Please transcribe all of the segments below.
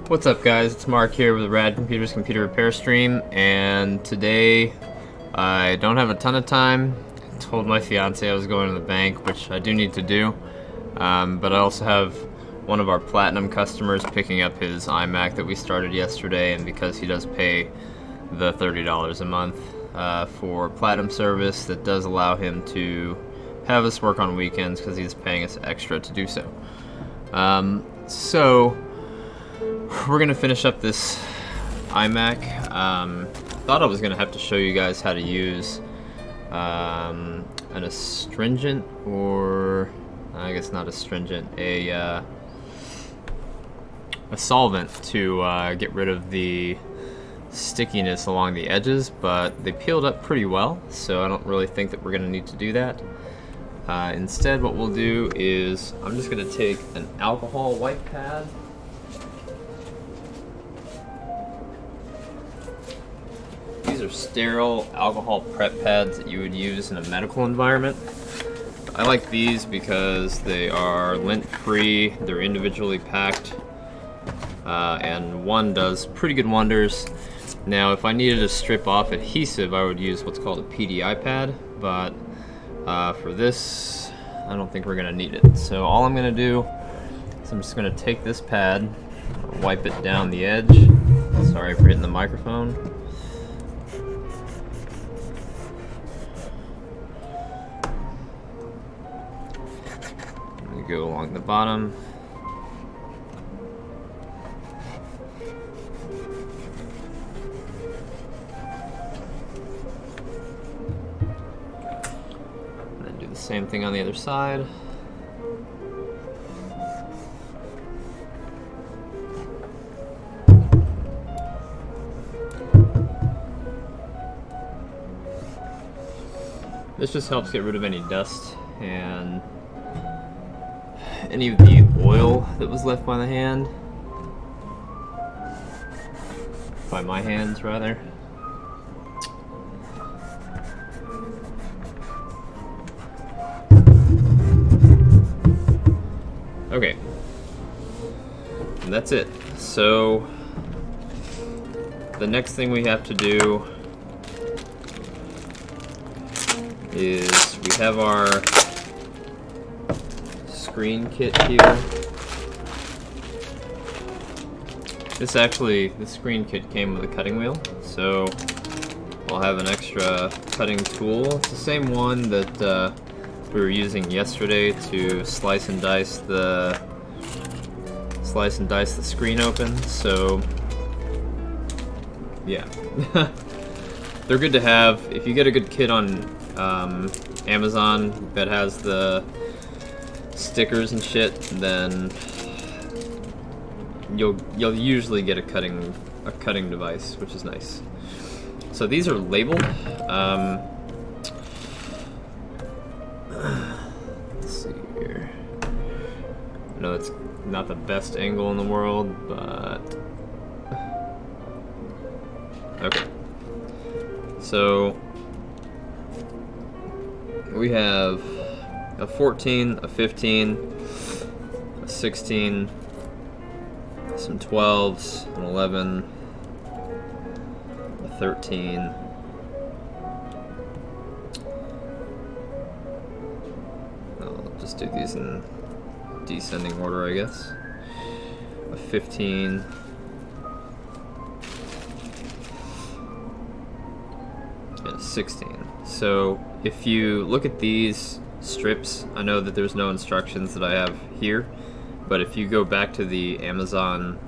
What's up, guys? It's Mark here with Rad Computers Computer Repair Stream, and today I don't have a ton of time. I told my fiance I was going to the bank, which I do need to do, but I also have one of our platinum customers picking up his iMac that we started yesterday, and because he does pay the $30 a month for platinum service, that does allow him to have us work on weekends because he's paying us extra to do so. So we're gonna finish up this iMac. Thought I was gonna have to show you guys how to use an astringent, or I guess not astringent, a solvent to get rid of the stickiness along the edges, but they peeled up pretty well, so I don't really think that we're gonna need to do that. Instead, what we'll do is I'm just gonna take an alcohol wipe pad. These are sterile alcohol prep pads that you would use in a medical environment. I like these because they are lint-free, they're individually packed, and one does pretty good wonders. Now, if I needed to strip off adhesive, I would use what's called a PDI pad, but for this, I don't think we're gonna need it. So all I'm gonna do is I'm just gonna take this pad, wipe it down the edge. Sorry for hitting the microphone. Go along the bottom. And then do the same thing on the other side. This just helps get rid of any dust and any of the oil that was left by the hand. By my hands, rather. Okay. And that's it. So, the next thing we have to do is we have our screen kit here. This screen kit came with a cutting wheel, so I'll have an extra cutting tool. It's the same one that we were using yesterday to slice and dice the screen open. So yeah, they're good to have. If you get a good kit on Amazon that has the stickers and shit, then you'll usually get a cutting device, which is nice. So these are labeled. Let's see here. I know it's not the best angle in the world, but okay. So we have a 14, a 15, a 16, some 12s, an 11, a 13, I'll just do these in descending order, I guess, a 15, and a 16. So if you look at these strips, I know that there's no instructions that I have here, but if you go back to the Amazon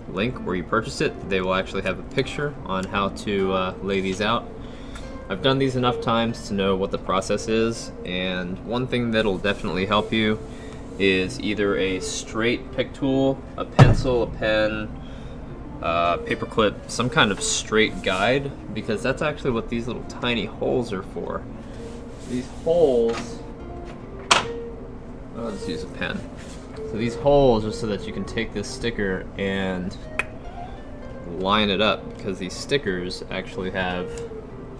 link where you purchased it, they will actually have a picture on how to lay these out. I've done these enough times to know what the process is, and one thing that'll definitely help you is either a straight pick tool, a pencil, a pen, paper clip, some kind of straight guide, because that's actually what these little tiny holes are for. These holes, I'll just use a pen. So these holes are so that you can take this sticker and line it up, because these stickers actually have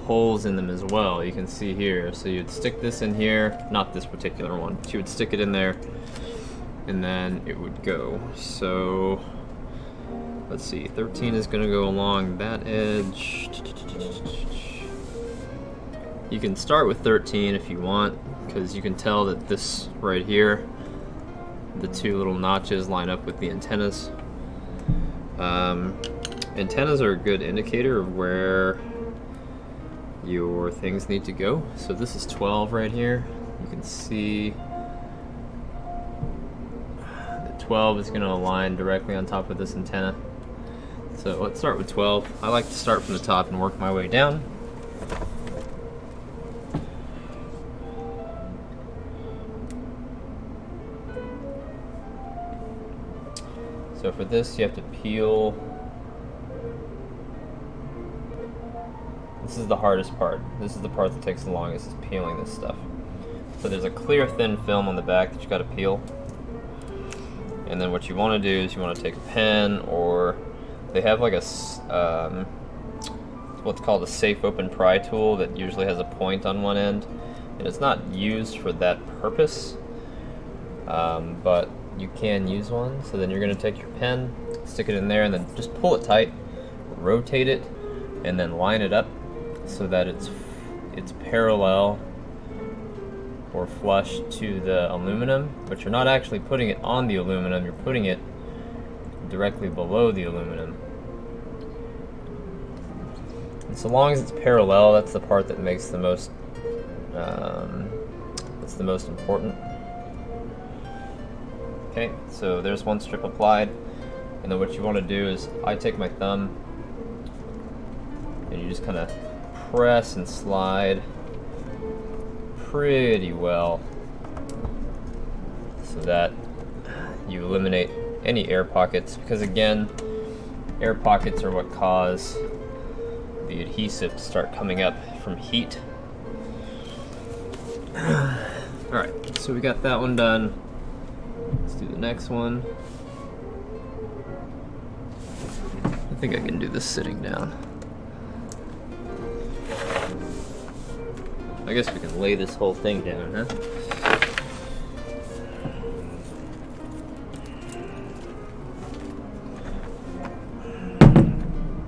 holes in them as well. You can see here. So you'd stick this in here, not this particular one, but you would stick it in there and then it would go. So let's see, 13 is going to go along that edge. You can start with 13 if you want, because you can tell that this right here, the two little notches line up with the antennas. Antennas are a good indicator of where your things need to go. So this is 12 right here. You can see that 12 is going to align directly on top of this antenna. So let's start with 12. I like to start from the top and work my way down. So for this, you have to peel. This is the hardest part. This is the part that takes the longest, is peeling this stuff. So there's a clear thin film on the back that you got to peel. And then what you want to do is you want to take a pen, or they have like a what's called a safe open pry tool that usually has a point on one end, and it's not used for that purpose, but you can use one. So then you're going to take your pen, stick it in there, and then just pull it tight, rotate it, and then line it up so that it's parallel or flush to the aluminum, but you're not actually putting it on the aluminum, you're putting it directly below the aluminum. And so long as it's parallel, that's the part that makes the most that's the most important. Okay, so there's one strip applied, and then what you want to do is, I take my thumb and you just kind of press and slide pretty well so that you eliminate any air pockets, because again, air pockets are what cause the adhesive to start coming up from heat. Alright, so we got that one done. Let's do the next one. I think I can do this sitting down. I guess we can lay this whole thing down, huh?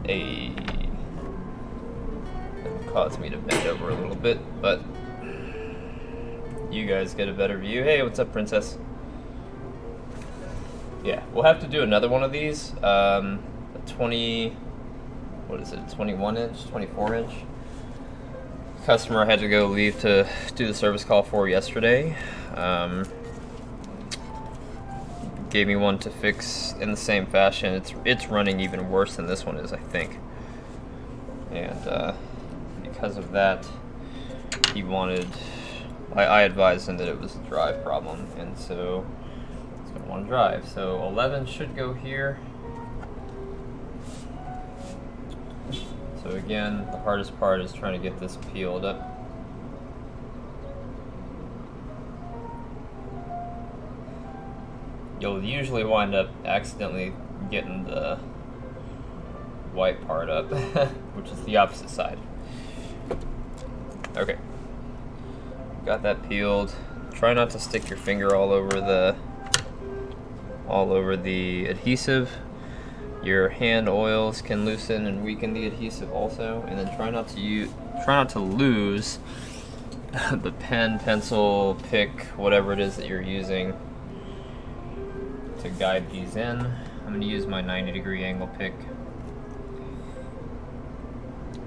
Hey. That caused me to bend over a little bit, but you guys get a better view. Hey, what's up, princess? Yeah, we'll have to do another one of these. A 20, what is it, 21 inch, 24 inch? Customer I had to go leave to do the service call for yesterday. Gave me one to fix in the same fashion. It's running even worse than this one is, I think. And because of that, he wanted, I advised him that it was a drive problem, and so it's going to want to drive. So 11 should go here. So again, the hardest part is trying to get this peeled up. You'll usually wind up accidentally getting the white part up, which is the opposite side. Okay, got that peeled. Try not to stick your finger all over the adhesive. Your hand oils can loosen and weaken the adhesive also, and then try not to lose the pen, pencil, pick, whatever it is that you're using to guide these in. I'm going to use my 90-degree angle pick.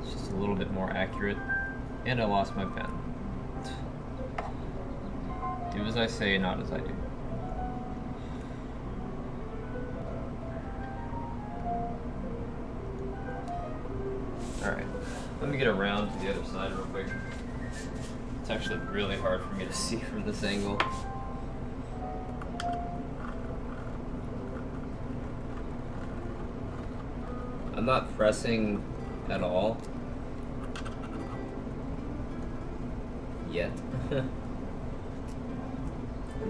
It's just a little bit more accurate, and I lost my pen. Do as I say, not as I do. Alright, let me get around to the other side real quick. It's actually really hard for me to see from this angle. I'm not pressing at all yet. I'm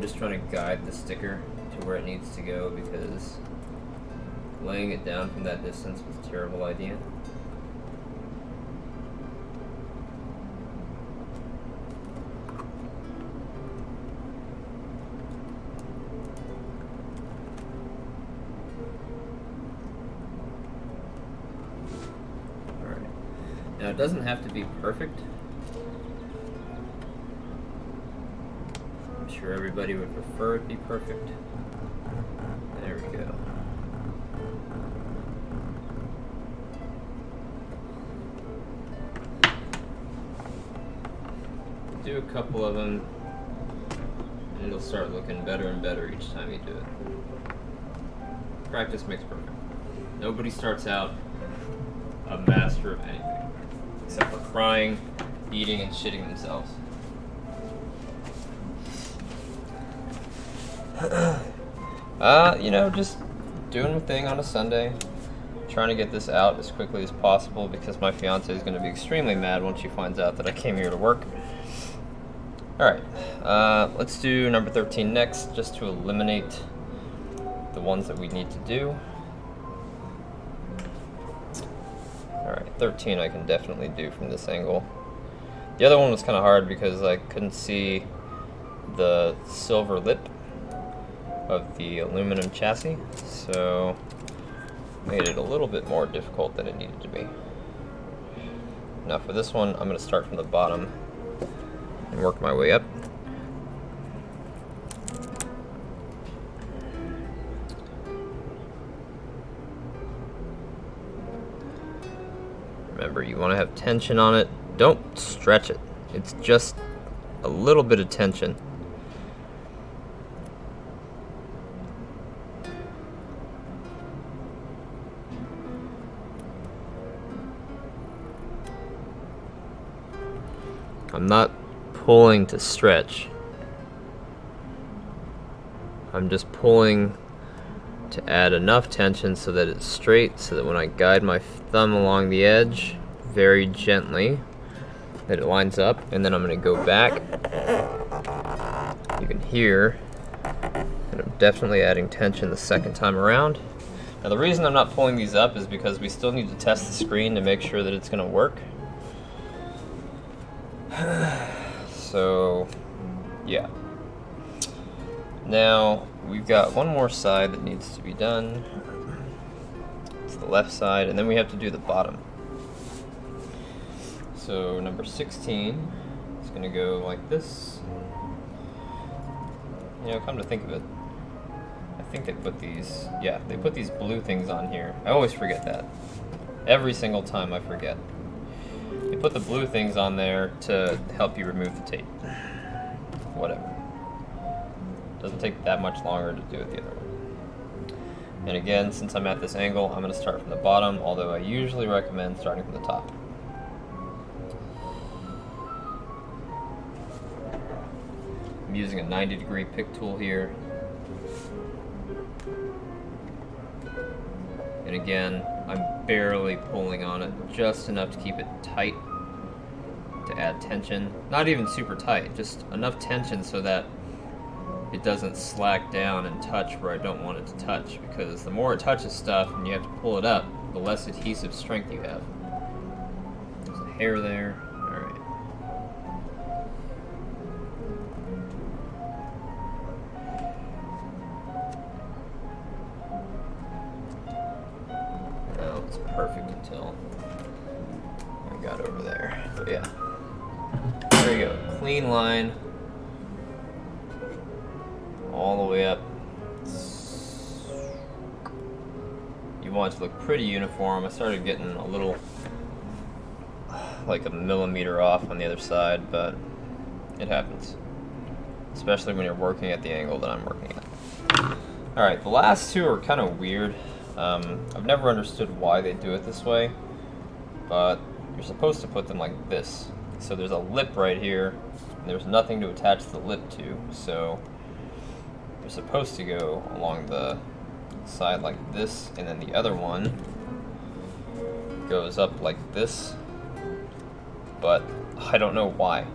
just trying to guide the sticker to where it needs to go, because laying it down from that distance was a terrible idea. Now it doesn't have to be perfect. I'm sure everybody would prefer it be perfect. There we go. Do a couple of them, and it'll start looking better and better each time you do it. Practice makes perfect. Nobody starts out a master of anything, except for crying, eating, and shitting themselves. You know, just doing my thing on a Sunday, trying to get this out as quickly as possible because my fiance is going to be extremely mad once she finds out that I came here to work. Alright, let's do number 13 next, just to eliminate the ones that we need to do. Alright, 13 I can definitely do from this angle. The other one was kind of hard because I couldn't see the silver lip of the aluminum chassis, so made it a little bit more difficult than it needed to be. Now for this one, I'm going to start from the bottom and work my way up. Remember, you want to have tension on it. Don't stretch it. It's just a little bit of tension. I'm not pulling to stretch. I'm just pulling to add enough tension so that it's straight, so that when I guide my thumb along the edge very gently, that it lines up, and then I'm going to go back. You can hear that I'm definitely adding tension the second time around. Now the reason I'm not pulling these up is because we still need to test the screen to make sure that it's going to work. So, yeah. Now, we've got one more side that needs to be done. It's the left side, and then we have to do the bottom. So, number 16 is going to go like this. You know, come to think of it, I think they put these, yeah, they put these blue things on here. I always forget that. Every single time I forget. They put the blue things on there to help you remove the tape. Whatever. Doesn't take that much longer to do it the other way. And again, since I'm at this angle, I'm going to start from the bottom, although I usually recommend starting from the top. I'm using a 90-degree pick tool here. And again, I'm barely pulling on it, just enough to keep it tight, to add tension. Not even super tight, just enough tension so that it doesn't slack down and touch where I don't want it to touch, because the more it touches stuff and you have to pull it up, the less adhesive strength you have. There's a hair there. Alright. Well, it's perfect until I got over there. But yeah. There you go. Clean line. All the way up. You want it to look pretty uniform. I started getting a little, like a millimeter off on the other side, but it happens. Especially when you're working at the angle that I'm working at. Alright, the last two are kind of weird. I've never understood why they do it this way, but you're supposed to put them like this. So there's a lip right here, and there's nothing to attach the lip to, so you're supposed to go along the side like this, and then the other one goes up like this, but I don't know why.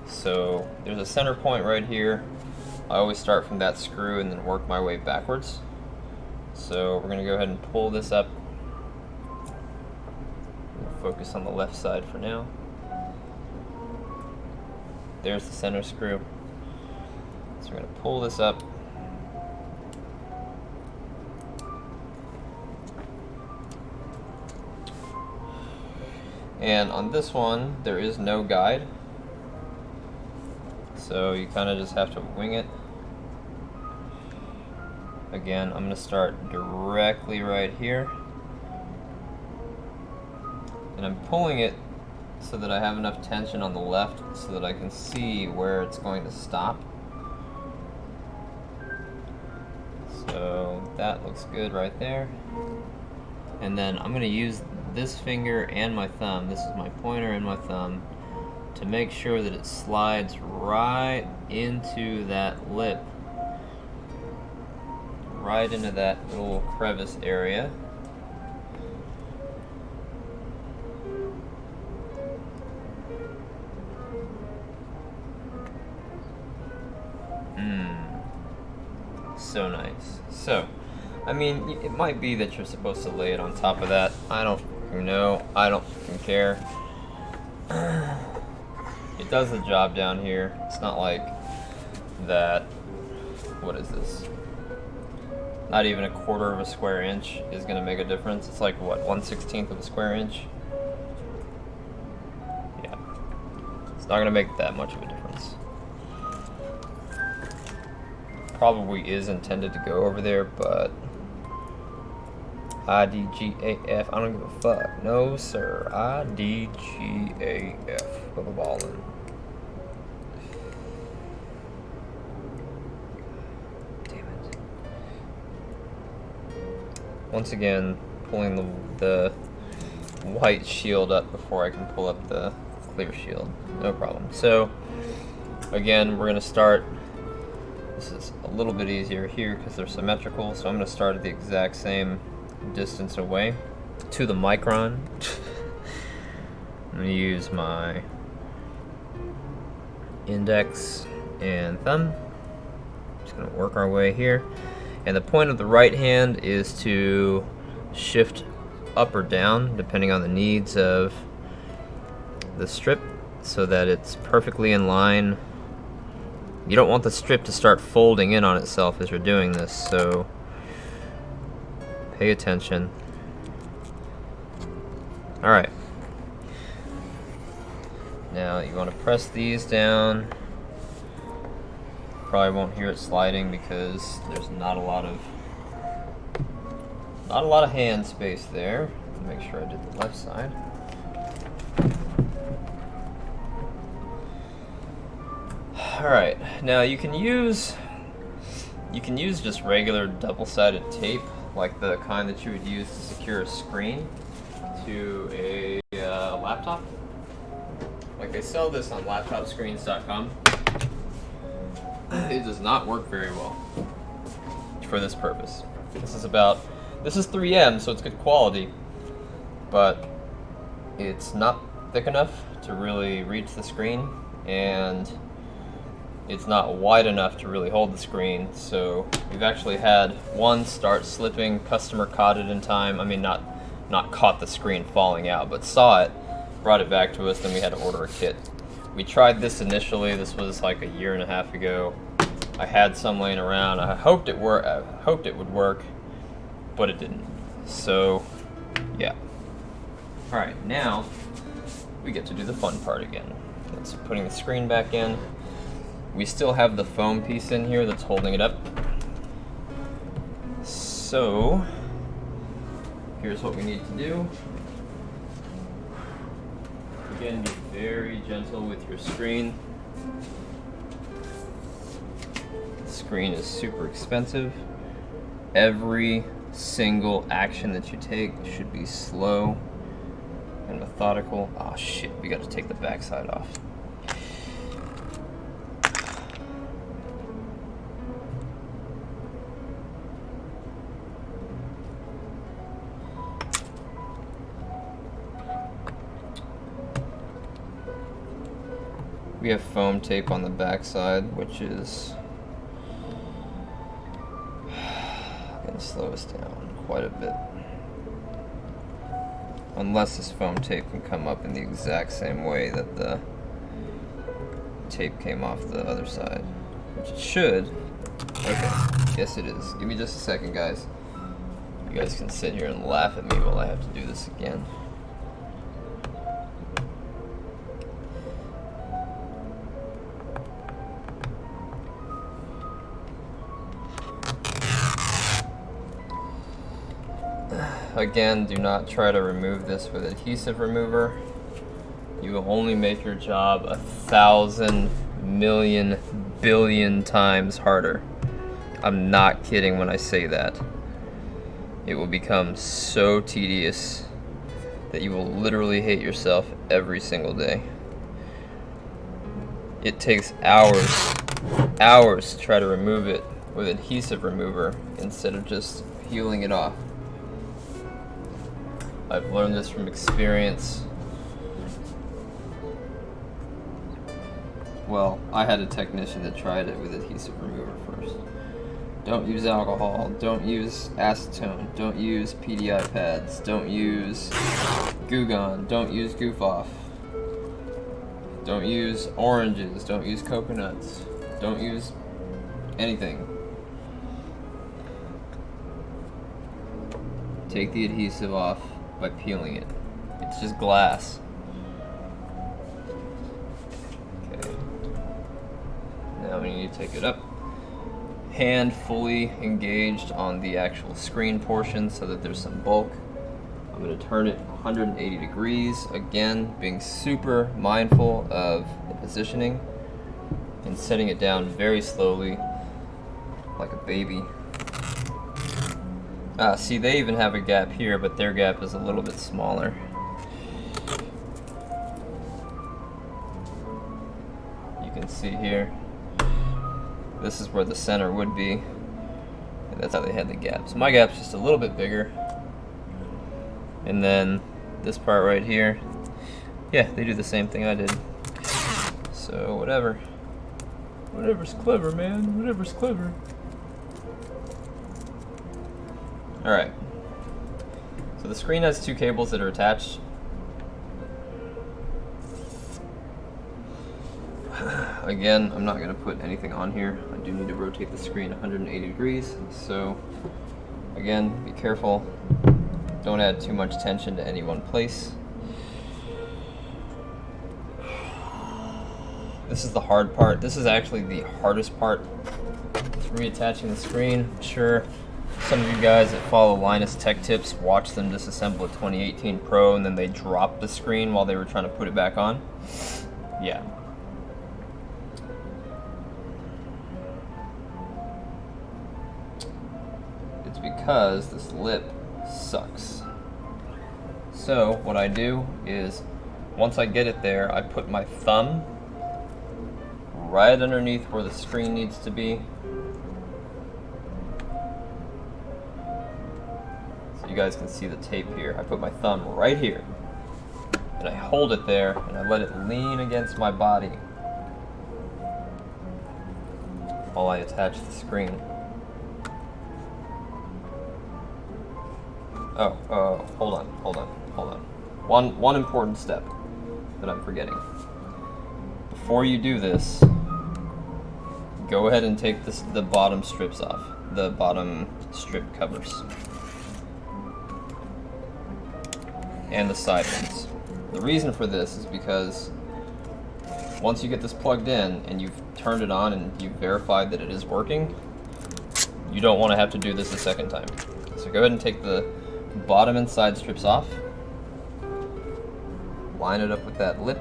So there's a center point right here. I always start from that screw and then work my way backwards. So we're going to go ahead and pull this up. We'll focus on the left side for now. There's the center screw. So we're going to pull this up. And on this one, there is no guide. So you kind of just have to wing it. Again, I'm going to start directly right here. And I'm pulling it so that I have enough tension on the left so that I can see where it's going to stop. So that looks good right there. And then I'm going to use this finger and my thumb, this is my pointer and my thumb, to make sure that it slides right into that lip, right into that little crevice area. So nice. So, I mean, it might be that you're supposed to lay it on top of that. I don't know. I don't care. It does the job down here. It's not like that. What is this? Not even a quarter of a square inch is going to make a difference. It's like, what, 1/16 of a square inch? Yeah. It's not going to make that much of a difference. Probably is intended to go over there, but IDGAF, I don't give a fuck. No, sir. IDGAF. Put a ball in. Damn it. Once again, pulling the white shield up before I can pull up the clear shield. No problem. So, again, we're going to start. This is a little bit easier here because they're symmetrical, so I'm going to start at the exact same distance away to the micron. I'm going to use my index and thumb. Just going to work our way here. And the point of the right hand is to shift up or down depending on the needs of the strip so that it's perfectly in line. You don't want the strip to start folding in on itself as you're doing this, so pay attention. Alright. Now you want to press these down. Probably won't hear it sliding because there's not a lot of hand space there. Make sure I did the left side. Alright, now you can use just regular double-sided tape, like the kind that you would use to secure a screen to a laptop. Like, they sell this on laptopscreens.com. It does not work very well for this purpose. This is 3M, so it's good quality, but it's not thick enough to really reach the screen, and it's not wide enough to really hold the screen. So we've actually had one start slipping. Customer caught it in time. I mean, not caught the screen falling out, but saw it, brought it back to us, then we had to order a kit. We tried this initially. This was like a year and a half ago. I had some laying around. I hoped it would work, but it didn't. So, yeah. All right, now we get to do the fun part again. It's putting the screen back in. We still have the foam piece in here that's holding it up. So, here's what we need to do. Again, be very gentle with your screen. The screen is super expensive. Every single action that you take should be slow and methodical. Oh shit, we got to take the backside off. We have foam tape on the backside, which is going to slow us down quite a bit. Unless this foam tape can come up in the exact same way that the tape came off the other side, which it should. Okay, yes it is. Give me just a second, guys. You guys can sit here and laugh at me while I have to do this again. again, do not try to remove this with adhesive remover. You will only make your job 1,000 million billion times harder. I'm not kidding when I say that. It will become so tedious that you will literally hate yourself every single day. It takes hours to try to remove it with adhesive remover instead of just peeling it off. I've learned this from experience. Well, I had a technician that tried it with adhesive remover first. Don't use alcohol, don't use acetone, don't use PDI pads, don't use Goo Gone, don't use Goof Off, don't use oranges, don't use coconuts, don't use anything. Take the adhesive off by peeling it. It's just glass. Okay. Now we need to take it up. Hand fully engaged on the actual screen portion so that there's some bulk. I'm going to turn it 180 degrees, again being super mindful of the positioning and setting it down very slowly like a baby. See, they even have a gap here, but their gap is a little bit smaller. You can see here, this is where the center would be, and that's how they had the gap. So my gap's just a little bit bigger. And then this part right here, yeah, they do the same thing I did. So whatever. Whatever's clever, man. Whatever's clever. Alright. So the screen has two cables that are attached. Again, I'm not going to put anything on here. I do need to rotate the screen 180 degrees. So again, be careful. Don't add too much tension to any one place. This is the hard part. This is actually the hardest part. It's reattaching the screen. I'm sure some of you guys that follow Linus Tech Tips watch them disassemble a 2018 Pro and then they dropped the screen while they were trying to put it back on. Yeah. It's because this lip sucks. So what I do is, once I get it there, I put my thumb right underneath where the screen needs to be. So you guys can see the tape here. I put my thumb right here, and I hold it there, and I let it lean against my body while I attach the screen. Hold on. One important step that I'm forgetting. Before you do this, go ahead and take the bottom strips off, the bottom strip covers, and the side ones. The reason for this is because once you get this plugged in and you've turned it on and you've verified that it is working, you don't want to have to do this a second time. So go ahead and take the bottom and side strips off, line it up with that lip,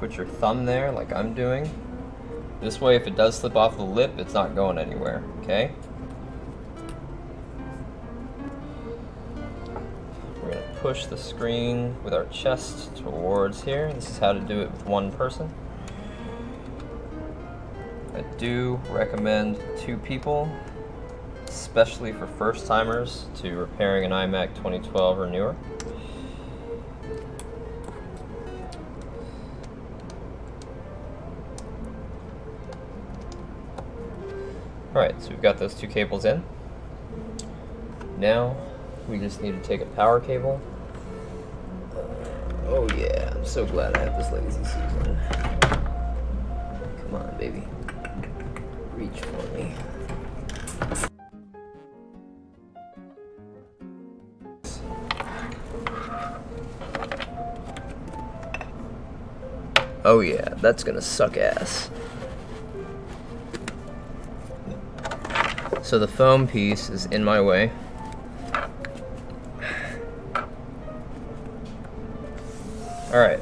put your thumb there like I'm doing. This way, if it does slip off the lip, it's not going anywhere, okay? We're going to push the screen with our chest towards here. This is how to do it with one person. I do recommend 2 people, especially for first timers, to repairing an iMac 2012 or newer. Alright, so we've got those 2 cables in. Now we just need to take a power cable. Oh yeah, I'm so glad I have this lazy Susan. Come on, baby. Reach for me. Oh yeah, that's gonna suck ass. So the foam piece is in my way. Alright,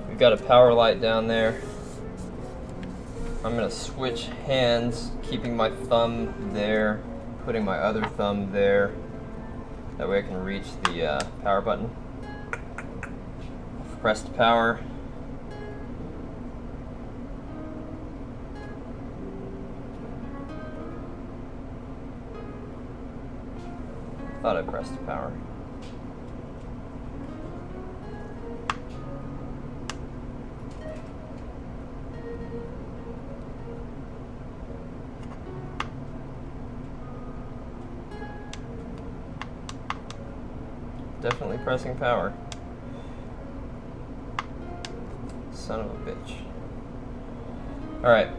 we've got a power light down there. I'm gonna switch hands, keeping my thumb there, putting my other thumb there. That way I can reach the power button. Press power. Thought I pressed power. Definitely pressing power. Son of a bitch. Alright.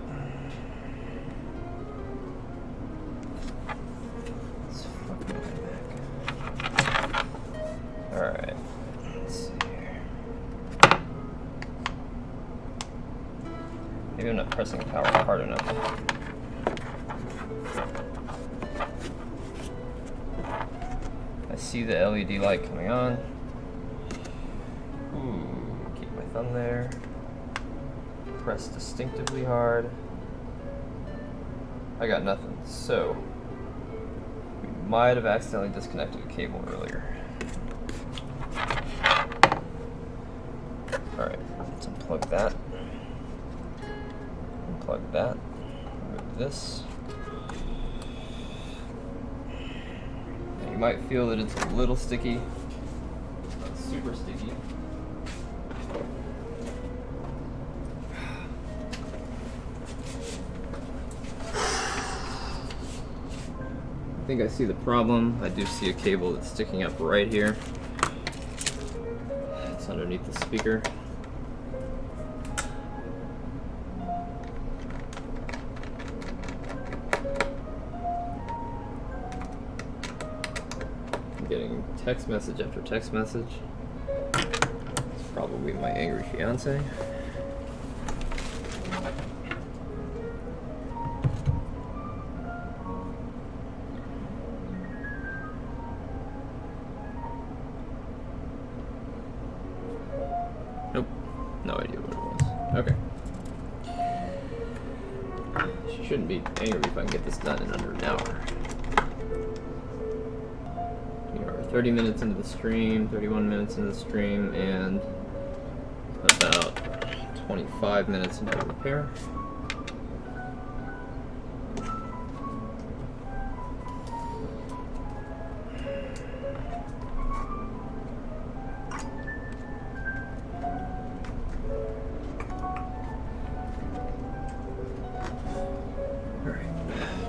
Alright. Let's see here. Maybe I'm not pressing power hard enough. I see the LED light coming on. Keep my thumb there. Press distinctively hard. I got nothing, so we might have accidentally disconnected a cable earlier. Alright, let's unplug that. Unplug that. Remove this. Now you might feel that it's a little sticky. Not super sticky. I think I see the problem. I do see a cable that's sticking up right here. It's underneath the speaker. I'm getting text message after text message. It's probably my angry fiance. Nope, no idea what it was. Okay. She shouldn't be angry if I can get this done in under an hour. We are 30 minutes into the stream, 31 minutes into the stream, and about 25 minutes into the repair.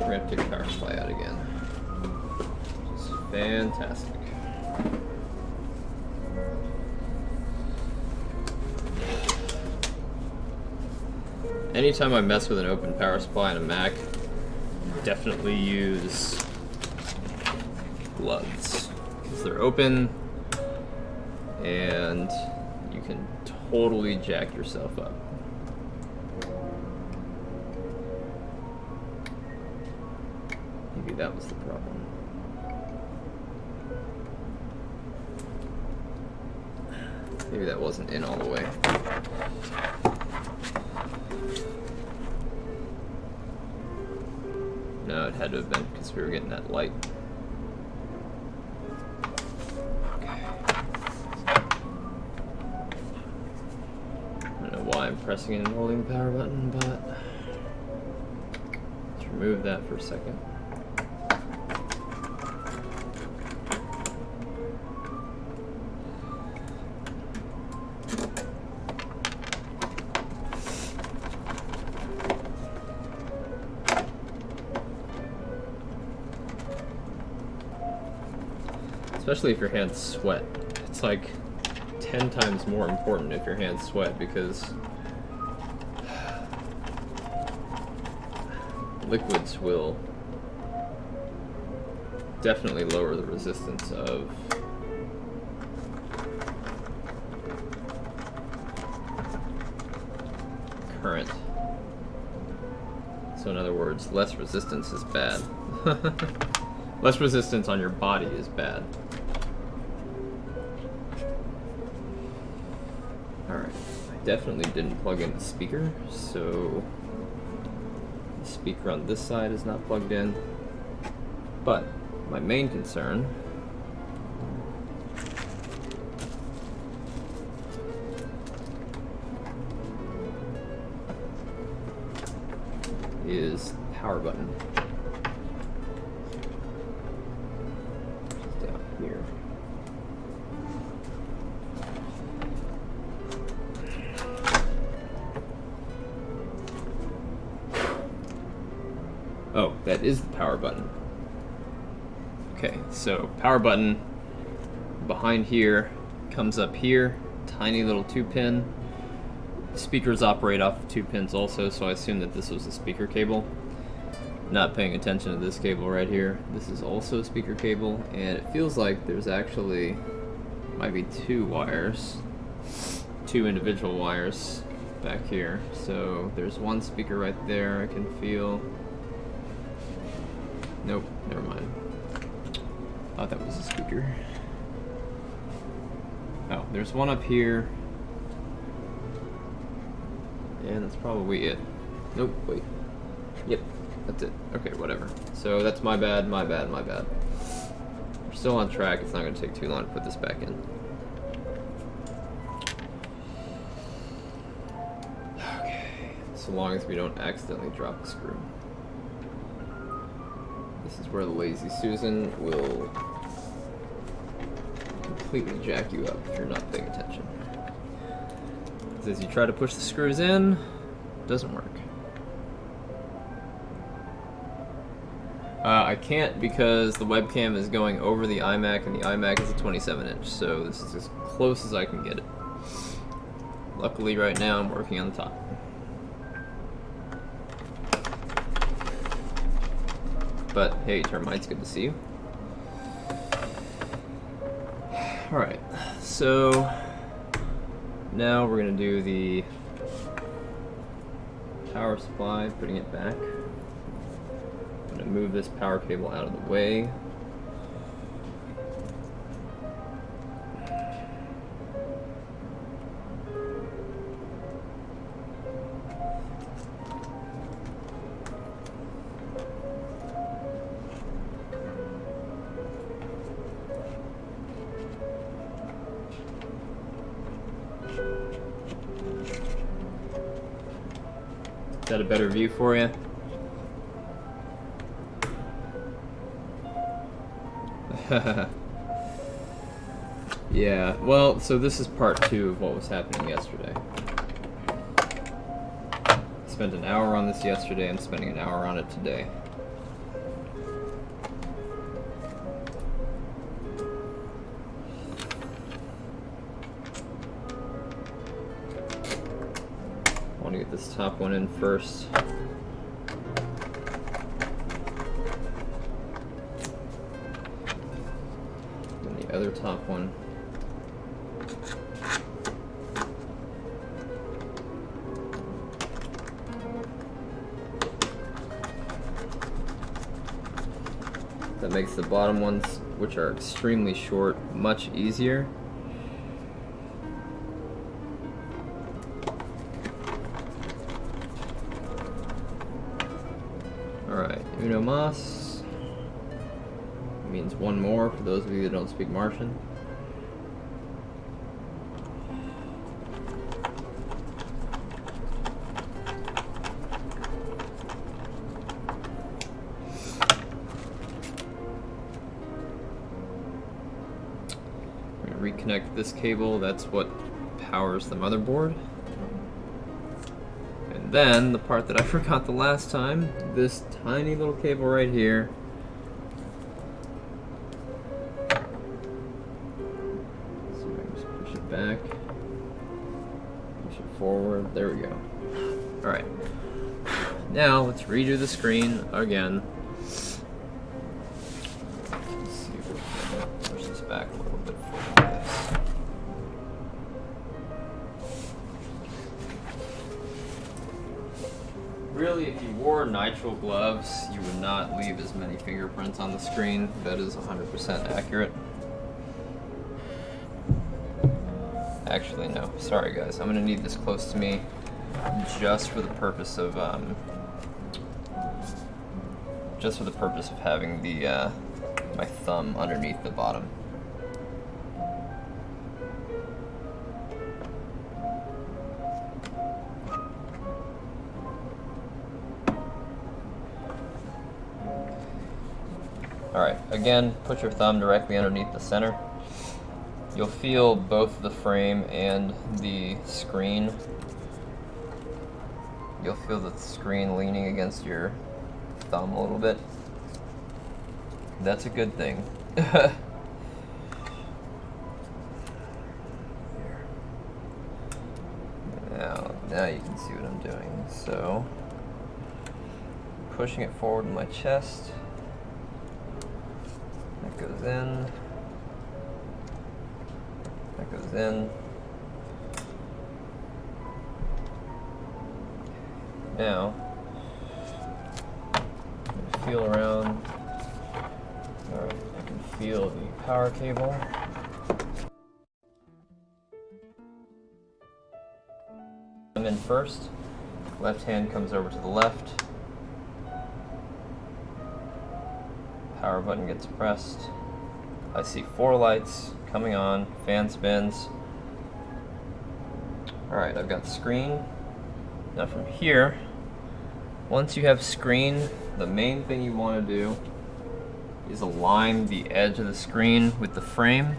We're going to take the power supply out again. Which is fantastic. Anytime I mess with an open power supply on a Mac, definitely use gloves. Because they're open and you can totally jack yourself up. Maybe that was the problem. Maybe that wasn't in all the way. No, it had to have been because we were getting that light. Okay. I don't know why I'm pressing and holding the power button, but let's remove that for a second. Especially if your hands sweat. It's like 10 times more important if your hands sweat because liquids will definitely lower the resistance of current. So in other words, less resistance is bad. Less resistance on your body is bad. Alright, I definitely didn't plug in the speaker, so the speaker on this side is not plugged in. But my main concern is the power button. It's down here. Oh, that is the power button. Okay, so power button behind here comes up here, tiny little 2-pin. Speakers operate off of 2 pins also, so I assume that this was a speaker cable. Not paying attention to this cable right here. This is also a speaker cable, and it feels like there's actually, might be 2 wires, 2 individual wires back here. So there's one speaker right there I can feel. Nope, never mind. Thought that was a speaker. Oh, there's one up here. And that's probably it. Nope, wait. Yep, that's it. Okay, whatever. So that's my bad, my bad, my bad. We're still on track. It's not going to take too long to put this back in. Okay, so long as we don't accidentally drop the screw. This is where the Lazy Susan will completely jack you up if you're not paying attention. As you try to push the screws in, it doesn't work. I can't because the webcam is going over the iMac, and the iMac is a 27-inch, so this is as close as I can get it. Luckily, right now, I'm working on the top. But hey, Termites, good to see you. Alright, so now we're going to do the power supply, putting it back. I'm going to move this power cable out of the way. Is that a better view for you? Yeah, well, so this is part 2 of what was happening yesterday. I spent an hour on this yesterday, I'm spending an hour on it today. I want to get this top one in first. And the other top one. That makes the bottom ones, which are extremely short, much easier. Alright, uno mas means one more for those of you that don't speak Martian. Reconnect this cable, that's what powers the motherboard. And then, the part that I forgot the last time, this tiny little cable right here. So I can just push it back, push it forward, there we go. Alright, now let's redo the screen again. Let's see if we can push this back a little bit for this. wore nitrile gloves, you would not leave as many fingerprints on the screen. That is 100% accurate. Actually, no. Sorry, guys. I'm gonna need this close to me just for the purpose of having the my thumb underneath the bottom. Alright, again, put your thumb directly underneath the center. You'll feel both the frame and the screen. You'll feel the screen leaning against your thumb a little bit. That's a good thing. Now you can see what I'm doing. So, pushing it forward in my chest. That goes in. That goes in. Now, feel around. Alright, I can feel the power cable. I'm in first. Left hand comes over to the left. Power button gets pressed. I see 4 lights coming on, fan spins. Alright, I've got the screen. Now from here, once you have screen, the main thing you want to do is align the edge of the screen with the frame.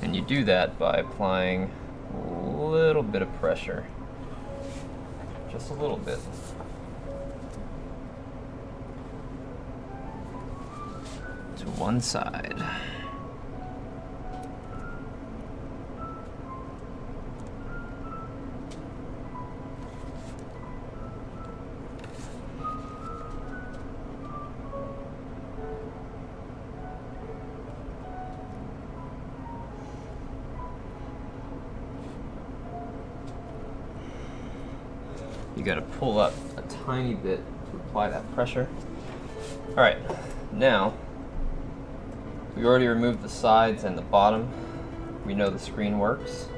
And you do that by applying a little bit of pressure. Just a little bit. To one side. You gotta pull up a tiny bit to apply that pressure. Alright, now, we already removed the sides and the bottom. We know the screen works.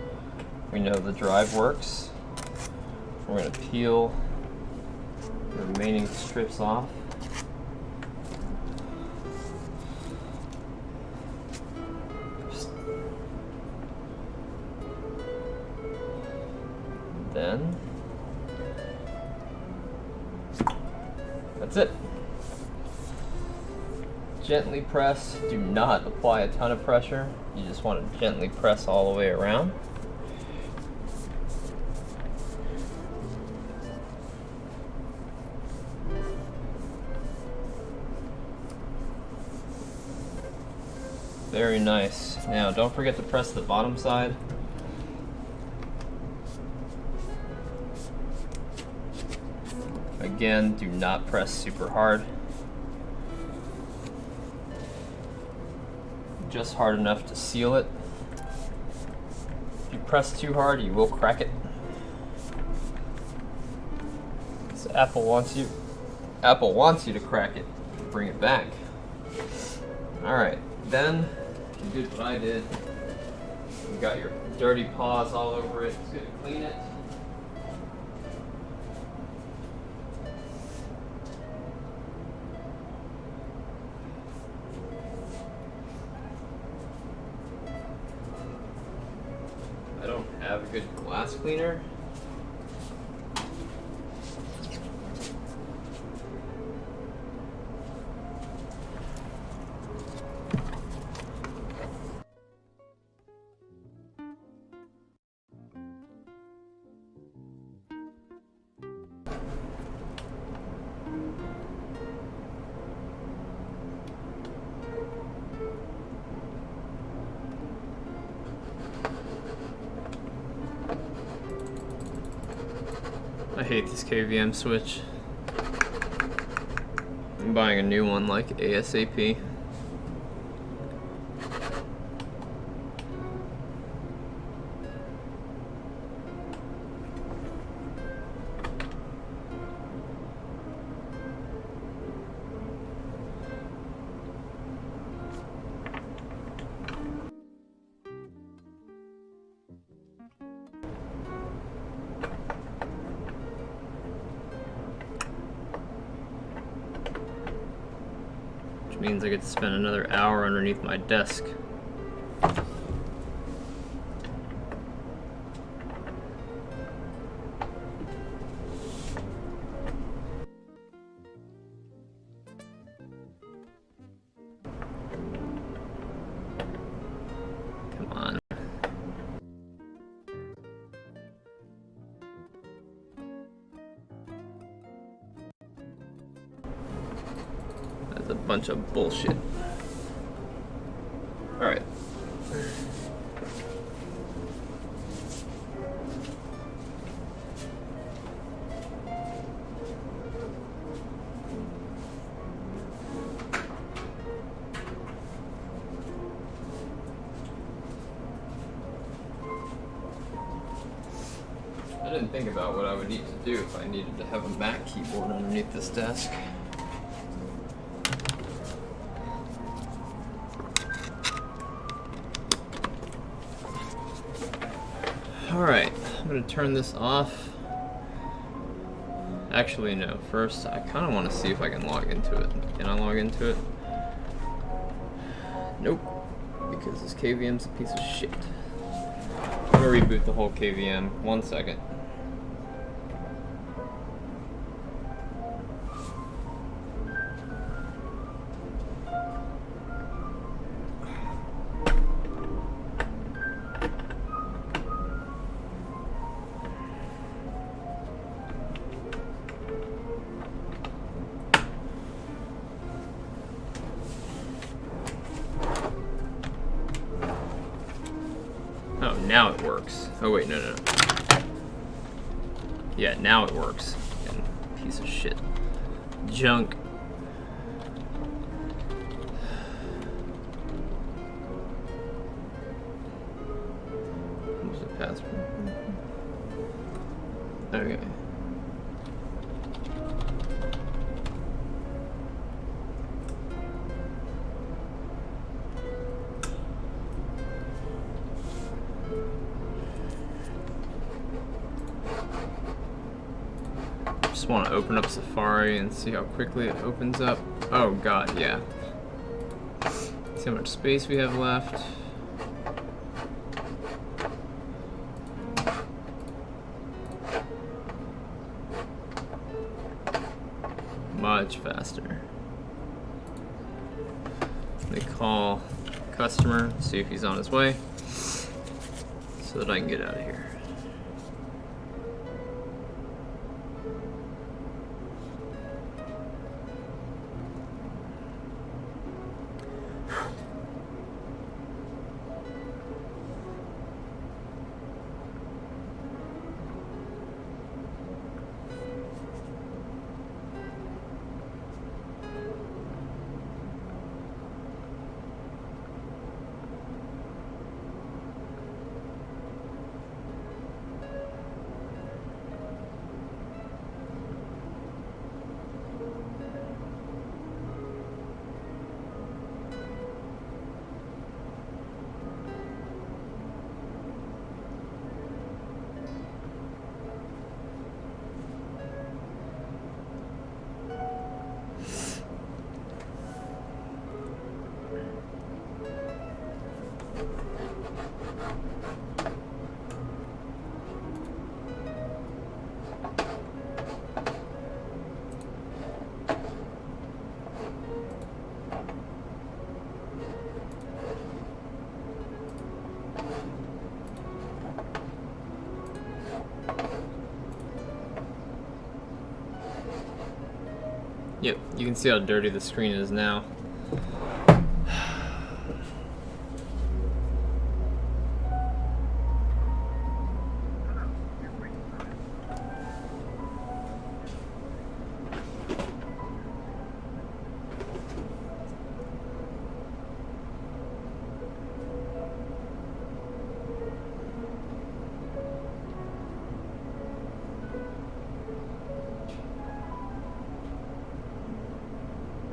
We know the drive works. We're gonna peel the remaining strips off. Then, that's it. Gently press. Do not apply a ton of pressure. You just want to gently press all the way around. Very nice. Now, don't forget to press the bottom side. Again, do not press super hard. Just hard enough to seal it. If you press too hard, you will crack it. So Apple wants you to crack it. Bring it back. Alright, then you did what I did. You got your dirty paws all over it. It's good to clean it. I don't have a good glass cleaner. I hate this KVM switch. I'm buying a new one like ASAP. which means I get to spend another hour underneath my desk. Come on. That's a bunch of bullshit. Alright. I didn't think about what I would need to do if I needed to have a Mac keyboard underneath this desk. Alright, I'm going to turn this off. Actually, no. First, I kind of want to see if I can log into it. Can I log into it? Nope. Because this KVM's a piece of shit. I'm going to reboot the whole KVM. 1 second. Oh, now it works. Oh wait, no. Yeah, now it works. Fucking piece of shit. Junk. What's the password? Okay. Just want to open up Safari and see how quickly it opens up. Oh god, yeah. See how much space we have left. Much faster. Let me call customer, see if he's on his way, so that I can get out of here. Yep, you can see how dirty the screen is now.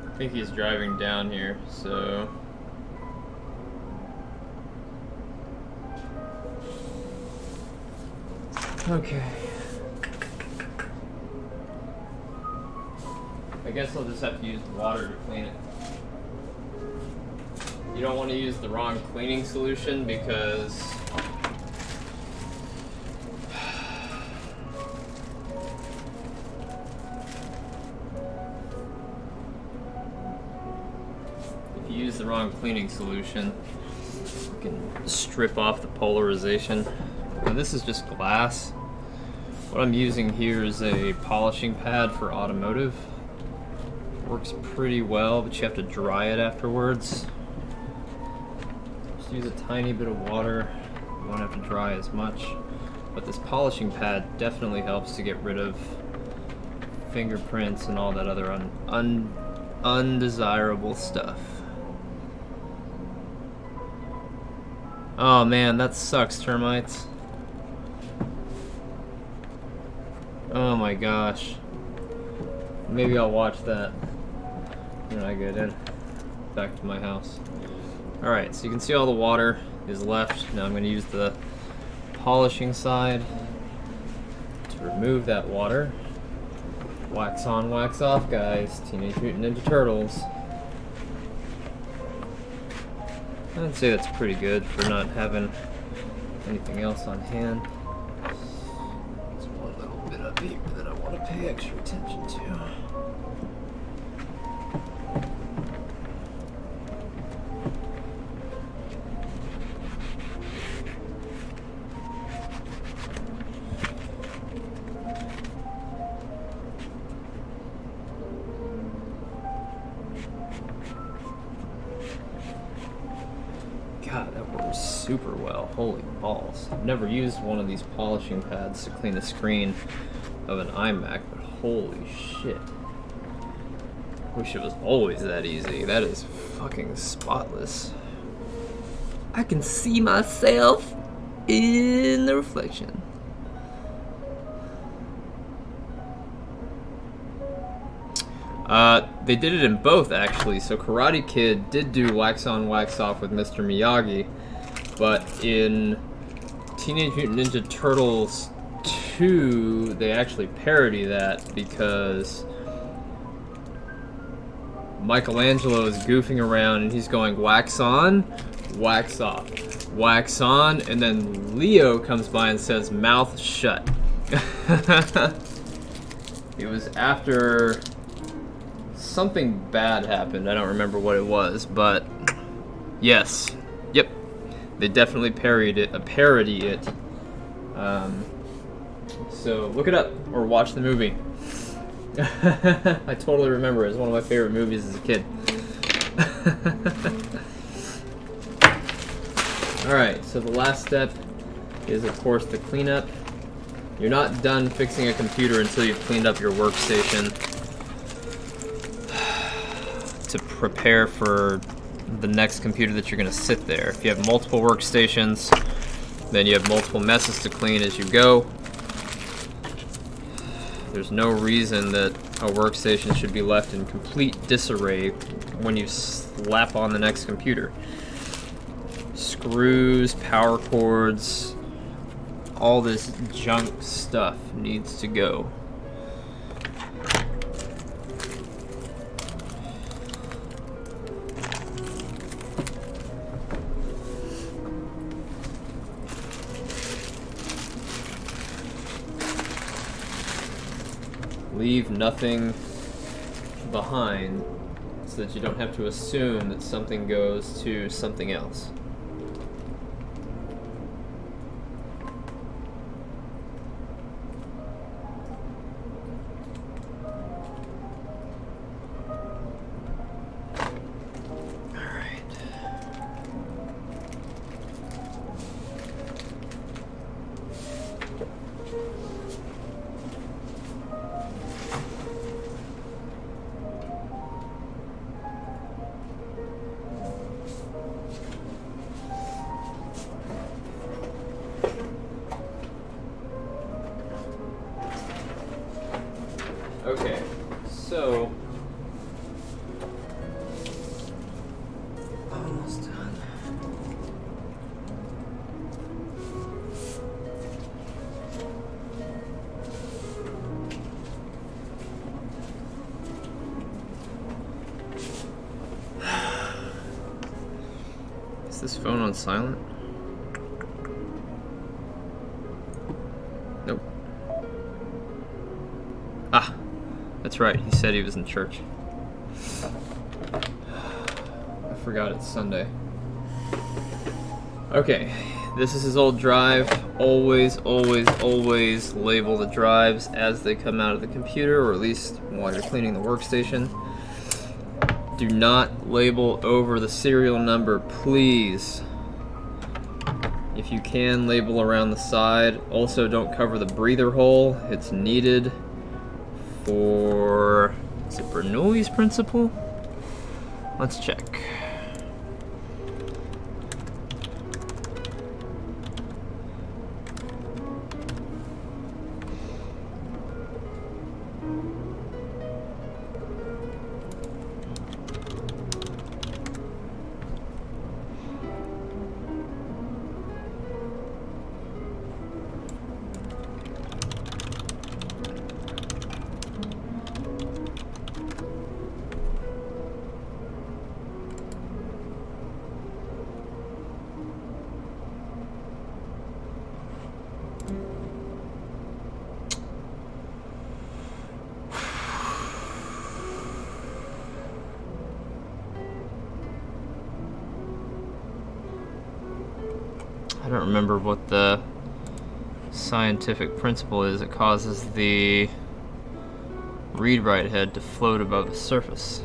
I think he's driving down here, so... Okay. I guess I'll just have to use water to clean it. don't want to use the wrong cleaning solution because if you use the wrong cleaning solution, you can strip off the polarization. Now this is just glass. What I'm using here is a polishing pad for automotive. Works pretty well, but you have to dry it afterwards. Just use a tiny bit of water. You won't have to dry as much. But this polishing pad definitely helps to get rid of fingerprints and all that other undesirable stuff. Oh man, that sucks, termites. Oh my gosh. Maybe I'll watch that when I get in back to my house. Alright, so you can see all the water is left. Now I'm going to use the polishing side to remove that water. Wax on, wax off, guys. Teenage Mutant Ninja Turtles. I'd say that's pretty good for not having anything else on hand. There's one little bit up here that I want to pay extra attention to. God, that works super well. Holy balls. I've never used one of these polishing pads to clean the screen of an iMac, but holy shit. Wish it was always that easy. That is fucking spotless. I can see myself in the reflection. They did it in both, actually. So Karate Kid did do wax on, wax off with Mr. Miyagi, but in Teenage Mutant Ninja Turtles 2, they actually parody that because Michelangelo is goofing around and he's going wax on, wax off, wax on, and then Leo comes by and says mouth shut. It was after something bad happened. I don't remember what it was, but yes, yep, they definitely parody it. So look it up or watch the movie. I totally remember it. It's one of my favorite movies as a kid. Alright, so the last step is, of course, the cleanup. You're not done fixing a computer until you've cleaned up your workstation to prepare for the next computer that you're going to sit there. If you have multiple workstations, then you have multiple messes to clean as you go. There's no reason that a workstation should be left in complete disarray when you slap on the next computer. Screws, power cords, all this junk stuff needs to go. Leave nothing behind so that you don't have to assume that something goes to something else. Okay, so almost done. this phone on silent? Nope. Ah, that's right. He said he was in church. I forgot it's Sunday. Okay, this is his old drive. Always, always, always label the drives as they come out of the computer, or at least while you're cleaning the workstation. Do not label over the serial number, please. If you can, label around the side. Also, don't cover the breather hole. It's needed for, is it Bernoulli's principle? Let's check. I don't remember what the scientific principle is. It causes the read-write head to float above the surface.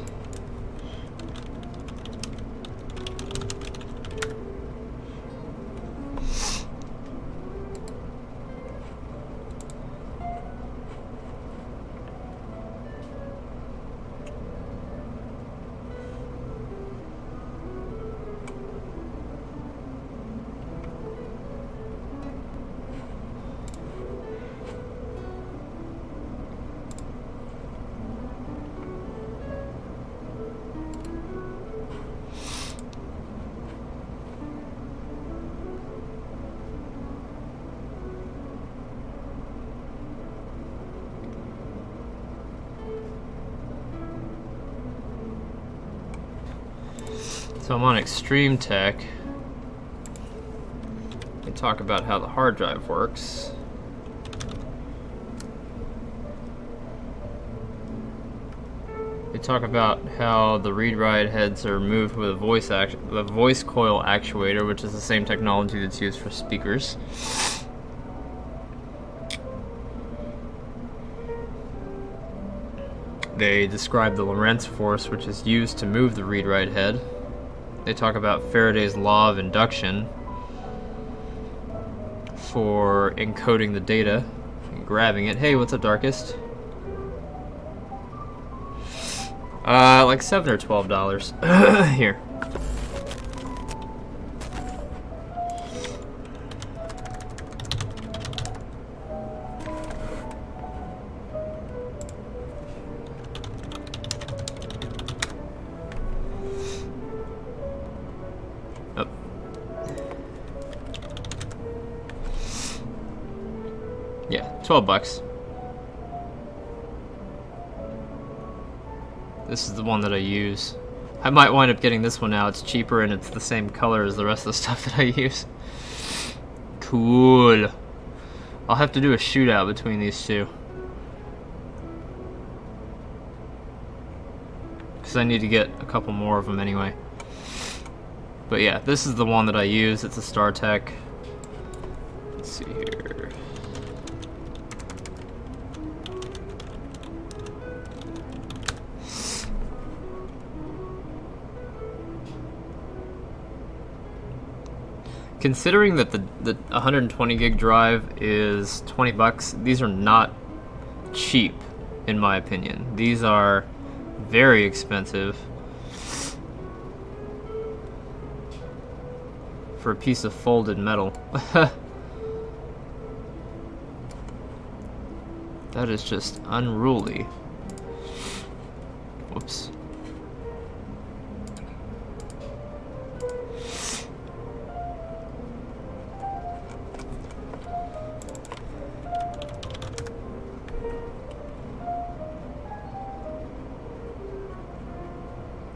So I'm on Extreme Tech. They talk about how the hard drive works. They talk about how the read-write heads are moved with a voice coil actuator, which is the same technology that's used for speakers. They describe the Lorentz force, which is used to move the read-write head. They talk about Faraday's law of induction for encoding the data and grabbing it. Hey, what's up, Darkest? Like $7 or $12. Here. Yeah, $12. This is the one that I use. I might wind up getting this one now. It's cheaper and it's the same color as the rest of the stuff that I use. Cool. I'll have to do a shootout between these two, because I need to get a couple more of them anyway. But yeah, this is the one that I use. It's a StarTech. Let's see here. Considering that the 120 gig drive is $20, these are not cheap, in my opinion. These are very expensive for a piece of folded metal. That is just unruly. Whoops.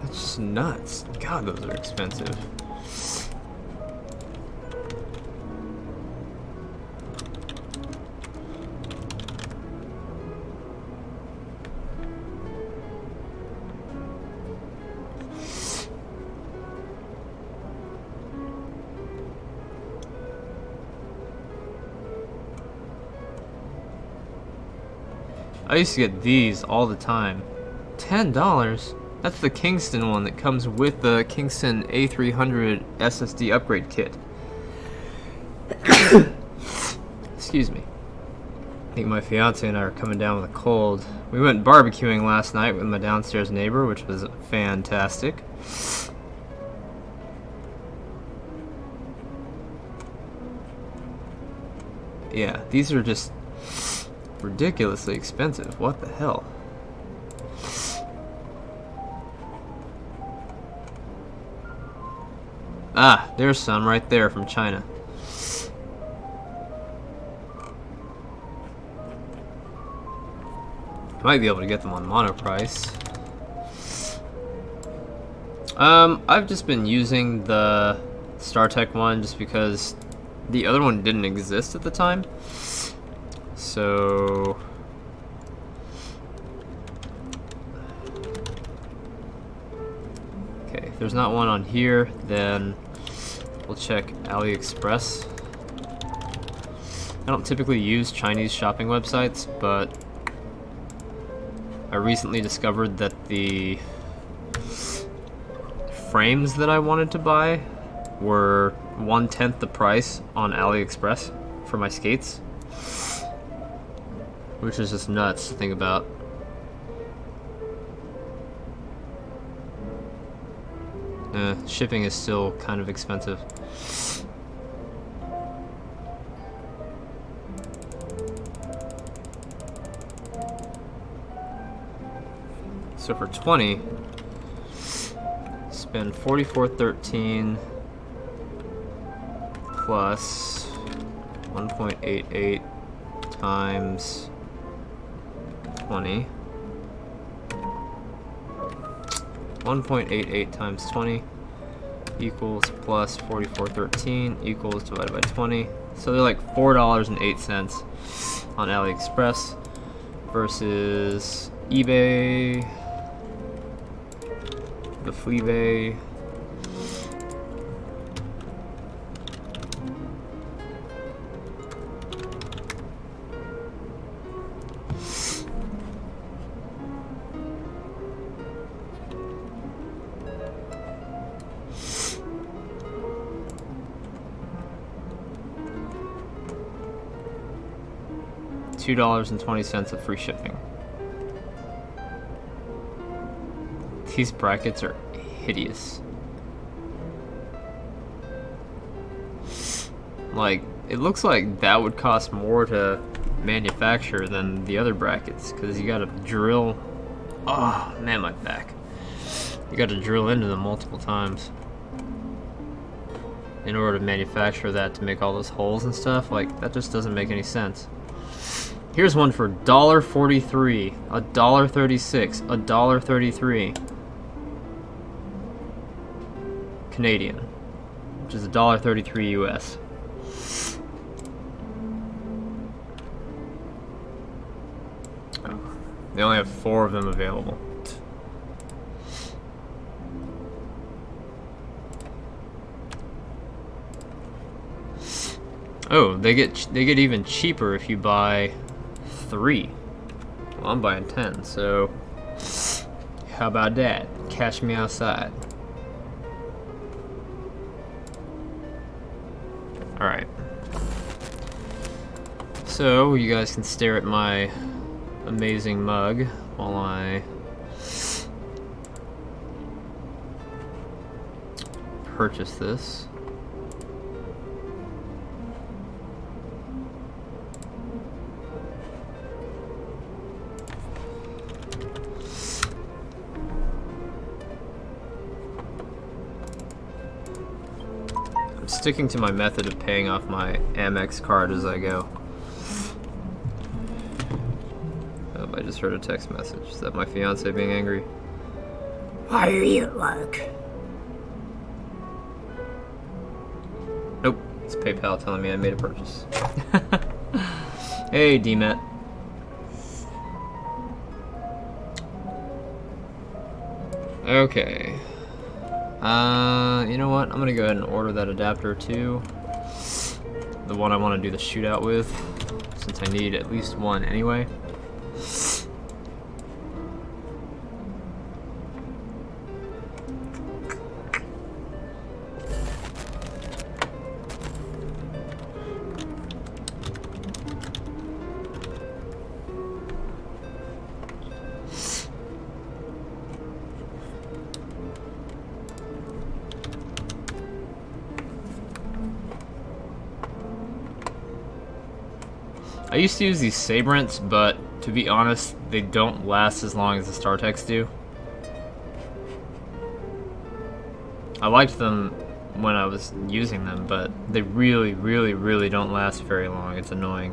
That's just nuts. God, those are expensive. I used to get these all the time. $10? That's the Kingston one that comes with the Kingston A300 SSD upgrade kit. Excuse me. I think my fiance and I are coming down with a cold. We went barbecuing last night with my downstairs neighbor, which was fantastic. Yeah, these are just ridiculously expensive. What the hell? Ah, there's some right there from China. Might be able to get them on mono price. I've just been using the StarTech one just because the other one didn't exist at the time. So okay, if there's not one on here, then we'll check AliExpress. I don't typically use Chinese shopping websites, but I recently discovered that the frames that I wanted to buy were 1/10 the price on AliExpress for my skates, which is just nuts to think about. Shipping is still kind of expensive. So for 20, spend $44.13 plus 1.88 times 20. 1.88 times 20 equals plus 44.13 equals divided by 20. So they're like $4.08 on AliExpress versus eBay, the Fleabay. $2.20 of free shipping. These brackets are hideous. Like, it looks like that would cost more to manufacture than the other brackets, because you gotta drill. Oh man, my back. You gotta drill into them multiple times in order to manufacture that, to make all those holes and stuff. Like, that just doesn't make any sense. Here's one for $1.43, $1.36, $1.33 Canadian, which is $1.33 US. They only have 4 of them available. Oh, they get even cheaper if you buy 3. Well, I'm buying 10, so how about that? Cash me outside. Alright. So, you guys can stare at my amazing mug while I purchase this. I'm sticking to my method of paying off my Amex card as I go. Oh, I just heard a text message. Is that my fiance being angry? Why are you at work? Nope, it's PayPal telling me I made a purchase. Hey, DMet. Okay. You know what? I'm gonna go ahead and order that adapter too. The one I want to do the shootout with, since I need at least one anyway. I used to use these Sabrents, but to be honest, they don't last as long as the StarTechs do. I liked them when I was using them, but they really, really, really don't last very long. It's annoying.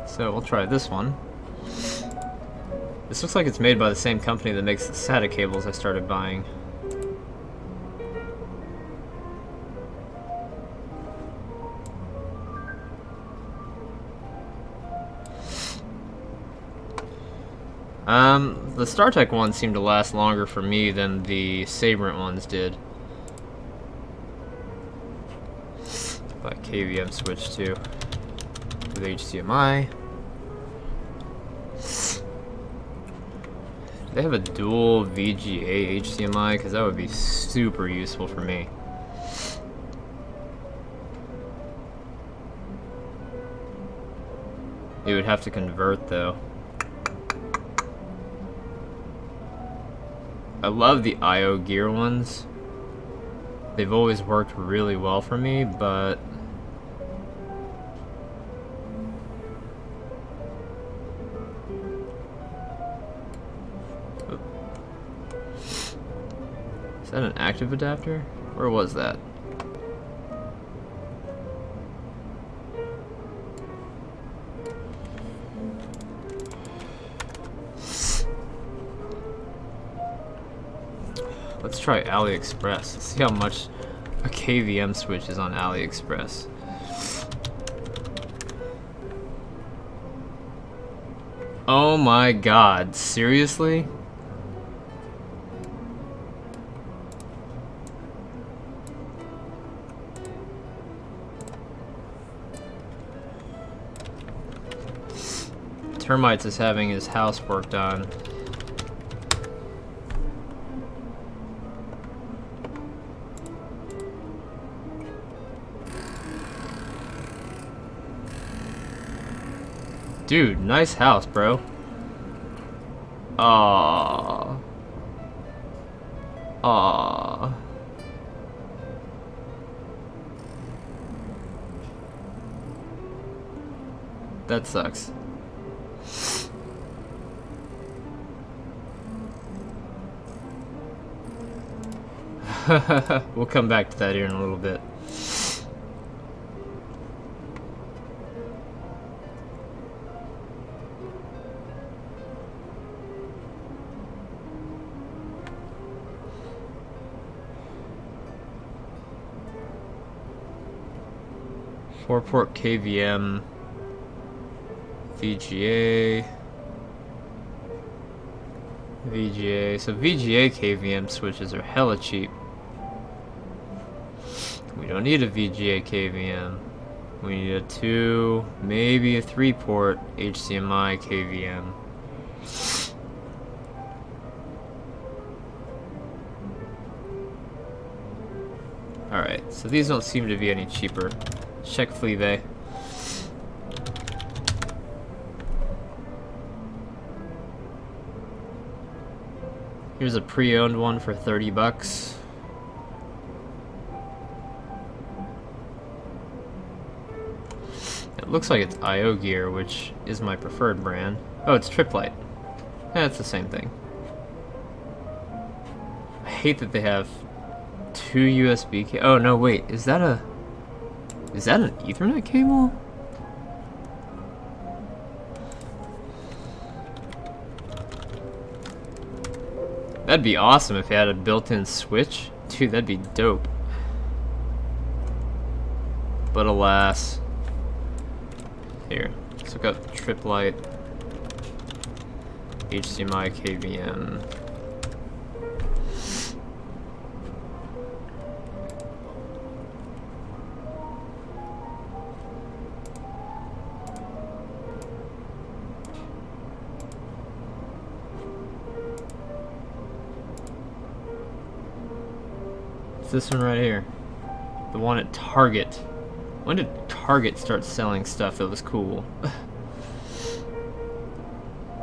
So we'll try this one. This looks like it's made by the same company that makes the SATA cables I started buying. The StarTech ones seem to last longer for me than the Sabrent ones did. Buy KVM switch too with HDMI. They have a dual VGA HDMI, because that would be super useful for me. It would have to convert though. I love the IO gear ones. They've always worked really well for me, but is that an active adapter? Where was that? Let's try AliExpress. Let's see how much a KVM switch is on AliExpress. Oh my god, seriously? Termites is having his house worked on. Dude, nice house, bro. Aww. Aww. That sucks. We'll come back to that here in a little bit. Four-port KVM, VGA, VGA. So VGA KVM switches are hella cheap. We don't need a VGA KVM. We need a 2, maybe a 3-port HDMI KVM. Alright, so these don't seem to be any cheaper. Check Fleabay. Here's a pre-owned one for 30 bucks. It looks like it's IO Gear, which is my preferred brand. Oh, it's Triplite. Yeah, it's the same thing. I hate that they have 2 USB cables. Oh no, wait, is that an Ethernet cable? That'd be awesome if it had a built-in switch. Dude, that'd be dope. But alas. Here, let's look up Triplite HDMI KVM. It's this one right here. The one at Target. When did Target start selling stuff that was cool?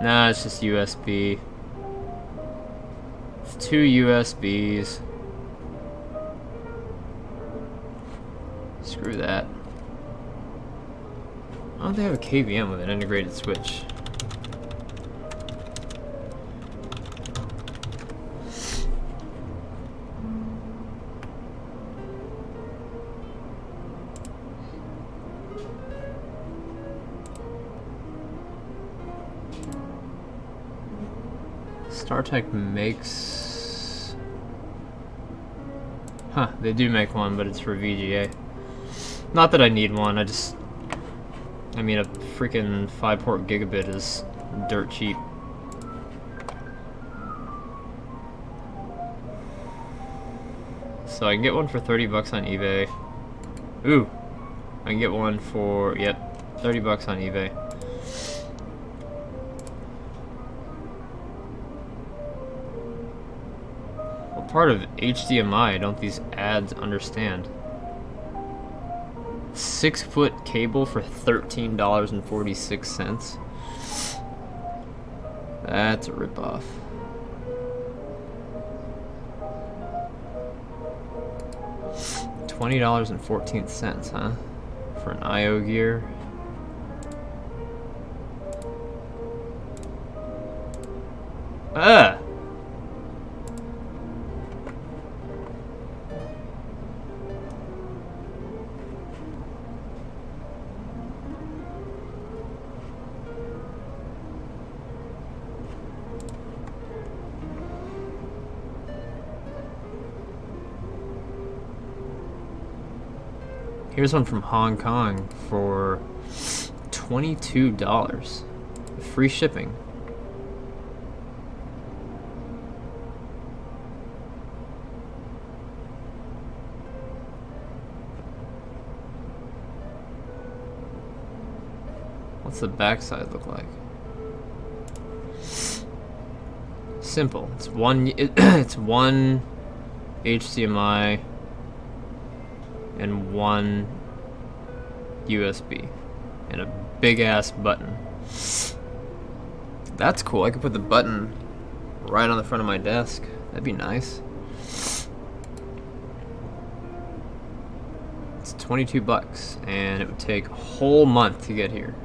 Nah, it's just USB. It's 2 USBs. Screw that. Why don't they have a KVM with an integrated switch? StarTech makes... Huh, they do make one, but it's for VGA. Not that I need one, I mean, a freaking 5-port gigabit is dirt cheap. So I can get one for 30 bucks on eBay. Ooh, I can get one for, yep, 30 bucks on eBay. What part of HDMI don't these ads understand? 6-foot cable for $13.46. That's a ripoff. $20.14, huh? For an IO gear. Ah! Here's one from Hong Kong for $22. Free shipping. What's the backside look like? Simple. It's one HDMI and one USB and a big ass button. That's cool. I could put the button right on the front of my desk. That'd be nice. It's 22 bucks and it would take a whole month to get here.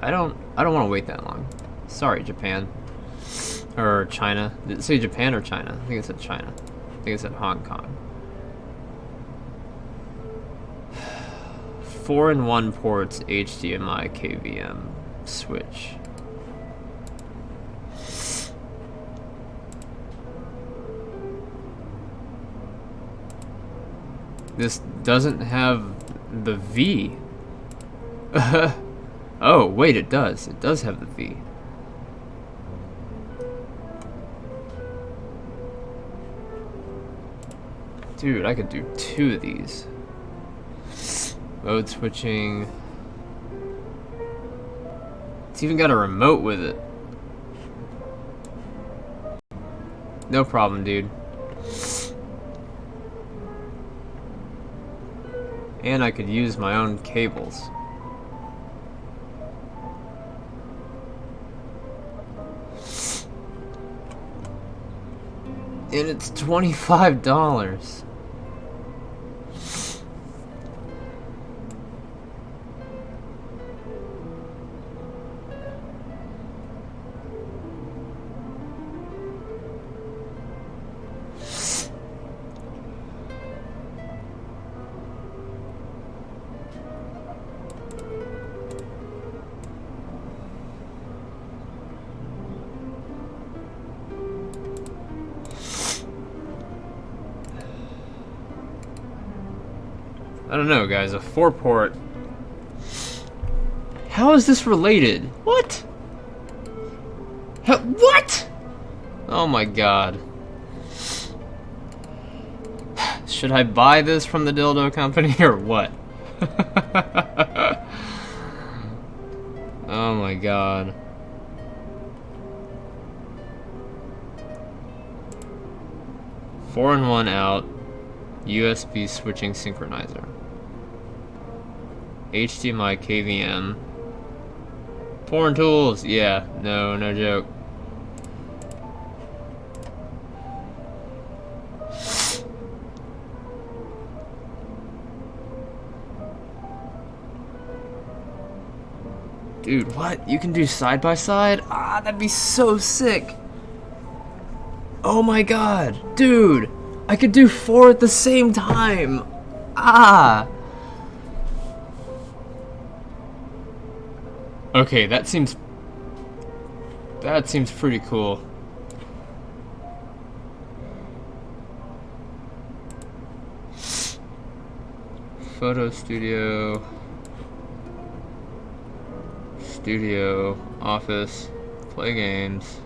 I don't want to wait that long. Sorry, Japan. Or China. Did it say Japan or China? I think it said China. I think it said Hong Kong. 4-in-1 ports, HDMI, KVM, switch. This doesn't have the V. Oh, wait, it does. It does have the V. Dude, I could do 2 of these. Mode switching. It's even got a remote with it. No problem, dude. And I could use my own cables. And it's $25. I don't know, guys. A 4-port. How is this related? What? What? Oh my god. Should I buy this from the dildo company or what? Oh my god. Four in one out. USB switching synchronizer. HDMI, KVM. Porn tools, yeah, no joke. Dude, what? You can do side by side? Ah, that'd be so sick. Oh my god, dude, I could do 4 at the same time. Ah. Okay, that seems pretty cool. Photo studio, office, play games.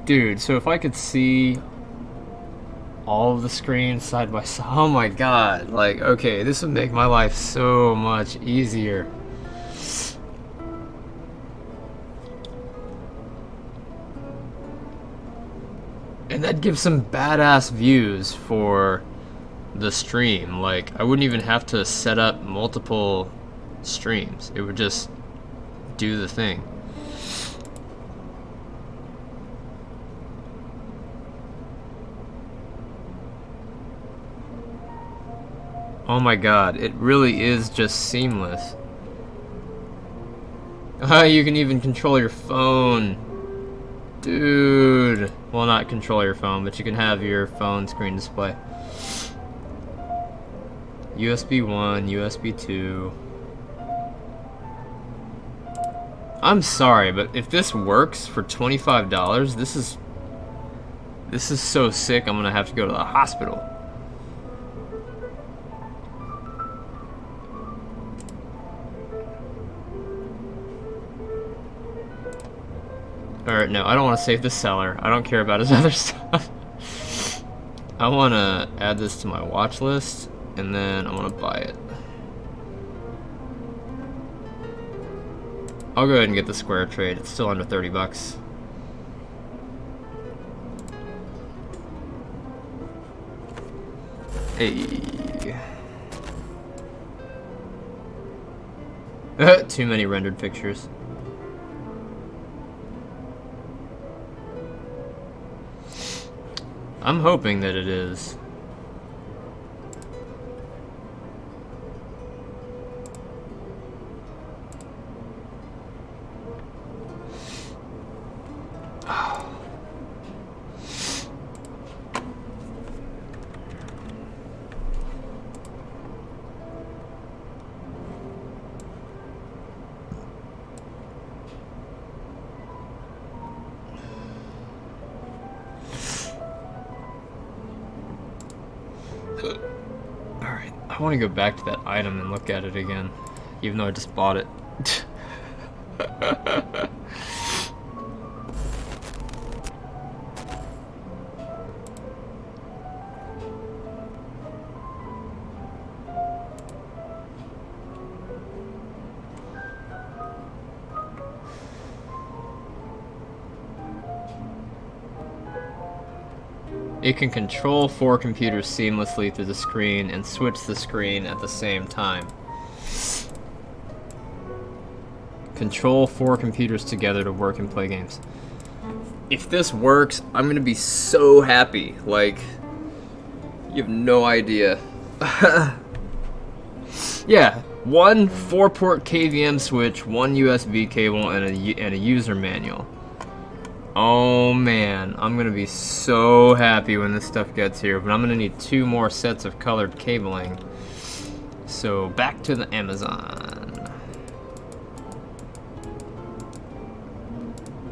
Dude, so if I could see all of the screens side by side, oh my god, like, okay, this would make my life so much easier. And that'd give some badass views for the stream. Like, I wouldn't even have to set up multiple streams. It would just do the thing. Oh my god, it really is just seamless. You can even control your phone. Dude. Well, not control your phone, but you can have your phone screen display. USB 1, USB 2. I'm sorry, but if this works for $25, this is so sick, I'm gonna have to go to the hospital. Alright, no, I don't want to save the seller. I don't care about his other stuff. I want to add this to my watch list, and then I want to buy it. I'll go ahead and get the square trade. It's still under 30 bucks. Hey. Too many rendered pictures. I'm hoping that it is. Alright, I want to go back to that item and look at it again, even though I just bought it. It can control 4 computers seamlessly through the screen and switch the screen at the same time. Control 4 computers together to work and play games. If this works, I'm gonna be so happy. Like, you have no idea. Yeah, 1 4-port KVM switch, 1 USB cable, and a user manual. Oh man, I'm gonna be so happy when this stuff gets here, but I'm gonna need 2 more sets of colored cabling. So back to the Amazon.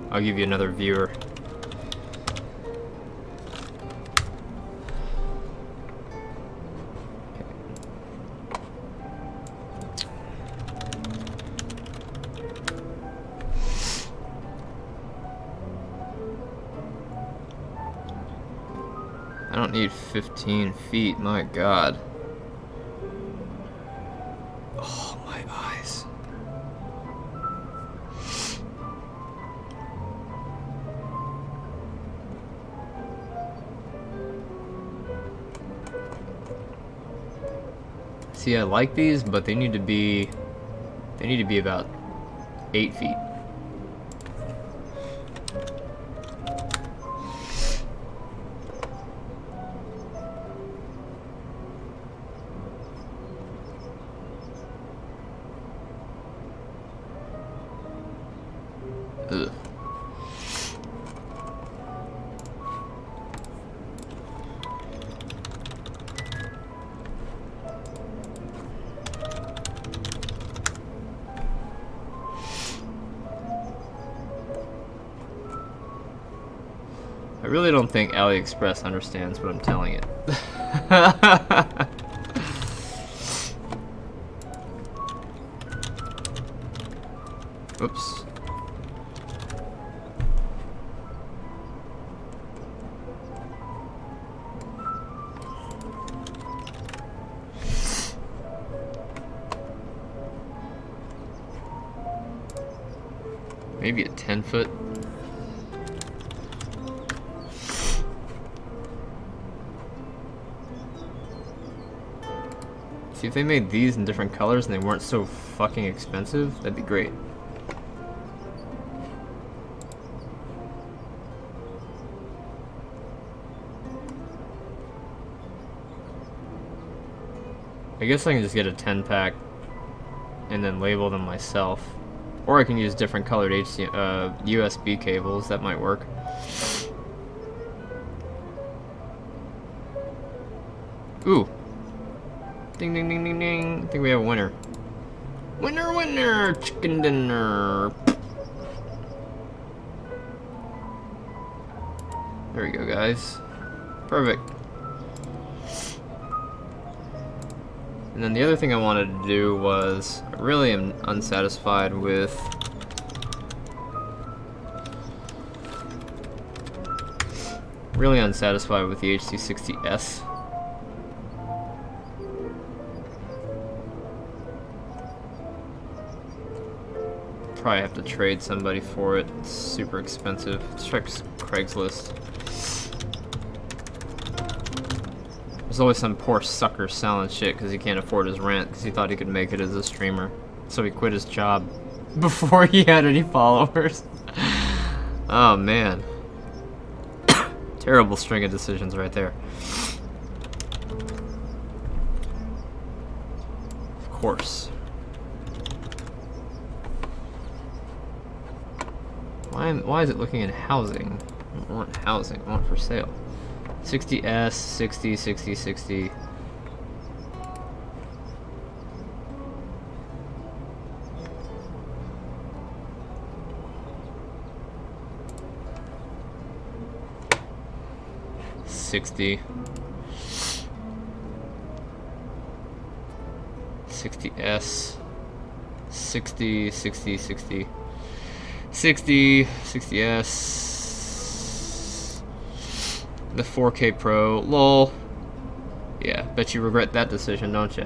I'll give you another viewer. I don't need 15 feet, my god. Oh, my eyes. See, I like these, but they need to be about 8 feet. Ugh. I really don't think AliExpress understands what I'm telling it. Oops. Maybe a 10-foot. See, if they made these in different colors and they weren't so fucking expensive, that'd be great. I guess I can just get a 10-pack and then label them myself. Or I can use different colored USB cables, that might work. Ooh. Ding ding ding ding ding. I think we have a winner. Winner, winner! Chicken dinner! There we go, guys. Perfect. And then the other thing I wanted to do was, I really am unsatisfied with the HC60S. Probably have to trade somebody for it. It's super expensive. Let's check Craigslist. There's always some poor sucker selling shit because he can't afford his rent because he thought he could make it as a streamer. So he quit his job before he had any followers. Oh man. Terrible string of decisions right there. Of course. Why is it looking at housing? I don't want housing, I want for sale. 60S, 60, 60, 60. $60. 60S. 60, 60, 60. 60, 60S. The 4K Pro. Lol. Yeah, bet you regret that decision, don't you?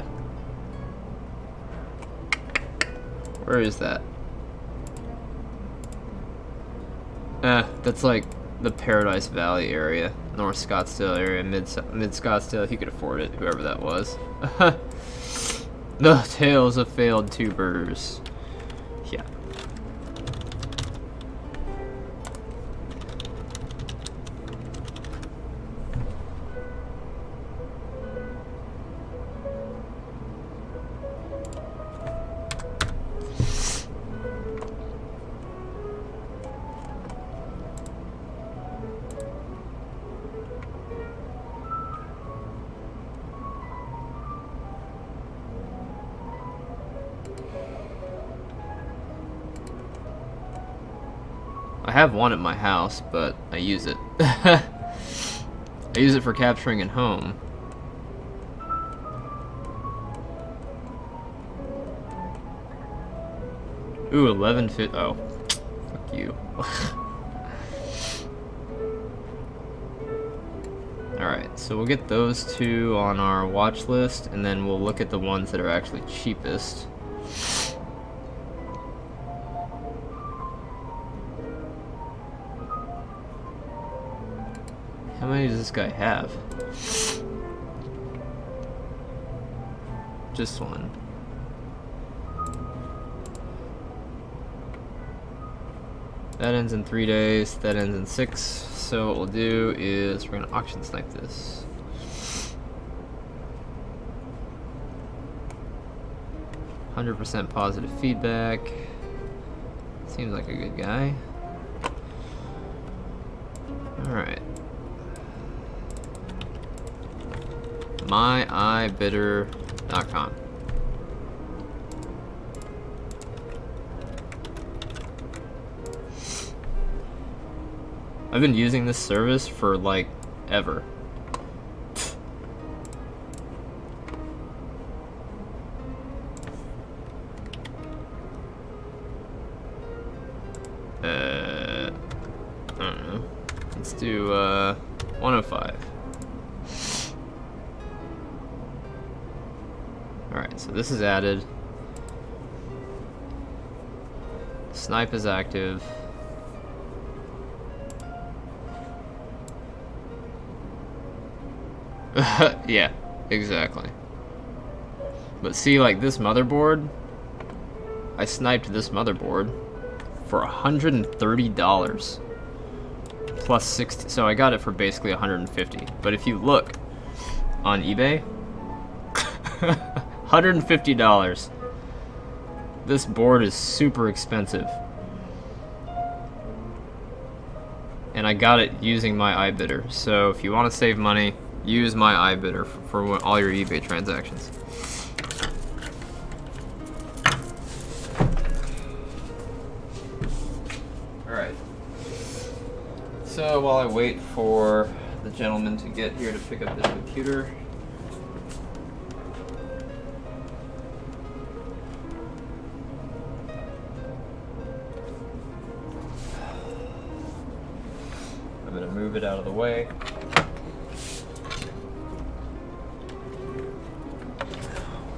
Where is that? That's like the Paradise Valley area. North Scottsdale area, mid Scottsdale. He could afford it, whoever that was. The Tales of Failed Tubers. Yeah. I have one at my house, but I use it. I use it for capturing at home. Ooh, 11 fit. Oh, fuck you. Alright, so we'll get those two on our watch list, and then we'll look at the ones that are actually cheapest. How many does this guy have? Just one. That ends in 3 days. That ends in 6. So what we'll do is we're gonna auction snipe this. %, positive feedback. Seems like a good guy. Alright. myiBidder.com. I've been using this service for like ever. I don't know. Let's do 105. Alright, so this is added. Snipe is active. Yeah, exactly. But see, like this motherboard, I sniped this motherboard for $130 plus 60, so I got it for basically 150. But if you look on eBay, $150. This board is super expensive, and I got it using my iBidder. So if you want to save money, use my iBidder for all your eBay transactions. Alright. So while I wait for the gentleman to get here to pick up his computer, I'm going to move it out of the way.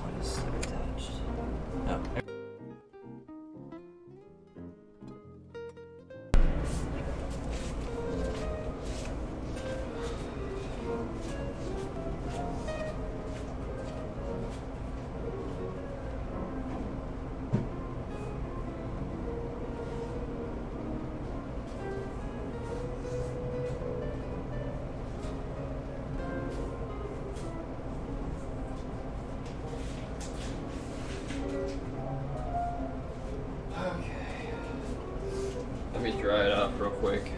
What is attached? Oh. Let me dry it off real quick.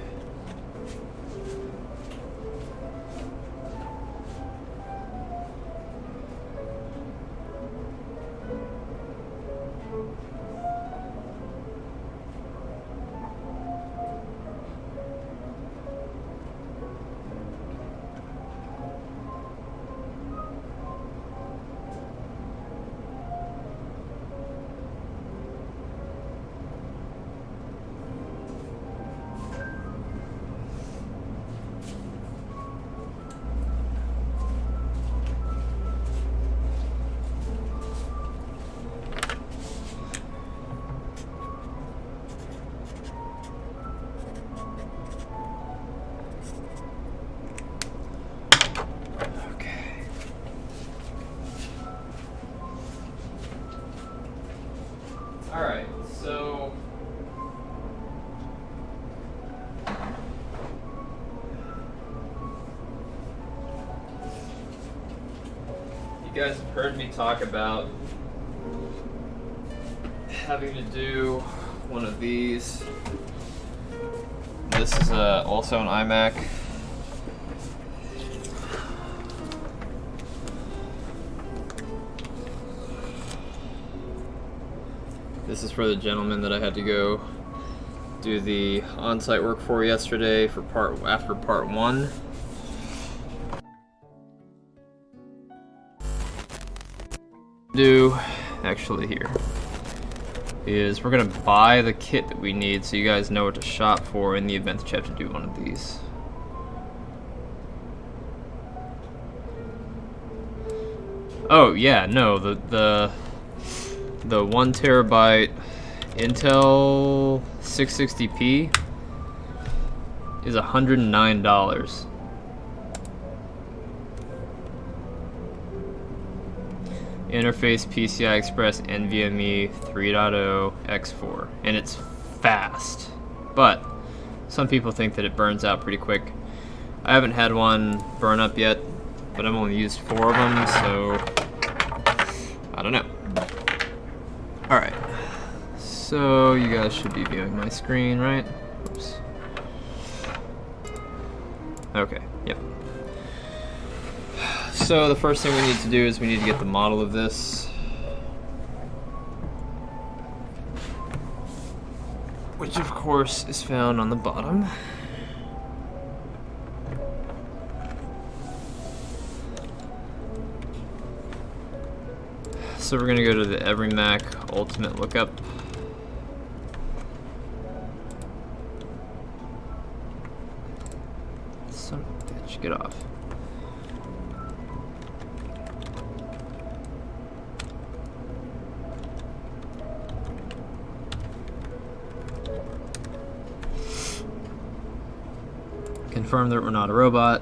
Alright, so you guys have heard me talk about having to do one of these. This is also an iMac. This is for the gentleman that I had to go do the on-site work for yesterday for after part 1. Actually here is we're gonna buy the kit that we need so you guys know what to shop for in the event that you have to do one of these. Oh yeah, no, the 1 terabyte Intel 660p is $109. Interface PCI Express NVMe 3.0 X4, and it's fast, but some people think that it burns out pretty quick. I haven't had one burn up yet, but I've only used 4 of them, so I don't know. Alright, so you guys should be viewing my screen, right? Oops. Okay, yep. So the first thing we need to do is we need to get the model of this. Which of course is found on the bottom. So we're gonna go to the Every Mac Ultimate Lookup. Son of a bitch, get off. Confirm that we're not a robot.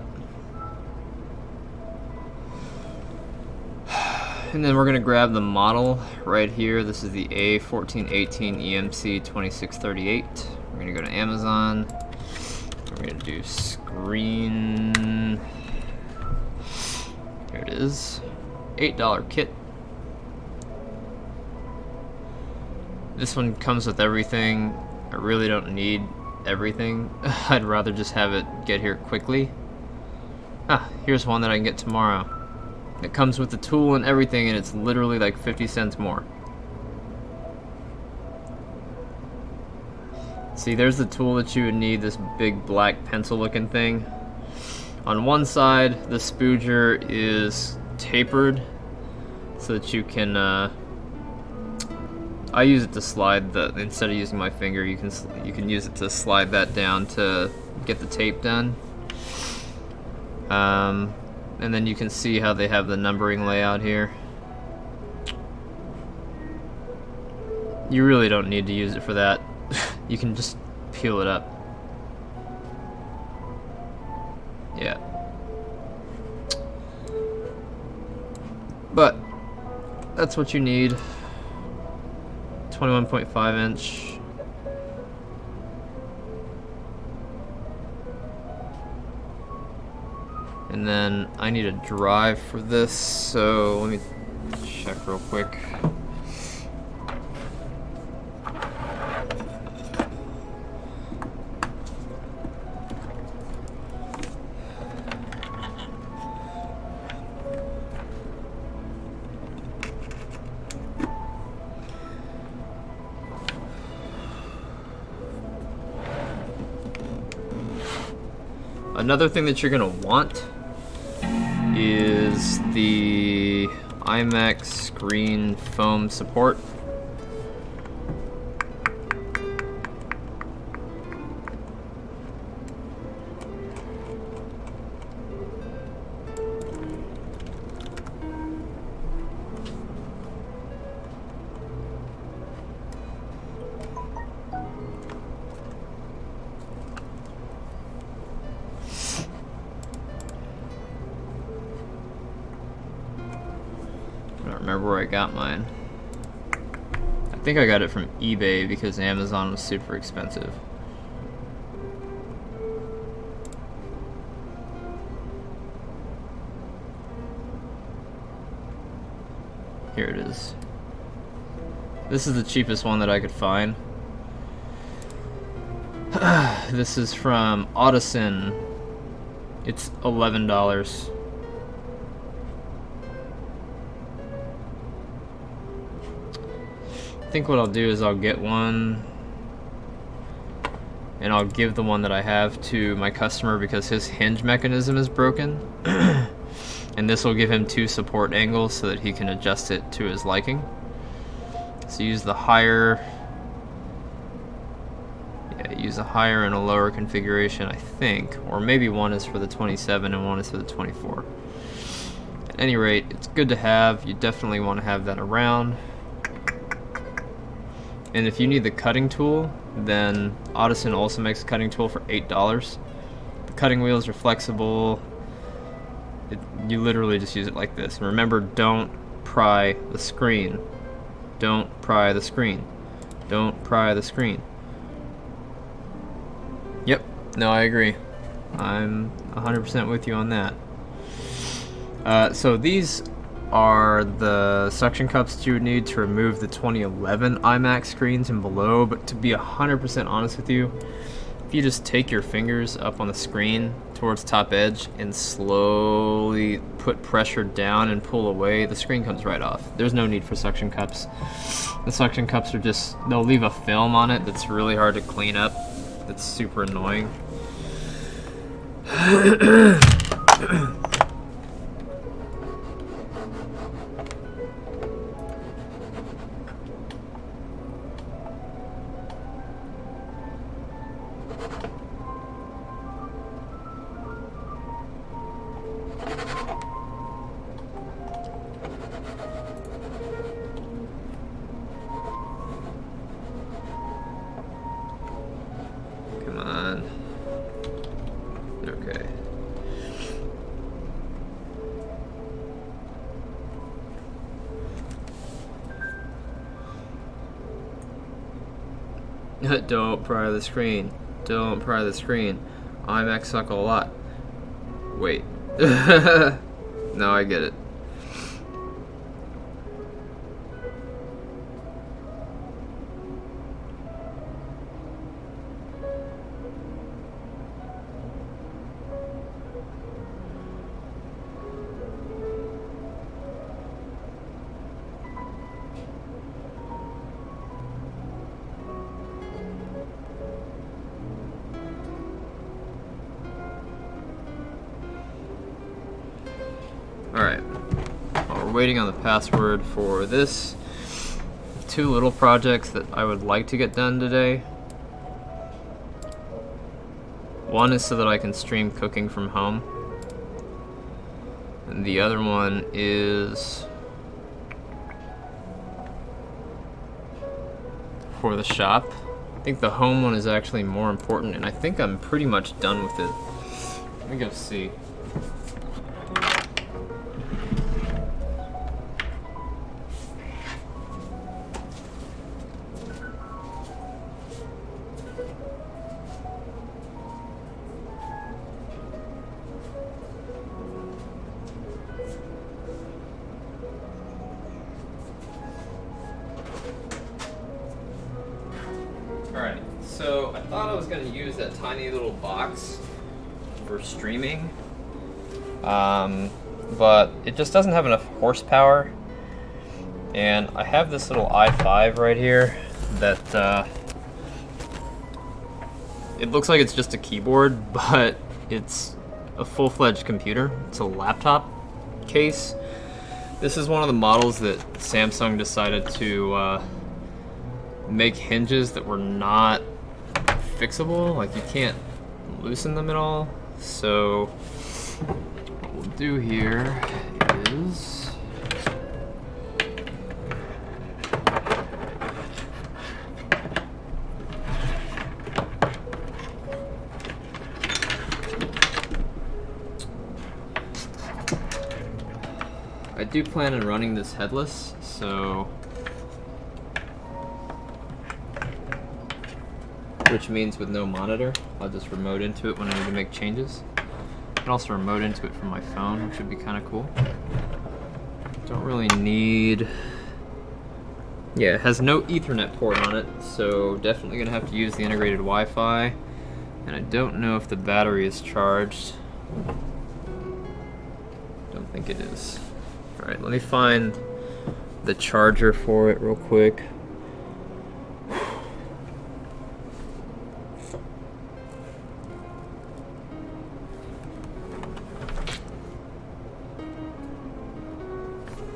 And then we're going to grab the model right here. This is the A1418 EMC 2638. We're going to go to Amazon. We're going to do screen. Here it is. $8 kit. This one comes with everything. I really don't need everything. I'd rather just have it get here quickly. Ah, here's one that I can get tomorrow. It comes with the tool and everything, and it's literally like 50 cents more. See, there's the tool that you would need, this big black pencil looking thing. On one side, the spooger is tapered so that you can I use it to slide the, instead of using my finger, you can use it to slide that down to get the tape done. And then you can see how they have the numbering layout here. You really don't need to use it for that. You can just peel it up. Yeah. But that's what you need. 21.5 inch. And then I need a drive for this, so let me check real quick. Another thing that you're gonna want is the iMac screen foam support. I don't remember where I got mine. I think I got it from eBay because Amazon was super expensive. Here it is. This is the cheapest one that I could find. This is from Audison. It's $11. I think what I'll do is I'll get one and I'll give the one that I have to my customer because his hinge mechanism is broken. And this will give him 2 support angles so that he can adjust it to his liking. So use the higher, use a higher and a lower configuration, I think, or maybe one is for the 27 and one is for the 24. At any rate, it's good to have. You definitely want to have that around. And if you need the cutting tool, then Audison also makes a cutting tool for $8. The cutting wheels are flexible. You literally just use it like this. And remember, don't pry the screen. Don't pry the screen. Don't pry the screen. Yep, no, I agree. I'm 100% with you on that. So these are the suction cups that you would need to remove the 2011 iMac screens and below, but to be 100% honest with you, if you just take your fingers up on the screen towards top edge and slowly put pressure down and pull away, the screen comes right off. There's no need for suction cups. The suction cups are just, they'll leave a film on it that's really hard to clean up. That's super annoying. Come on. Okay. Don't pry the screen. Don't pry the screen. iMac suck a lot. Wait. No, I get it. Alright, while we're waiting on the password for this, two little projects that I would like to get done today. One is so that I can stream cooking from home, and the other one is for the shop. I think the home one is actually more important, and I think I'm pretty much done with it. Let me go see. Alright, so I thought I was going to use that tiny little box for streaming, but it just doesn't have enough horsepower, and I have this little i5 right here that it looks like it's just a keyboard, but it's a full-fledged computer. It's a laptop case. This is one of the models that Samsung decided to make hinges that were not fixable, like you can't loosen them at all. So what we'll do here is I do plan on running this headless, so which means with no monitor, I'll just remote into it when I need to make changes. I can also remote into it from my phone, which would be kind of cool. Don't really need... Yeah, it has no Ethernet port on it, so definitely gonna have to use the integrated Wi-Fi. And I don't know if the battery is charged. Don't think it is. Alright, let me find the charger for it real quick.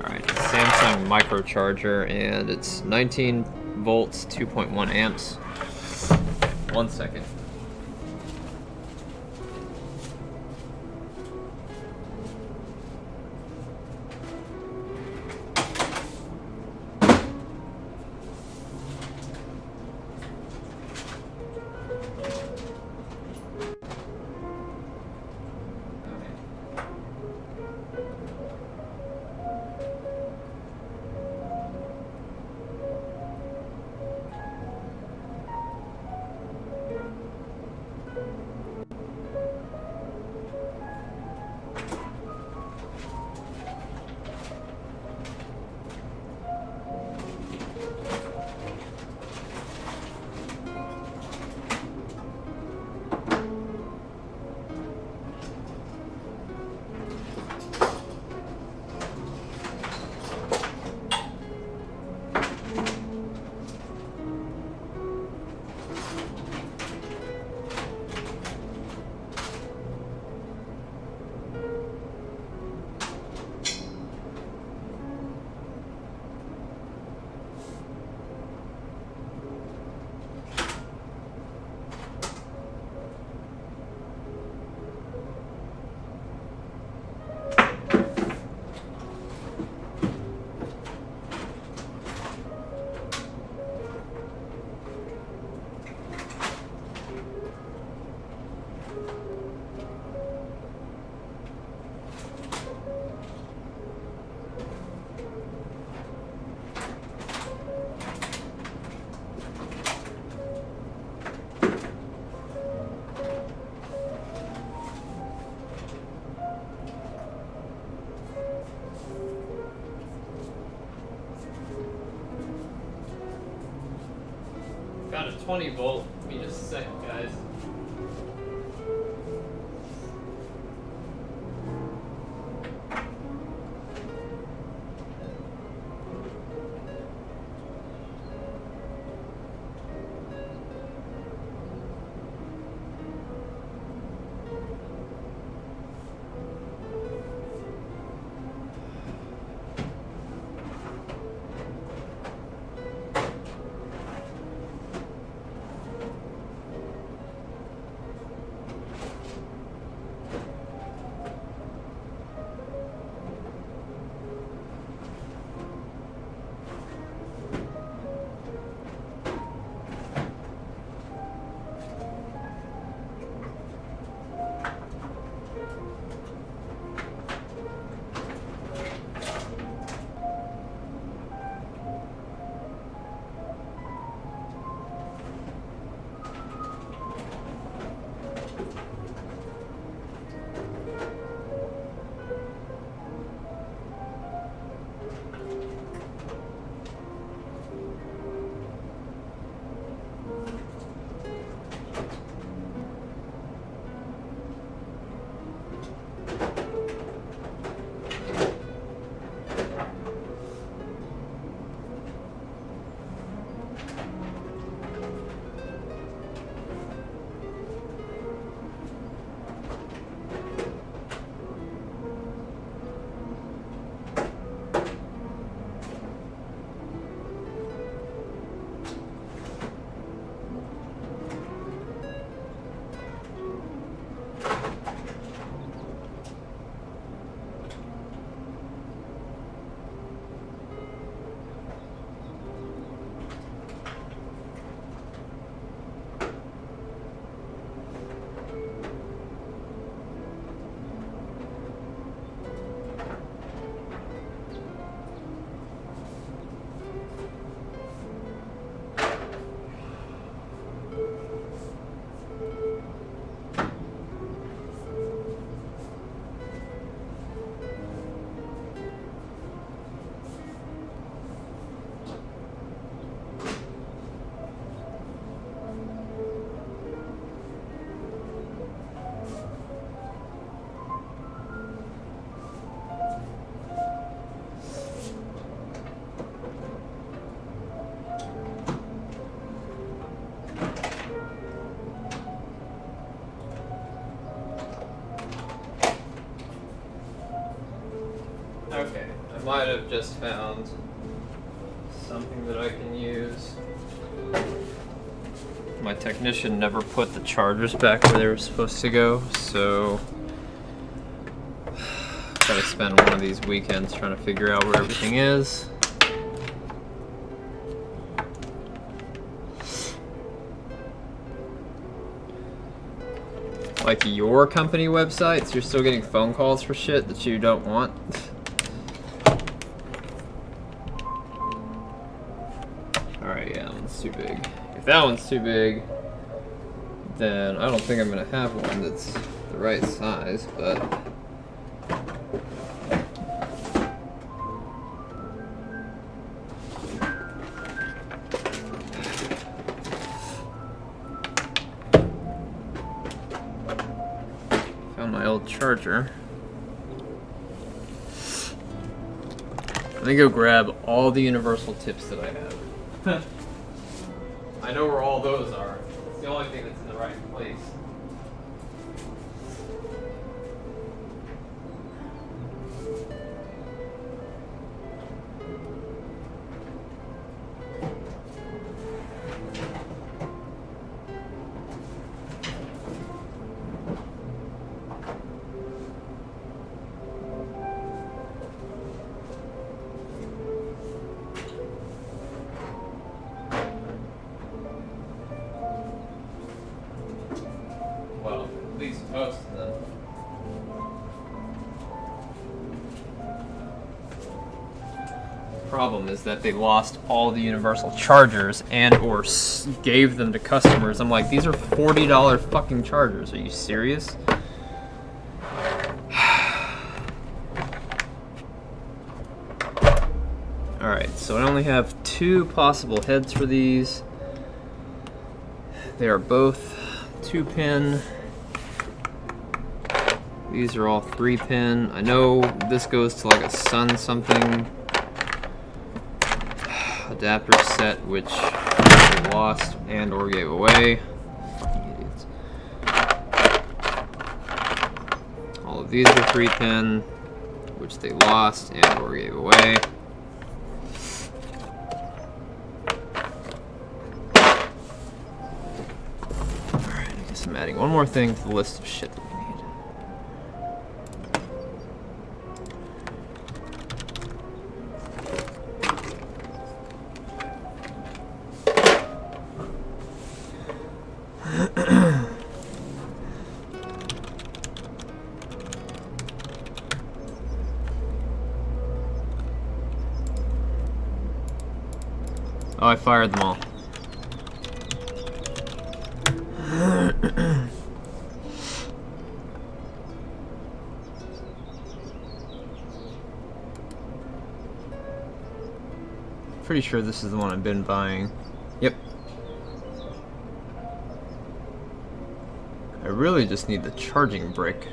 Alright, Samsung microcharger, and it's 19 volts, 2.1 amps. 1 second. 20 volt. Give me just a second, guys. Okay, I might have just found something that I can use. My technician never put the chargers back where they were supposed to go, so gotta spend one of these weekends trying to figure out where everything is. Like your company websites, you're still getting phone calls for shit that you don't want. Alright, yeah, that one's too big. If that one's too big, then I don't think I'm gonna have one that's the right size, but found my old charger. Let me go grab all the universal tips that I have. I know where all those are. It's the only thing that's in the right place. Well, at least most of them. Problem is that they lost all the universal chargers and or gave them to customers. I'm like, these are $40 fucking chargers. Are you serious? Alright, so I only have 2 possible heads for these. They are both 2-pin. These are all 3-pin. I know this goes to like a Sun something adapter set, which they lost and or gave away. Fucking idiots. All of these are 3-pin, which they lost and or gave away. Alright, I guess I'm adding one more thing to the list of shit that we need. Oh, I fired them all. Pretty sure this is the one I've been buying. Yep. I really just need the charging brick.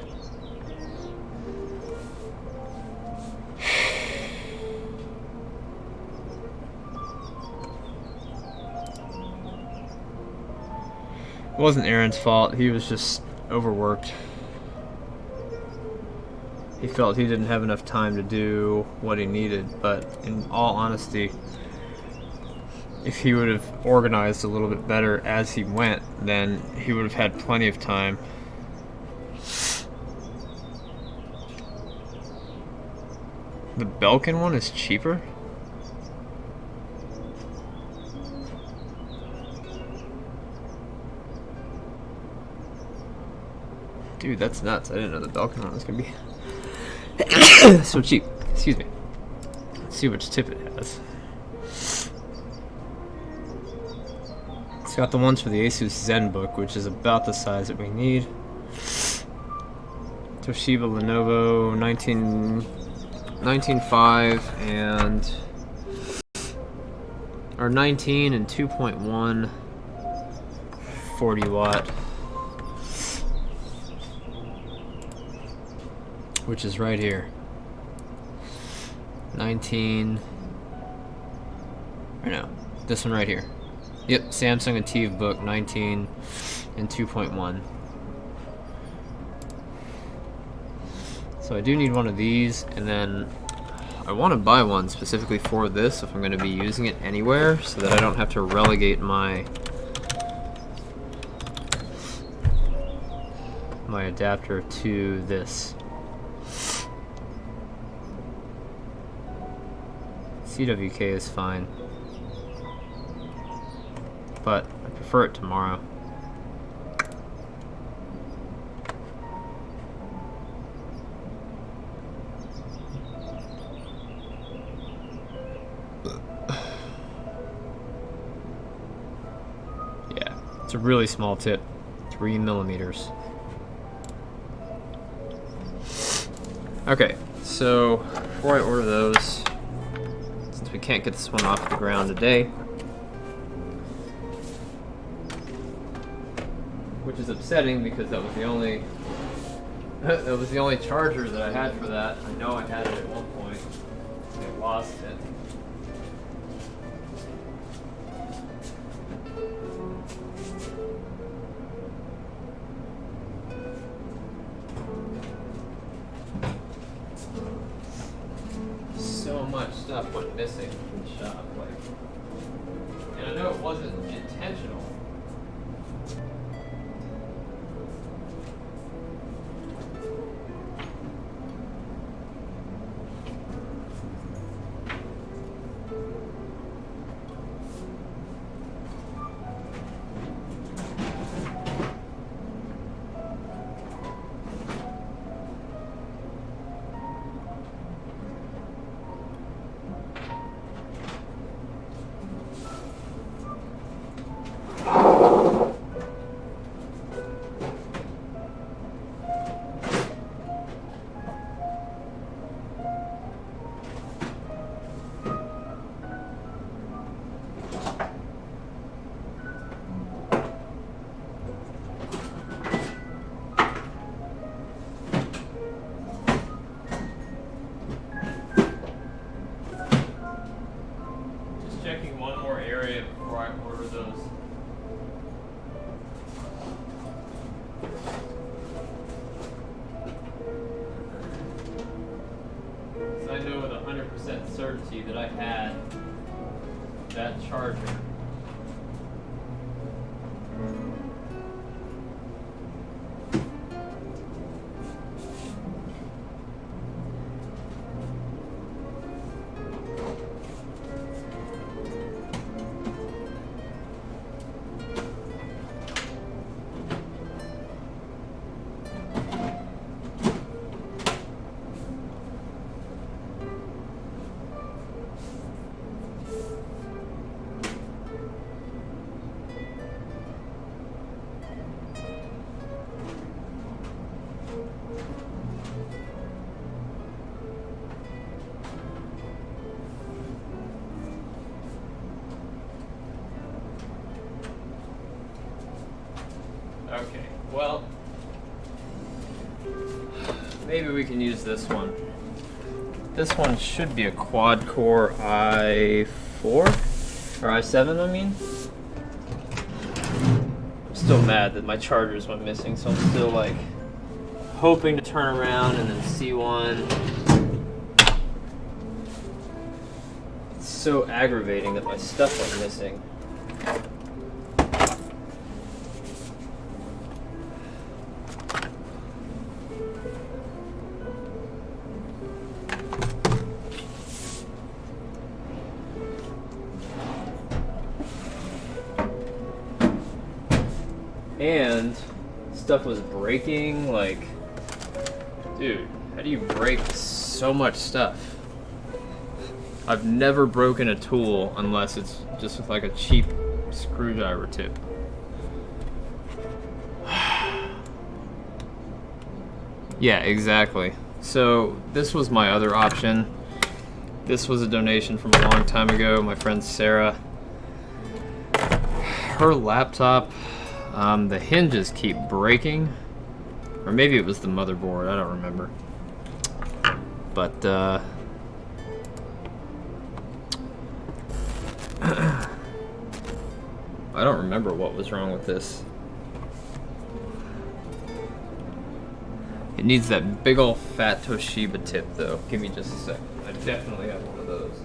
It wasn't Aaron's fault, he was just overworked. He felt he didn't have enough time to do what he needed, but in all honesty, if he would have organized a little bit better as he went, then he would have had plenty of time. The Belkin one is cheaper? Dude, that's nuts. I didn't know the Belkin one was gonna be so cheap. Excuse me. Let's see which tip it has. It's got the ones for the Asus ZenBook, which is about the size that we need. Toshiba, Lenovo, 19.5 and or 19 and 2.1 40 watt. Which is right here. 19. Or no, this one right here. Yep, Samsung Ativ Book 19 and 2.1. So I do need one of these, and then I want to buy one specifically for this if I'm going to be using it anywhere, so that I don't have to relegate my adapter to this. CWK is fine, but I prefer it tomorrow. Yeah, it's a really small tip, 3 millimeters. Okay, so before I order those, since we can't get this one off the ground today, which is upsetting because that was the only charger that I had for that. I know I had it at one point. I lost it. So much stuff went missing from the shop, and I know it wasn't intentional. I had that charger. Okay, well, maybe we can use this one. This one should be a quad-core i4, or i7, I mean. I'm still mad that my chargers went missing, so I'm still, like, hoping to turn around and then see one. It's so aggravating that my stuff went missing. And stuff was breaking, like, dude, how do you break so much stuff? I've never broken a tool unless it's just with like a cheap screwdriver tip. Yeah, exactly. So this was my other option. This was a donation from a long time ago, my friend Sarah. Her laptop, the hinges keep breaking, or maybe it was the motherboard, I don't remember. But I don't remember what was wrong with this. It needs that big ol' fat Toshiba tip though. Give me just a sec. I definitely have one of those.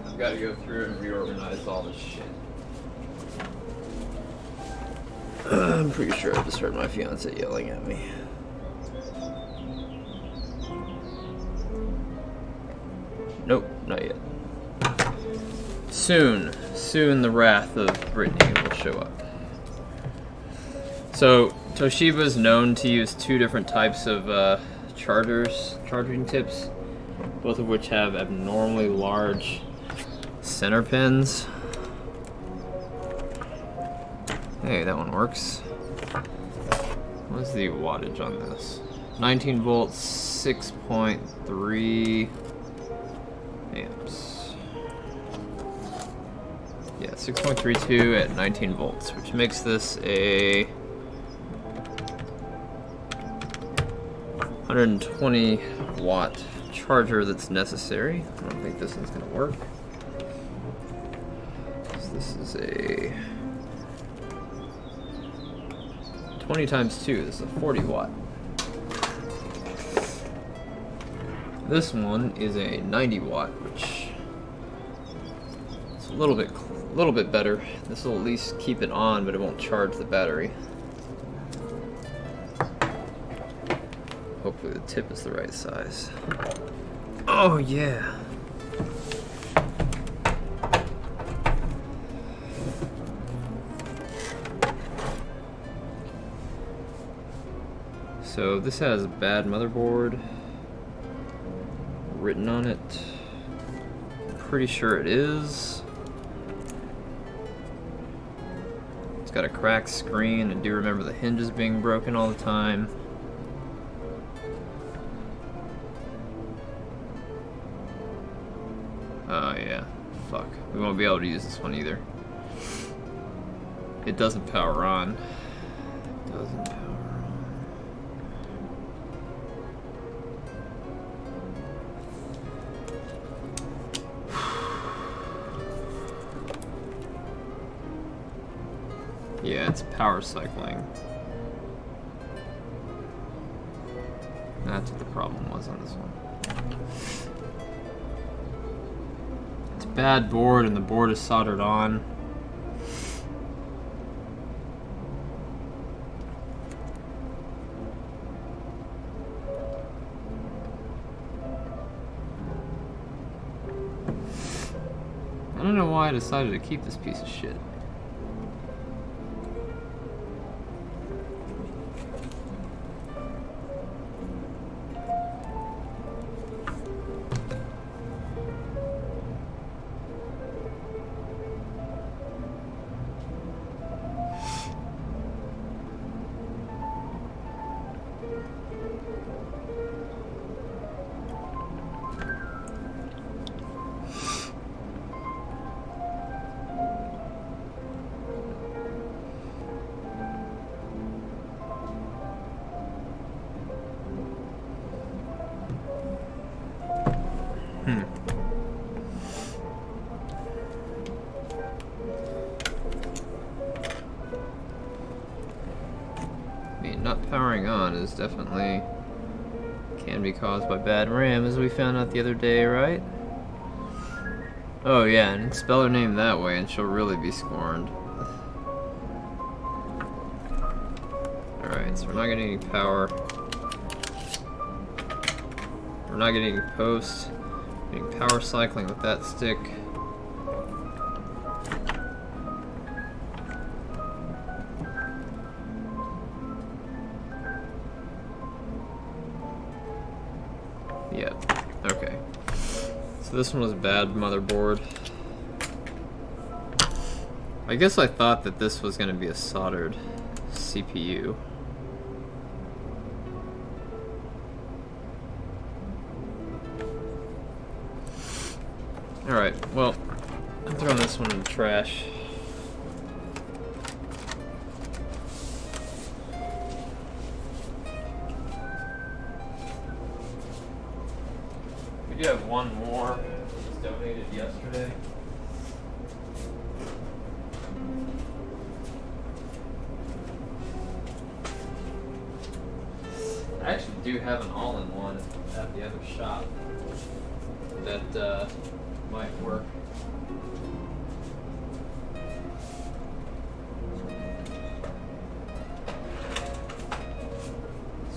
I've got to go through and reorganize all this shit. I'm pretty sure I just heard my fiance yelling at me. Nope, not yet. Soon the wrath of Brittany will show up. So Toshiba's known to use two different types of charging tips, both of which have abnormally large center pins. Hey, that one works. What's the wattage on this? 19 volts, 6.3 amps. Yeah, 6.32 at 19 volts, which makes this a 120 watt charger that's necessary. I don't think this one's gonna work. So this is a 20 times 2, this is a 40 watt. This one is a 90 watt, which is a little bit better. This will at least keep it on, but it won't charge the battery. Hopefully the tip is the right size. Oh yeah. So this has a bad motherboard written on it. Pretty sure it is. It's got a cracked screen. I do remember the hinges being broken all the time. Oh yeah, fuck. We won't be able to use this one either. It doesn't power on. Doesn't power on. Yeah, it's power cycling. That's what the problem was on this one. It's a bad board and the board is soldered on. I don't know why I decided to keep this piece of shit. Not powering on is definitely can be caused by bad RAM, as we found out the other day, right? Oh yeah, and spell her name that way and she'll really be scorned. Alright, so we're not getting any power. We're not getting any post. Getting power cycling with that stick. Yep. Okay. So this one was a bad motherboard. I guess I thought that this was going to be a soldered CPU. Alright, well, I'm throwing this one in the trash. We do have one more that was donated yesterday. I actually do have an all-in-one at the other shop that might work.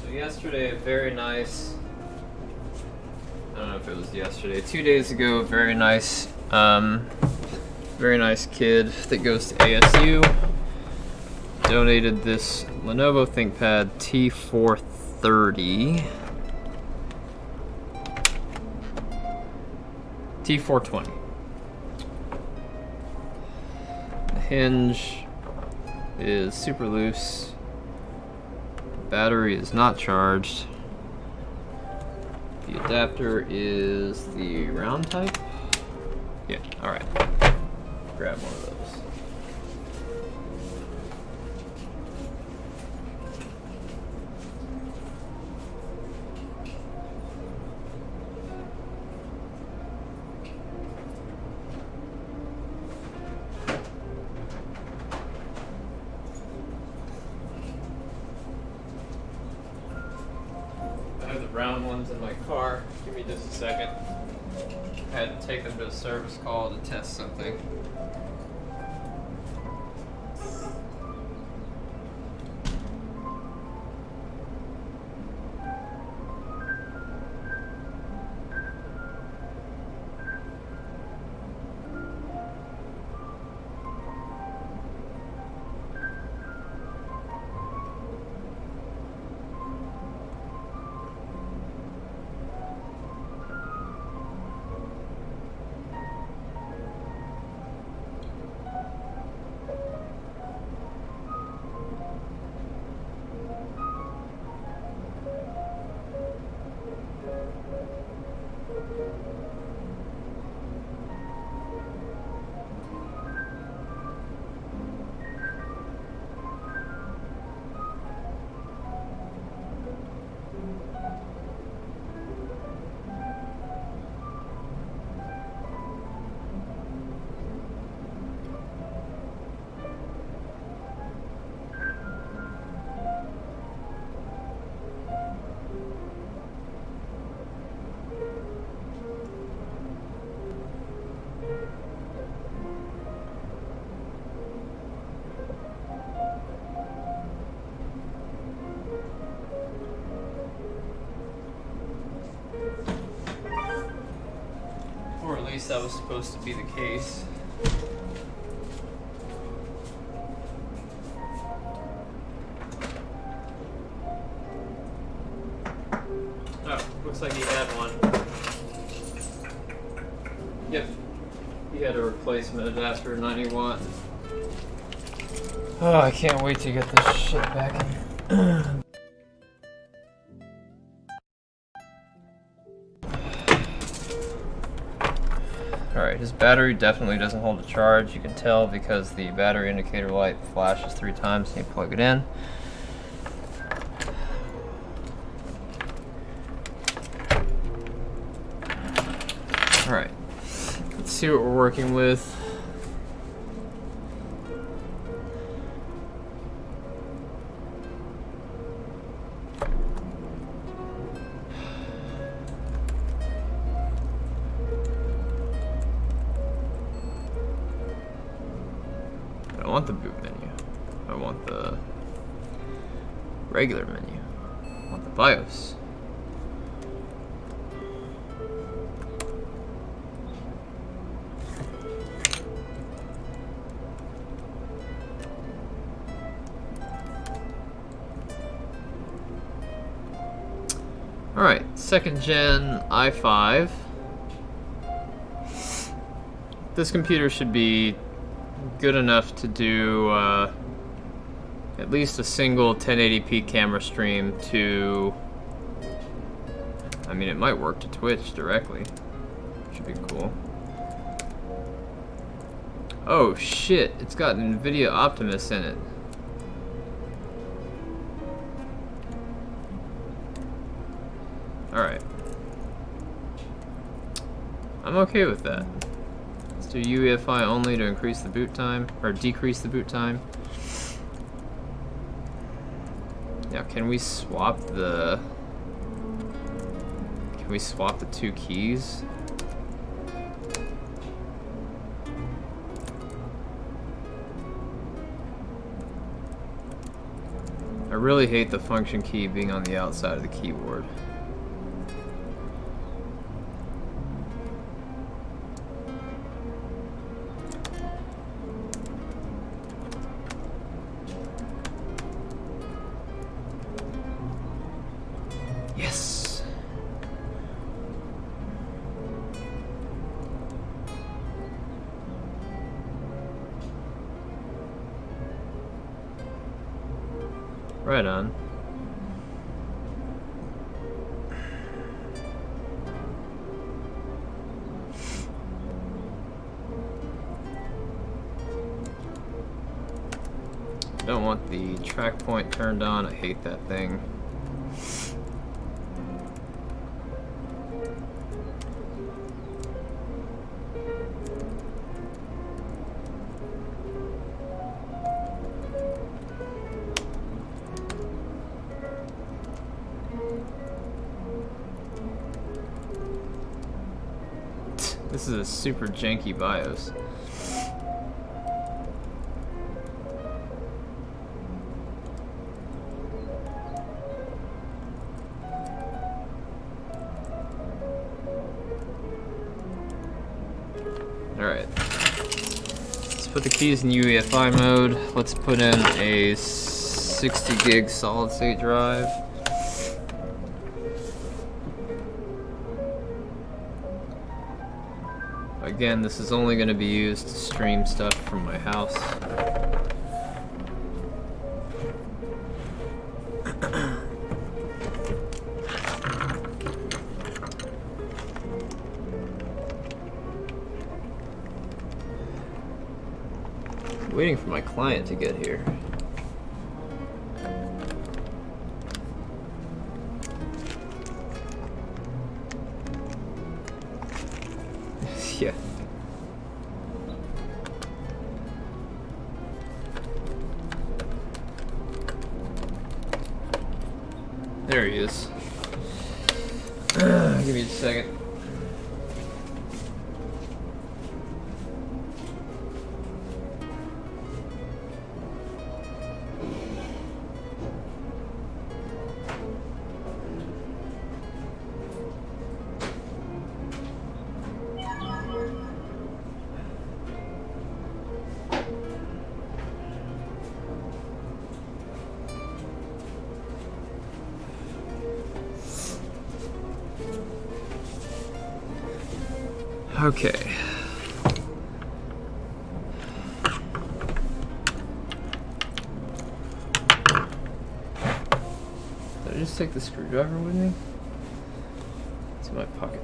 So yesterday, a very nice I don't know if it was yesterday, 2 days ago. Very nice kid that goes to ASU donated this Lenovo ThinkPad T430, T420. The hinge is super loose. The battery is not charged. The adapter is the round type. Yeah, alright. Grab one of those. I have the brown ones in my car. Give me just a second. I had to take them to a service call to test something. Or at least that was supposed to be the case. Oh, looks like he had one. Yep. He had a replacement adapter, 90 watt. Oh, I can't wait to get this shit back in. Alright, his battery definitely doesn't hold a charge. You can tell because the battery indicator light flashes 3 times and you plug it in. Alright, let's see what we're working with. I don't want the boot menu. I want the regular menu. I want the BIOS. Alright, 2nd gen i5. This computer should be good enough to do at least a single 1080p camera stream to, I mean, it might work to Twitch directly. Should be cool. Oh shit, it's got NVIDIA Optimus in it. Alright. I'm okay with that. Let's do UEFI only to increase the boot time, or decrease the boot time. Now, can we swap the 2 keys? I really hate the function key being on the outside of the keyboard. Yes. Right on. Don't want the track point turned on. I hate that thing. This is a super janky BIOS. Alright. Let's put the keys in UEFI mode. Let's put in a 60 gig solid state drive. Again, this is only going to be used to stream stuff from my house. Waiting for my client to get here. Yeah. There he is. Give me a second. Okay. Did I just take the screwdriver with me? It's in my pocket.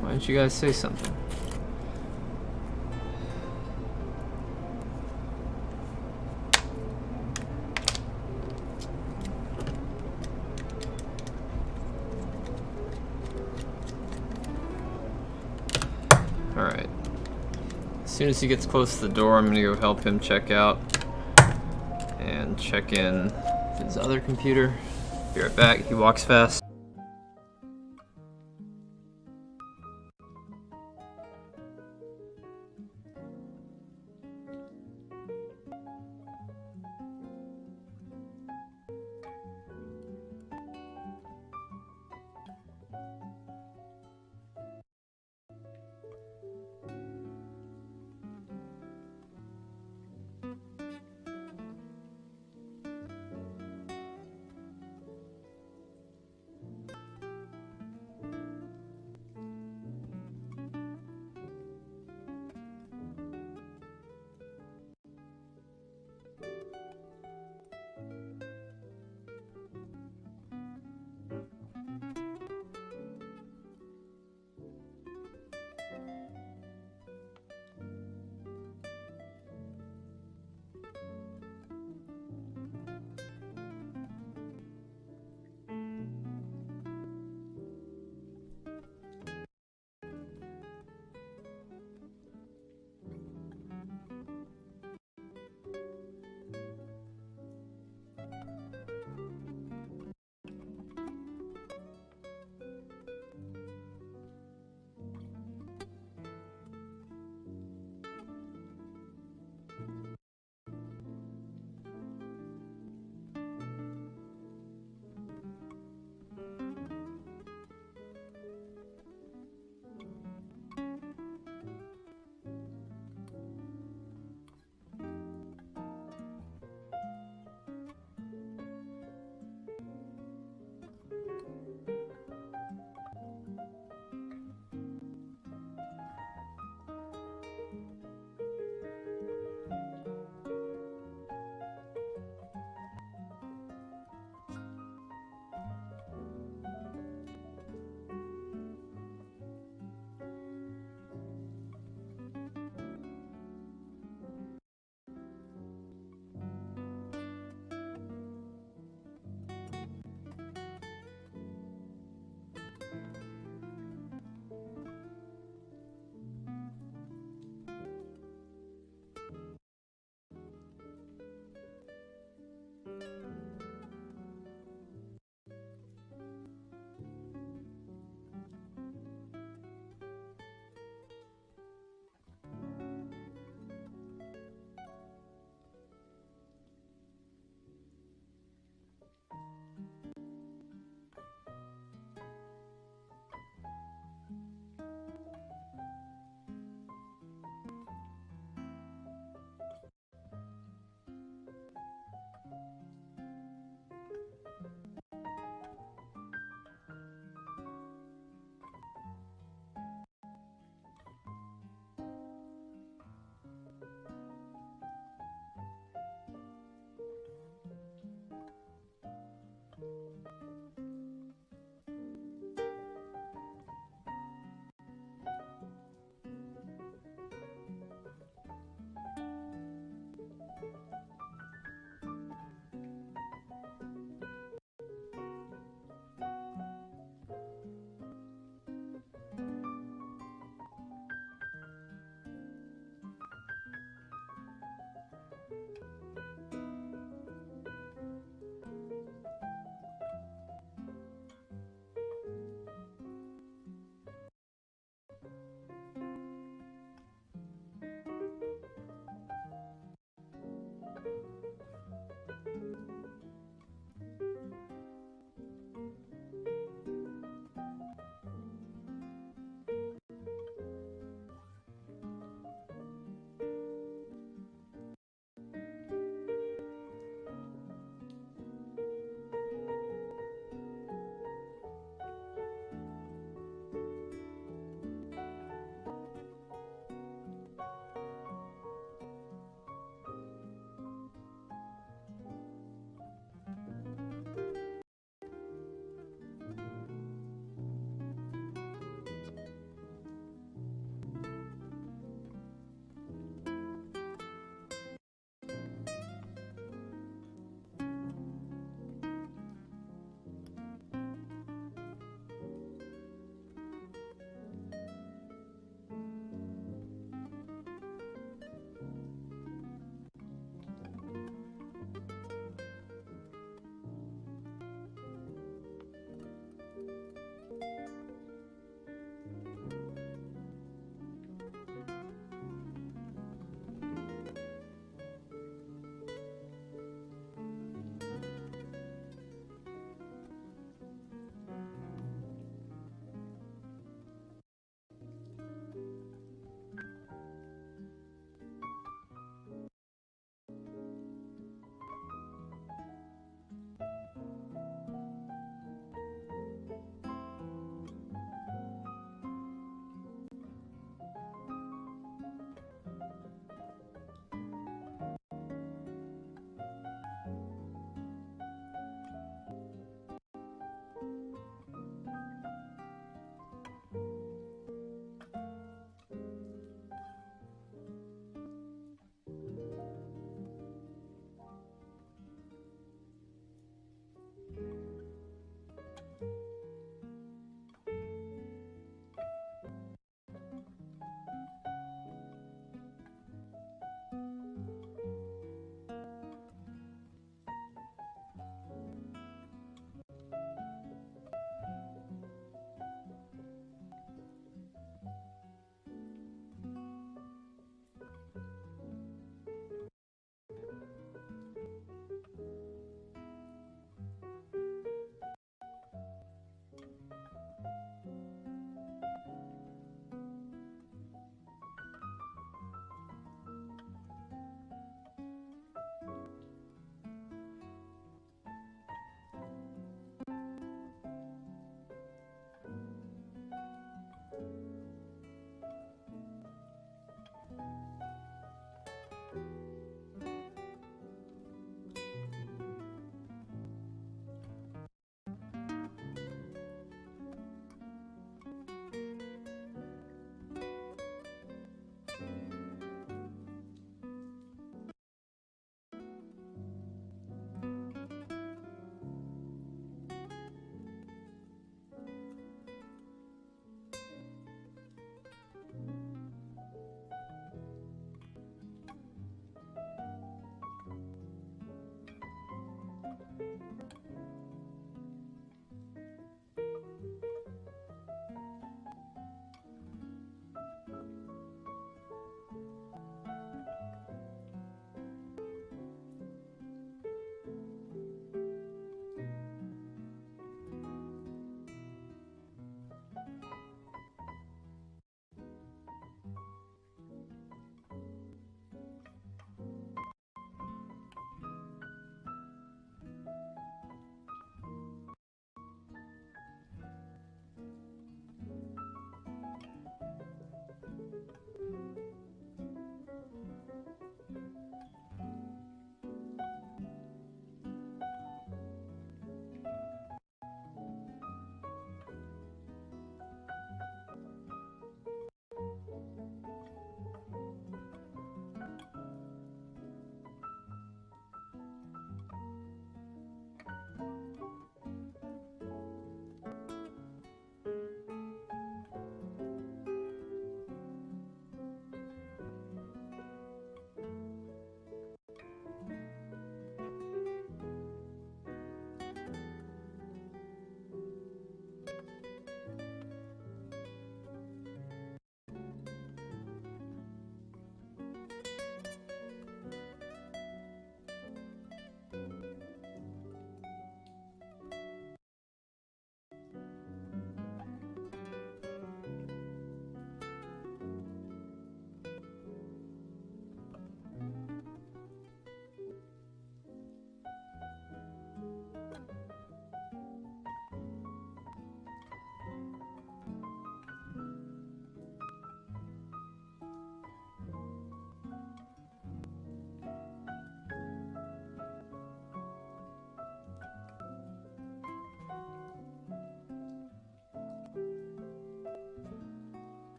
Why didn't you guys say something? Alright. As soon as he gets close to the door, I'm gonna go help him check out and check in his other computer. Be right back. He walks fast.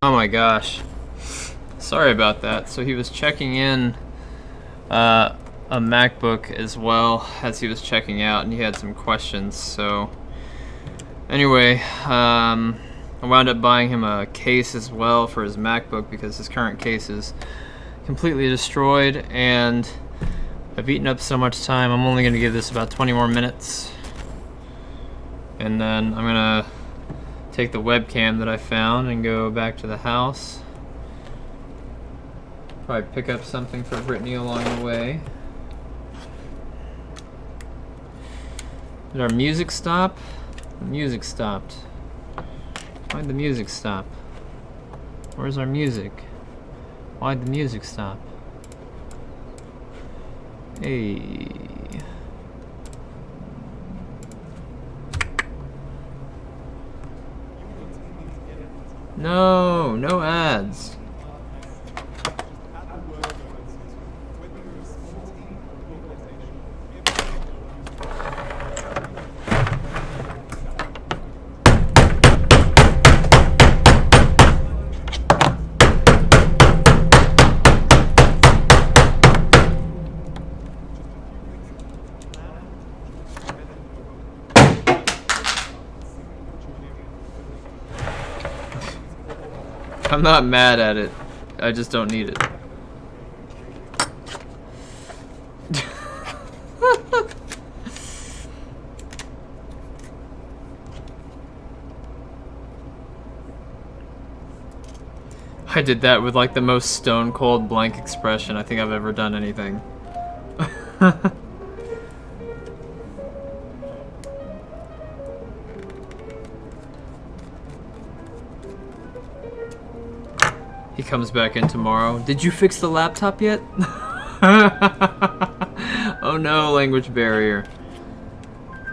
Oh my gosh. Sorry about that. So he was checking in a MacBook as well as he was checking out, and he had some questions. So anyway, I wound up buying him a case as well for his MacBook because his current case is completely destroyed, and I've eaten up so much time. I'm only going to give this about 20 more minutes, and then I'm going to take the webcam that I found and go back to the house. Probably pick up something for Brittany along the way. Did our music stop? The music stopped. Why'd the music stop? Where's our music? Why'd the music stop? Hey. No, no ads. I'm not mad at it. I just don't need it. I did that with like the most stone cold blank expression I think I've ever done anything. He comes back in tomorrow. Did you fix the laptop yet? Oh no, language barrier.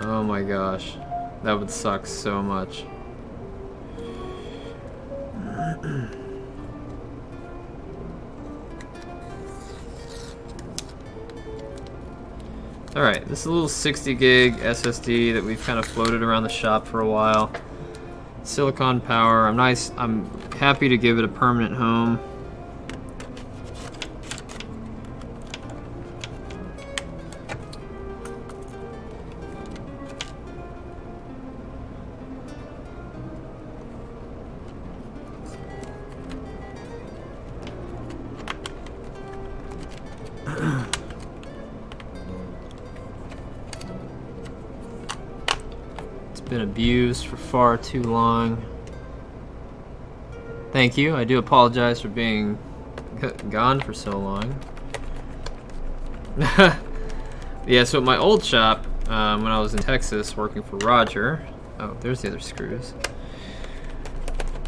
Oh my gosh. That would suck so much. Alright, this is a little 60 gig SSD that we've kind of floated around the shop for a while. Silicon power. I'm happy to give it a permanent home. Been abused for far too long. Thank you. I do apologize for being gone for so long. Yeah, so at my old shop, when I was in Texas working for Roger. Oh, there's the other screws.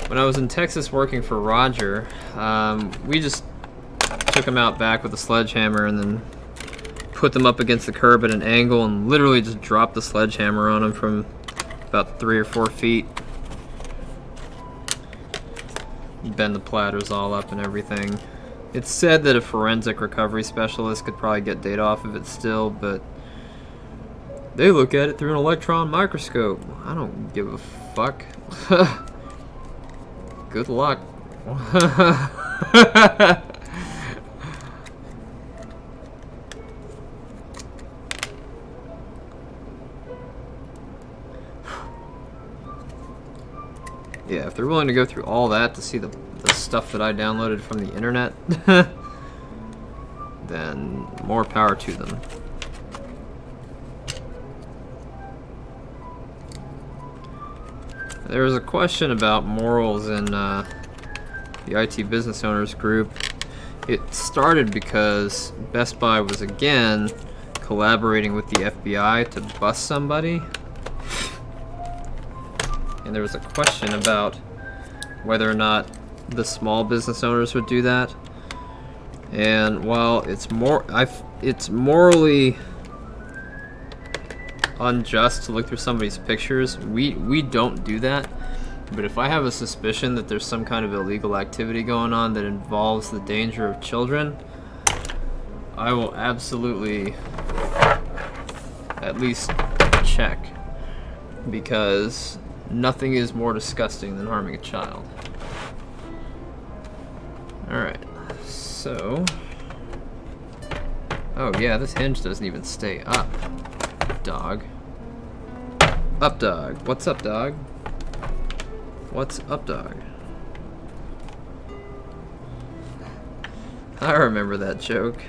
When I was in Texas working for Roger, we just took them out back with a sledgehammer and then put them up against the curb at an angle and literally just dropped the sledgehammer on them from about 3 or 4 feet. Bend the platters all up and everything. It's said that a forensic recovery specialist could probably get data off of it still, but they look at it through an electron microscope. I don't give a fuck. Good luck. Yeah, if they're willing to go through all that to see the stuff that I downloaded from the internet, then more power to them. There was a question about morals in the IT business owners group. It started because Best Buy was again collaborating with the FBI to bust somebody. And there was a question about whether or not the small business owners would do that. And while it's morally unjust to look through somebody's pictures, we don't do that. But if I have a suspicion that there's some kind of illegal activity going on that involves the danger of children, I will absolutely at least check, because nothing is more disgusting than harming a child. Alright, so... Oh yeah, this hinge doesn't even stay up, dog. Up, dog. What's up, dog? What's up, dog? I remember that joke.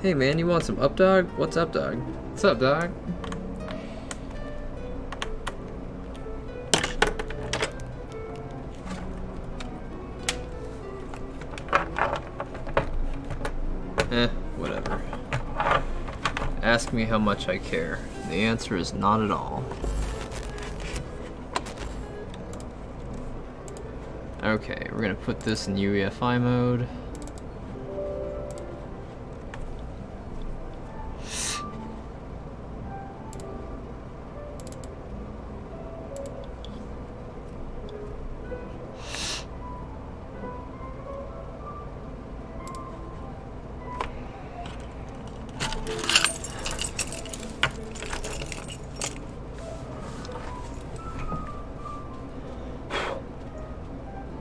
Hey man, you want some up, dog? What's up, dog? What's up, dog? Whatever. Ask me how much I care. The answer is not at all. Okay, we're gonna put this in UEFI mode.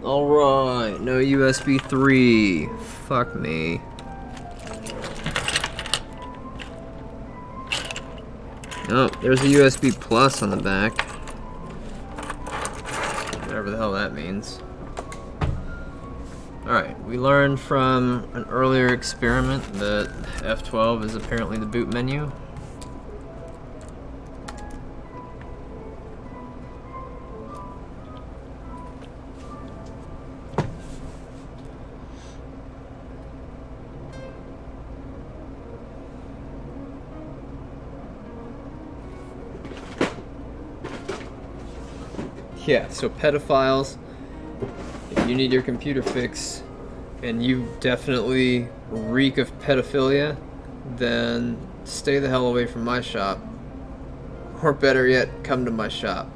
Alright, no USB 3. Fuck me. Oh, there's a USB plus on the back. Whatever the hell that means. Alright, we learned from an earlier experiment that F12 is apparently the boot menu. Yeah, so pedophiles, if you need your computer fixed and you definitely reek of pedophilia, then stay the hell away from my shop. Or better yet, come to my shop.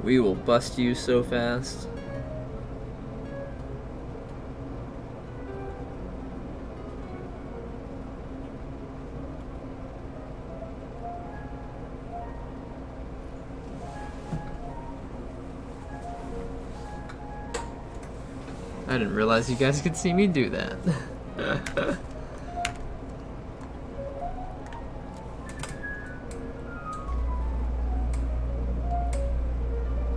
We will bust you so fast. I didn't realize you guys could see me do that.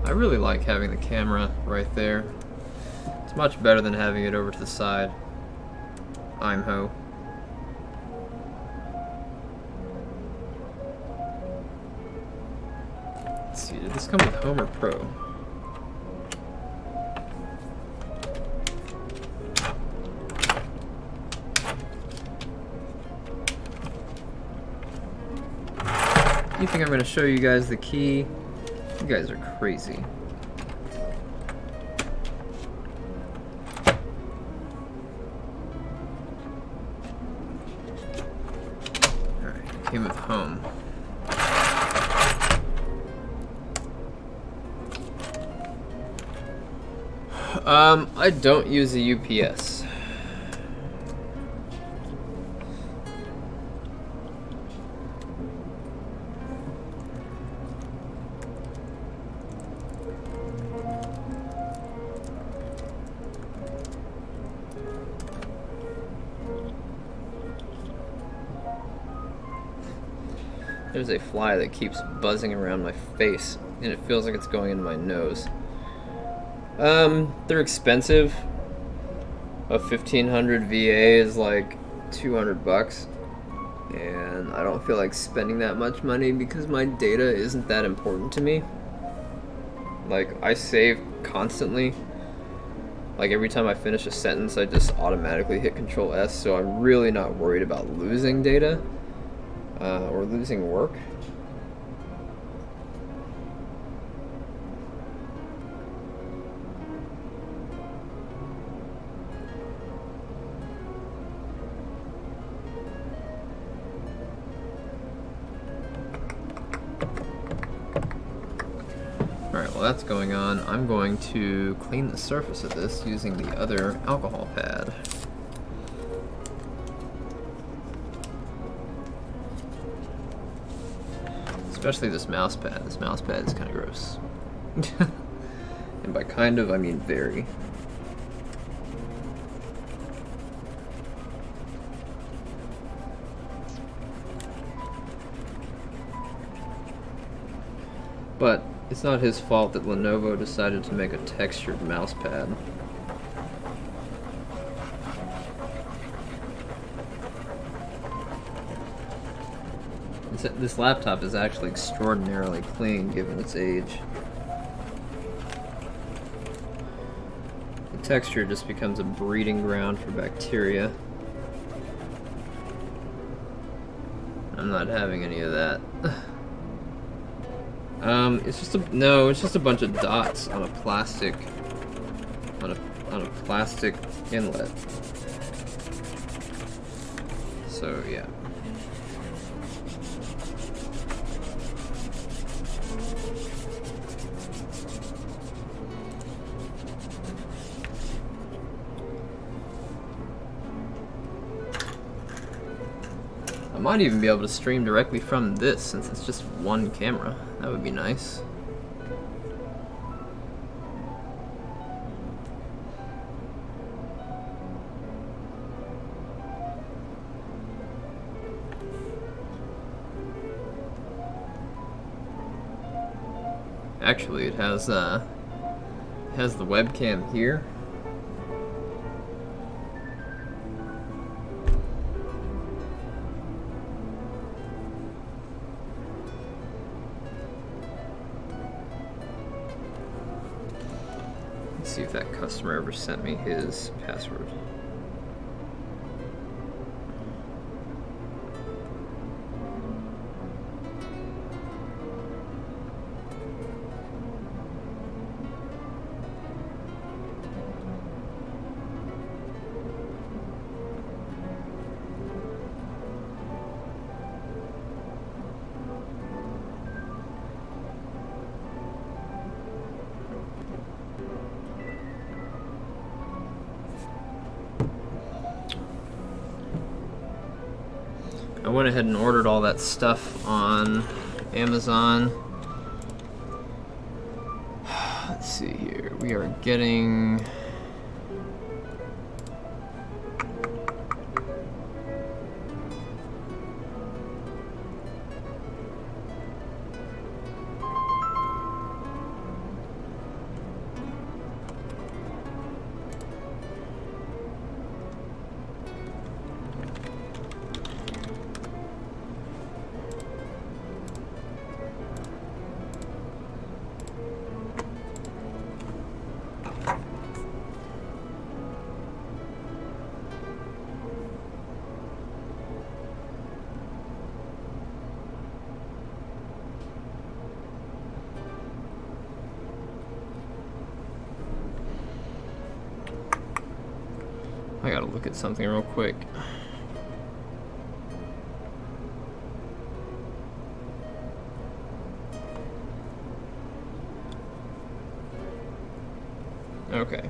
I really like having the camera right there. It's much better than having it over to the side. I'm ho. Let's see, did this come with Home or Pro? You think I'm going to show you guys the key? You guys are crazy. Alright, came with Home. I don't use a UPS. There's a fly that keeps buzzing around my face, and it feels like it's going into my nose. They're expensive. A 1500 VA is like 200 bucks, and I don't feel like spending that much money because my data isn't that important to me. Like, I save constantly. Like, every time I finish a sentence, I just automatically hit Control S, so I'm really not worried about losing data. Or losing work. Alright, while that's going on, I'm going to clean the surface of this using the other alcohol pad. Especially this mouse pad. This mouse pad is kind of gross. And by kind of, I mean very. But it's not his fault that Lenovo decided to make a textured mouse pad. This laptop is actually extraordinarily clean given its age. The texture just becomes a breeding ground for bacteria. I'm not having any of that. It's just a bunch of dots on a plastic inlet. So yeah. I might even be able to stream directly from this since it's just one camera. That would be nice. Actually, it has the webcam here. See if that customer ever sent me his password. I went ahead and ordered all that stuff on Amazon. Let's see here. We are getting... I gotta look at something real quick. Okay.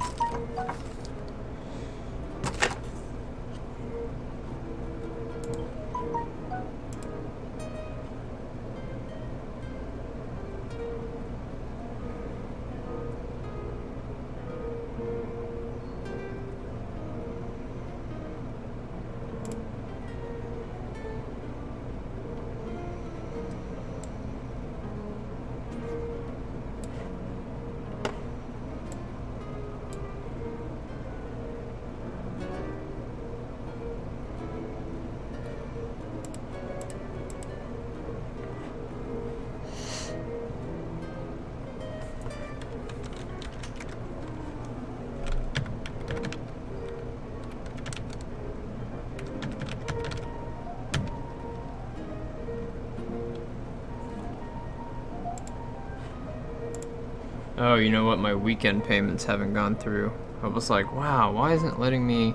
Oh, you know what? My weekend payments haven't gone through. I was like, wow, why isn't it letting me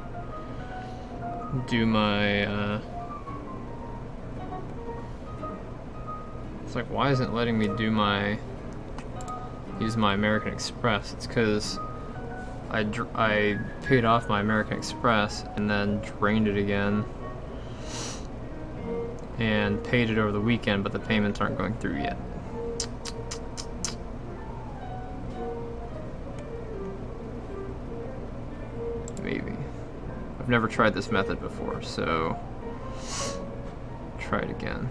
do my, It's like, why isn't it letting me do use my American Express? It's because I paid off my American Express and then drained it again. and paid it over the weekend, but the payments aren't going through yet. Maybe. I've never tried this method before, so try it again.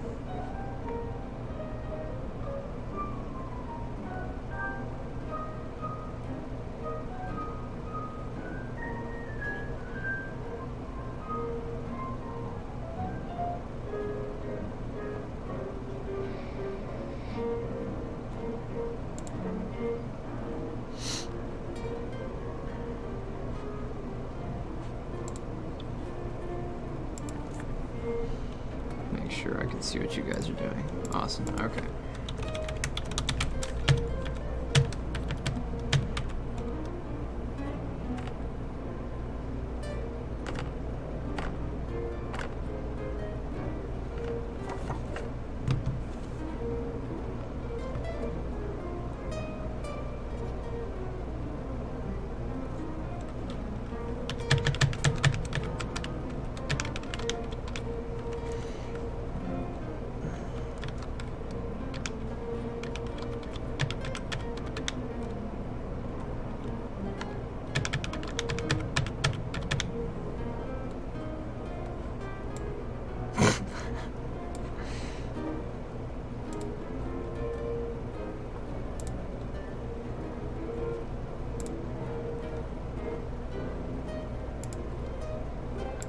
Make sure I can see what you guys are doing. Awesome. Okay.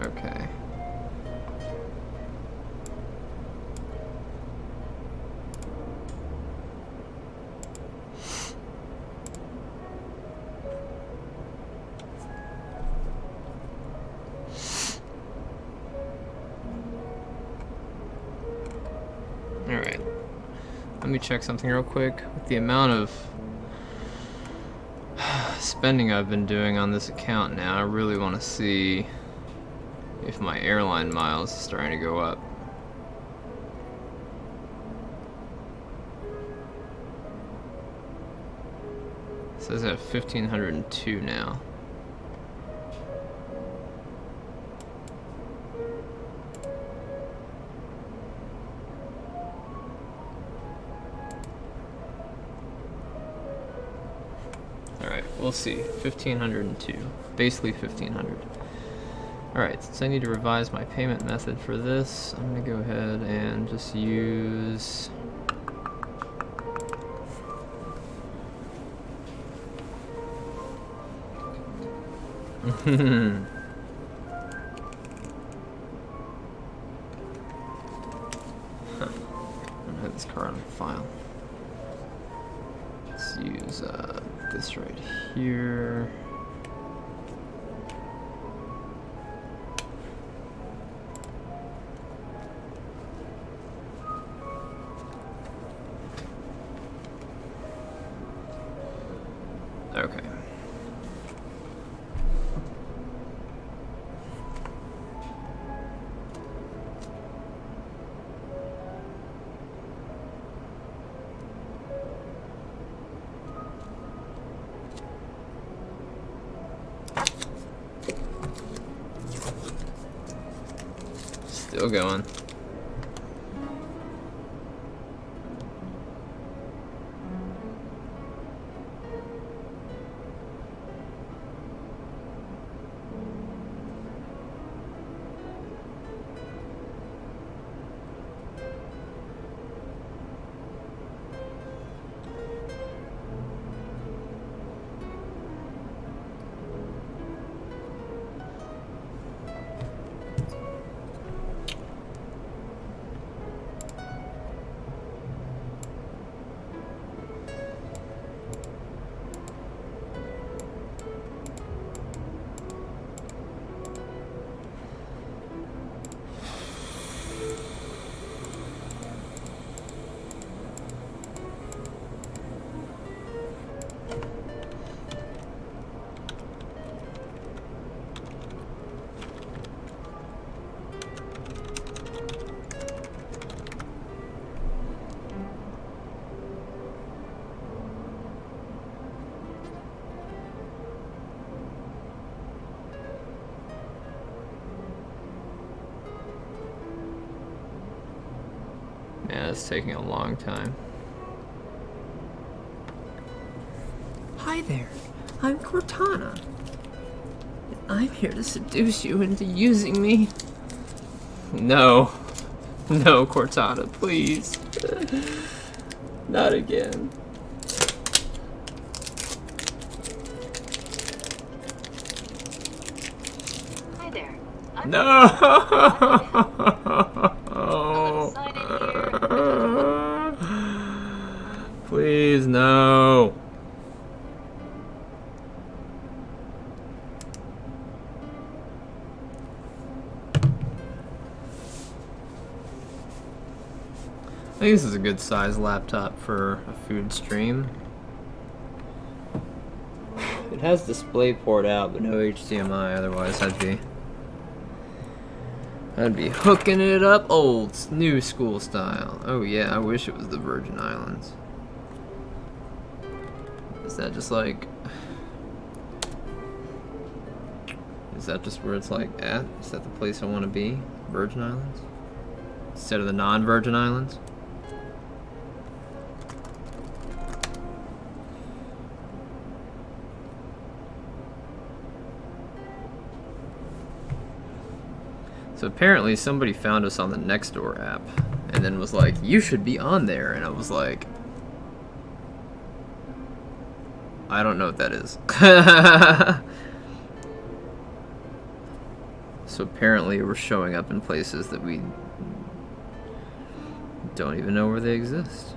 Okay. Alright. Let me check something real quick. With the amount of spending I've been doing on this account now, I really want to see if my airline miles is starting to go up. It says I have 1,502 now. Alright, we'll see. 1,502. Basically 1,500. Alright, since I need to revise my payment method for this, I'm going to go ahead and just use... I don't have this card on file. Let's use this right here. Okay. Still going. Man, it's taking a long time. Hi there, I'm Cortana. I'm here to seduce you into using me. No. No, Cortana, please. Not again. Hi there. No! Please, no. I think this is a good size laptop for a food stream. It has DisplayPort out, but no HDMI. Otherwise, I'd be hooking it up new school style. Oh yeah, I wish it was the Virgin Islands. Is that just like? Is that just where it's like at? Is that the place I want to be? Virgin Islands? Instead of the non-Virgin Islands? So apparently somebody found us on the Nextdoor app and then was like, you should be on there. And I was like, I don't know what that is. So apparently we're showing up in places that we don't even know where they exist.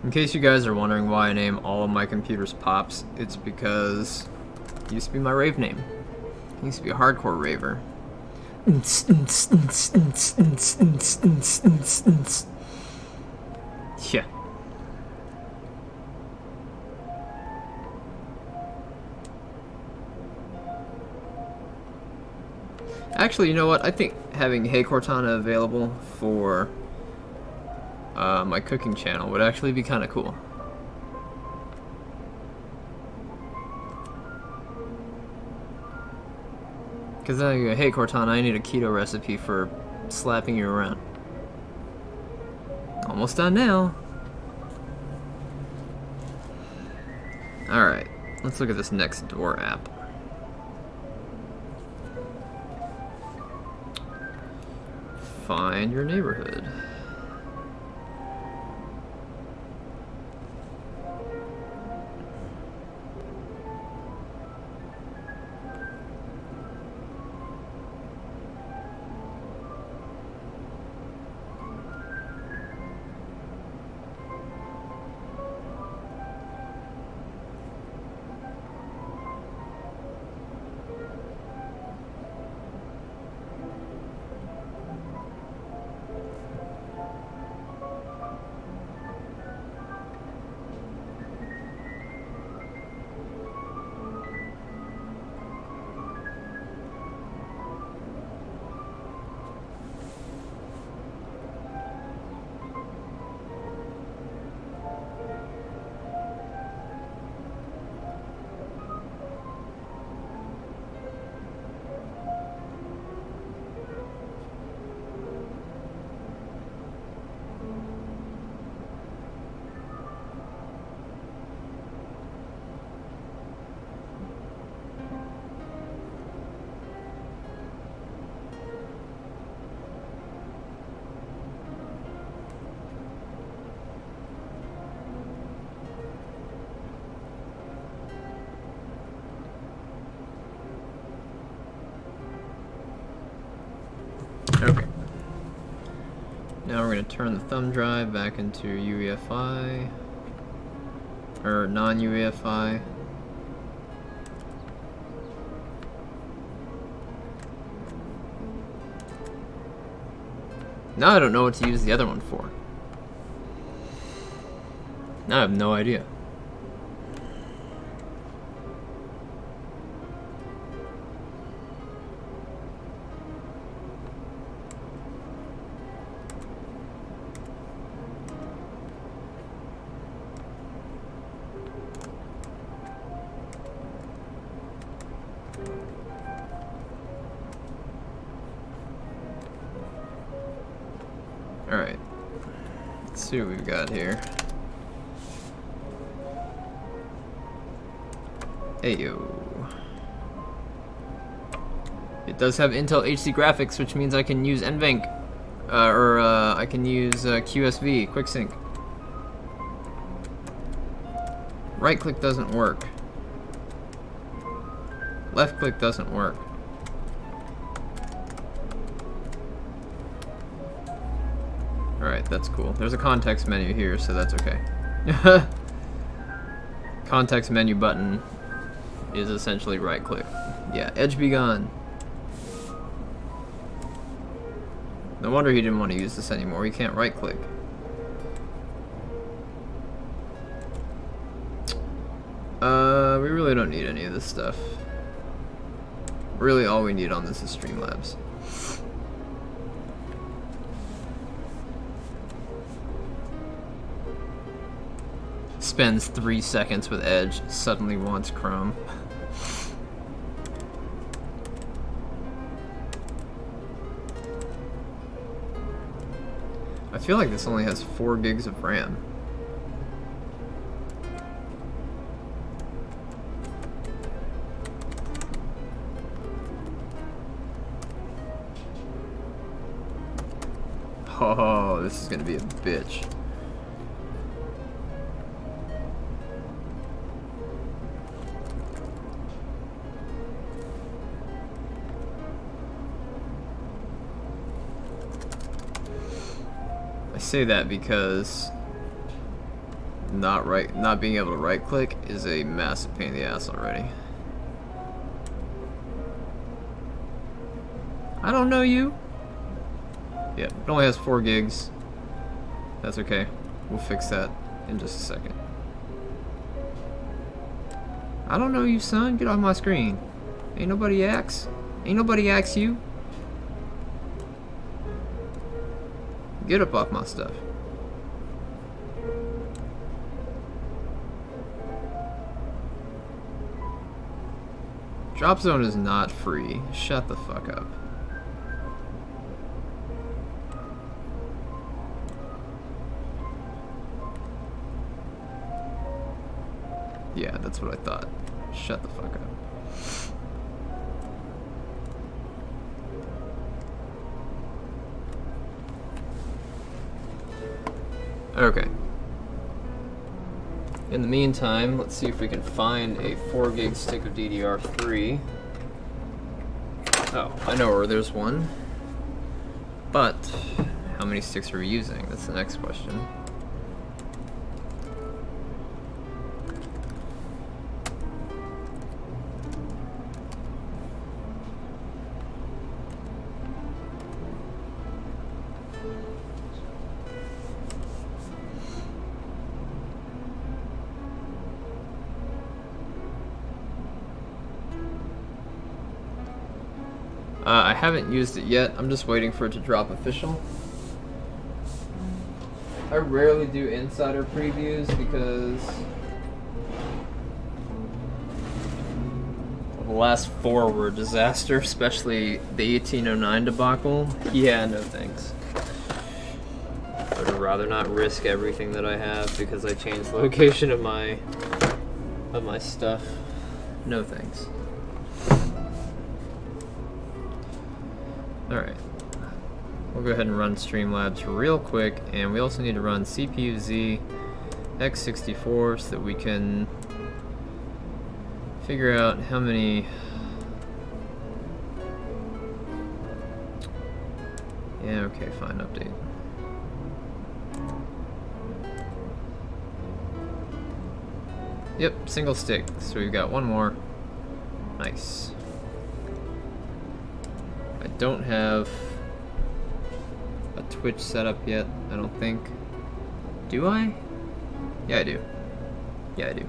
In case you guys are wondering why I name all of my computers Pops, it's because it used to be my rave name. I used to be a hardcore raver. Yeah. Actually, you know what? I think having Hey Cortana available for my cooking channel would actually be kind of cool. Because then you go, hey Cortana, I need a keto recipe for slapping you around. Almost done now. Alright, let's look at this Nextdoor app. Find your neighborhood. Okay. Now we're going to turn the thumb drive back into UEFI, or non-UEFI. Now I don't know what to use the other one for. Now I have no idea. Alright. Let's see what we've got here. Ayo. It does have Intel HD graphics, which means I can use NVENC. I can use QSV, QuickSync. Right click doesn't work. Left click doesn't work. Alright, that's cool. There's a context menu here, so that's okay. Context menu button is essentially right click. Yeah, edge be gone. No wonder he didn't want to use this anymore. He can't right click. We really don't need any of this stuff. Really all we need on this is Streamlabs. Spends 3 seconds with Edge, suddenly wants Chrome. I feel like this only has 4 gigs of RAM. Oh, this is gonna be a bitch. I say that because not being able to right click is a massive pain in the ass already. I don't know you. Yeah, it only has 4 gigs. That's okay. We'll fix that in just a second. I don't know you, son. Get off my screen. Ain't nobody ax. Ain't nobody ax you. Get up off my stuff. Drop zone is not free. Shut the fuck up. Yeah, that's what I thought. Shut the fuck up. Okay. In the meantime, let's see if we can find a 4 gig stick of DDR3. Oh, I know where there's one. But, how many sticks are we using? That's the next question. I haven't used it yet. I'm just waiting for it to drop official. I rarely do insider previews because the last 4 were a disaster, especially the 1809 debacle. Yeah, no thanks. I would rather not risk everything that I have because I changed the location of my stuff. No thanks. Alright, we'll go ahead and run Streamlabs real quick, and we also need to run CPU-Z x64 so that we can figure out how many... Yeah, okay, fine, update. Yep, single stick, so we've got 1 more. Nice. I don't have a Twitch setup yet, I don't think. Do I? Yeah, I do. Yeah, I do.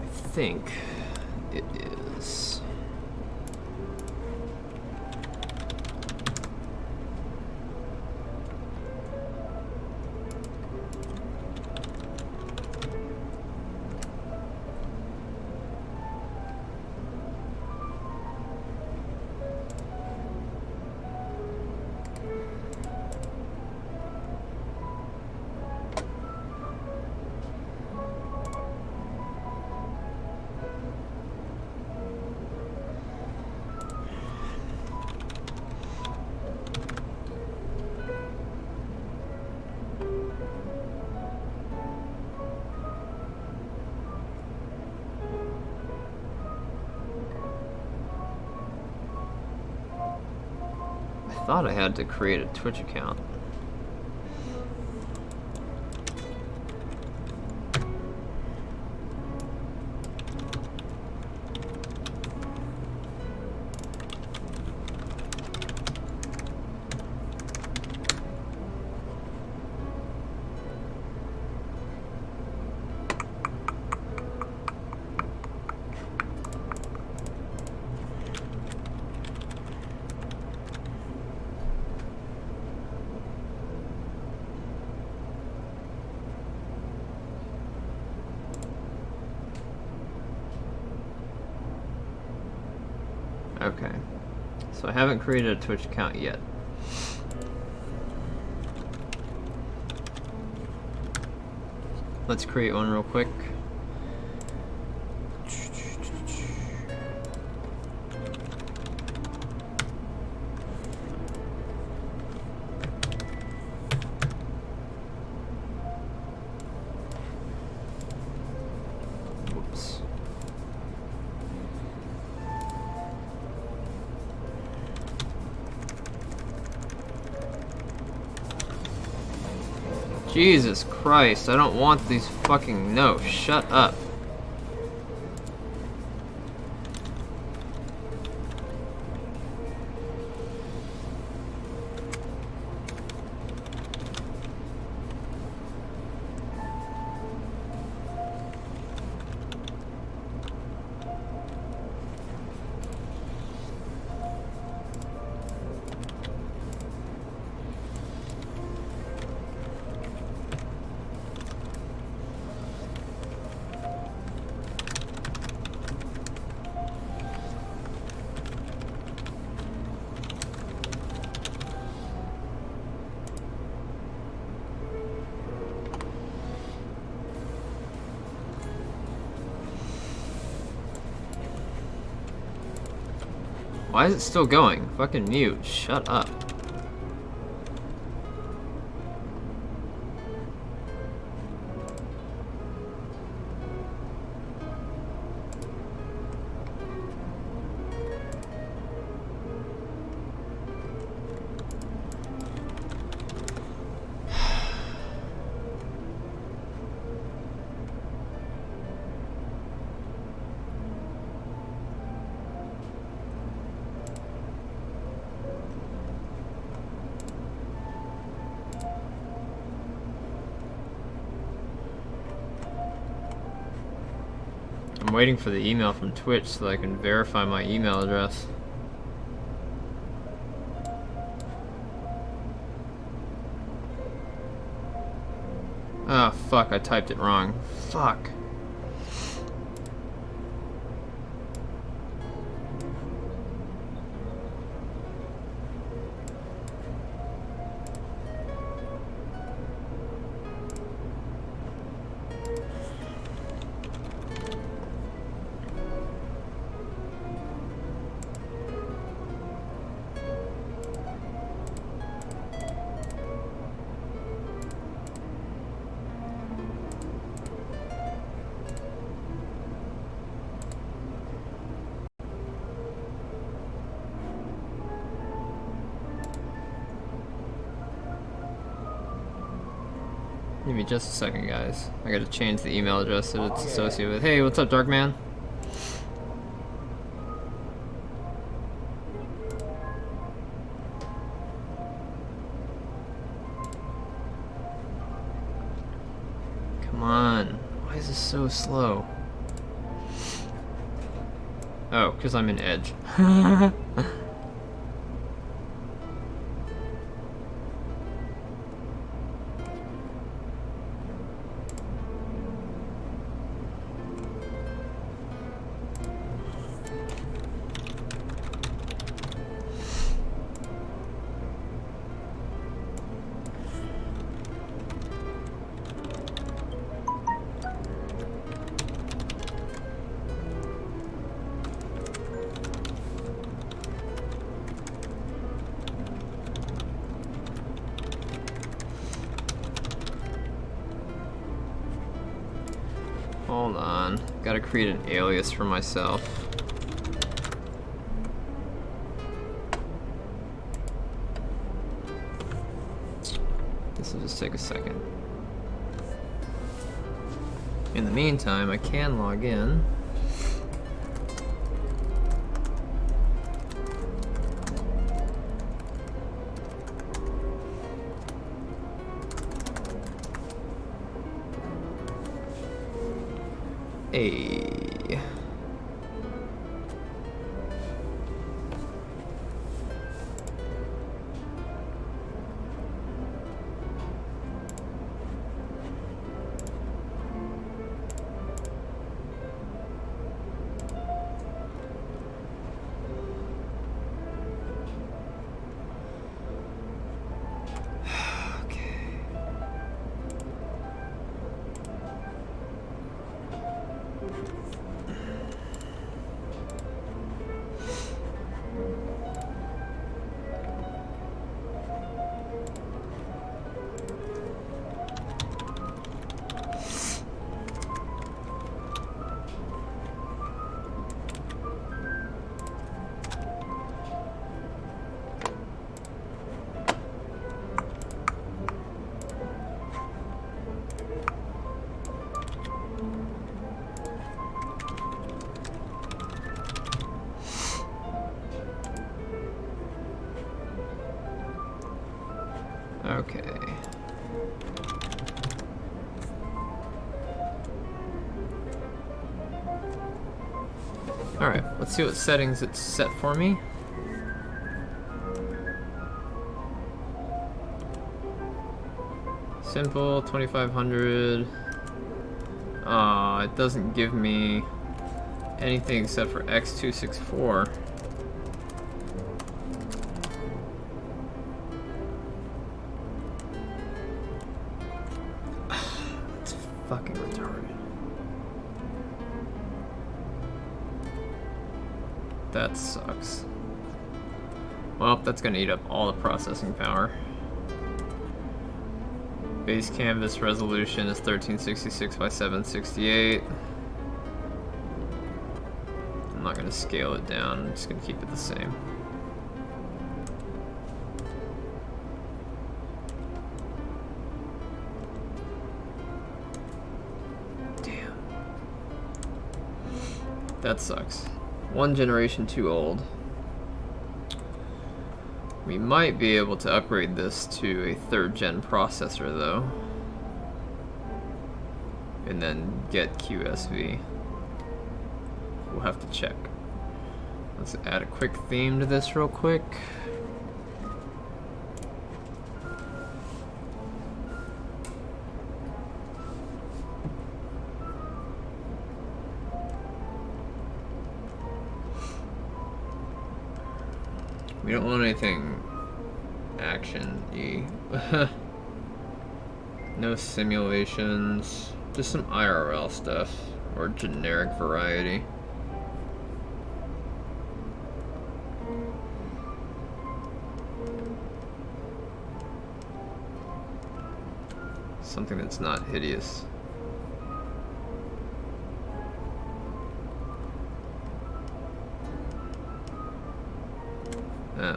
I think it is. thought I had to create a Twitch account. Okay, so I haven't created a Twitch account yet. Let's create one real quick. Whoops. Jesus Christ, I don't want these fucking... No, shut up. Why is it still going? Fucking mute. Shut up. I'm waiting for the email from Twitch so that I can verify my email address. Ah, fuck, I typed it wrong. Fuck. Give me just a second, guys. I gotta change the email address that it's associated with. Hey, what's up, Darkman? Come on. Why is this so slow? Oh, because I'm in Edge. Hold on. Gotta create an alias for myself. This will just take a second. In the meantime, I can log in. Hey. Okay. Alright, let's see what settings it's set for me. Simple, 2500. It doesn't give me anything except for X264. It's fucking retarded. That sucks. Well, that's gonna eat up all the processing power. Base canvas resolution is 1366 by 768. I'm not gonna scale it down, I'm just gonna keep it the same. Damn. That sucks. One generation too old. We might be able to upgrade this to a 3rd gen processor though. And then get QSV. We'll have to check. Let's add a quick theme to this real quick. We don't want anything action-y. No simulations. Just some IRL stuff. Or generic variety. Something that's not hideous.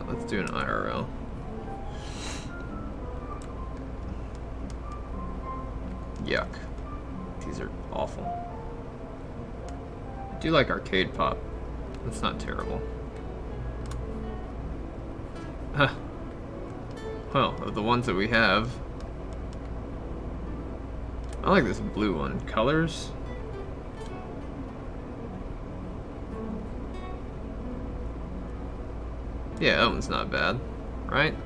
Let's do an IRL. Yuck. These are awful. I do like arcade pop. That's not terrible. Huh. Well, of the ones that we have, I like this blue one. Colors? Yeah, that one's not bad, right?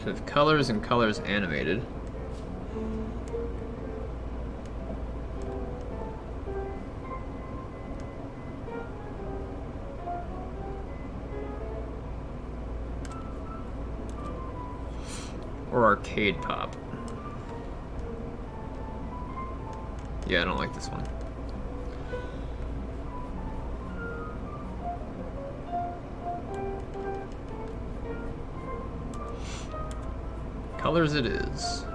So if colors and colors animated. Or arcade pop. Yeah, I don't like this one. colors it is.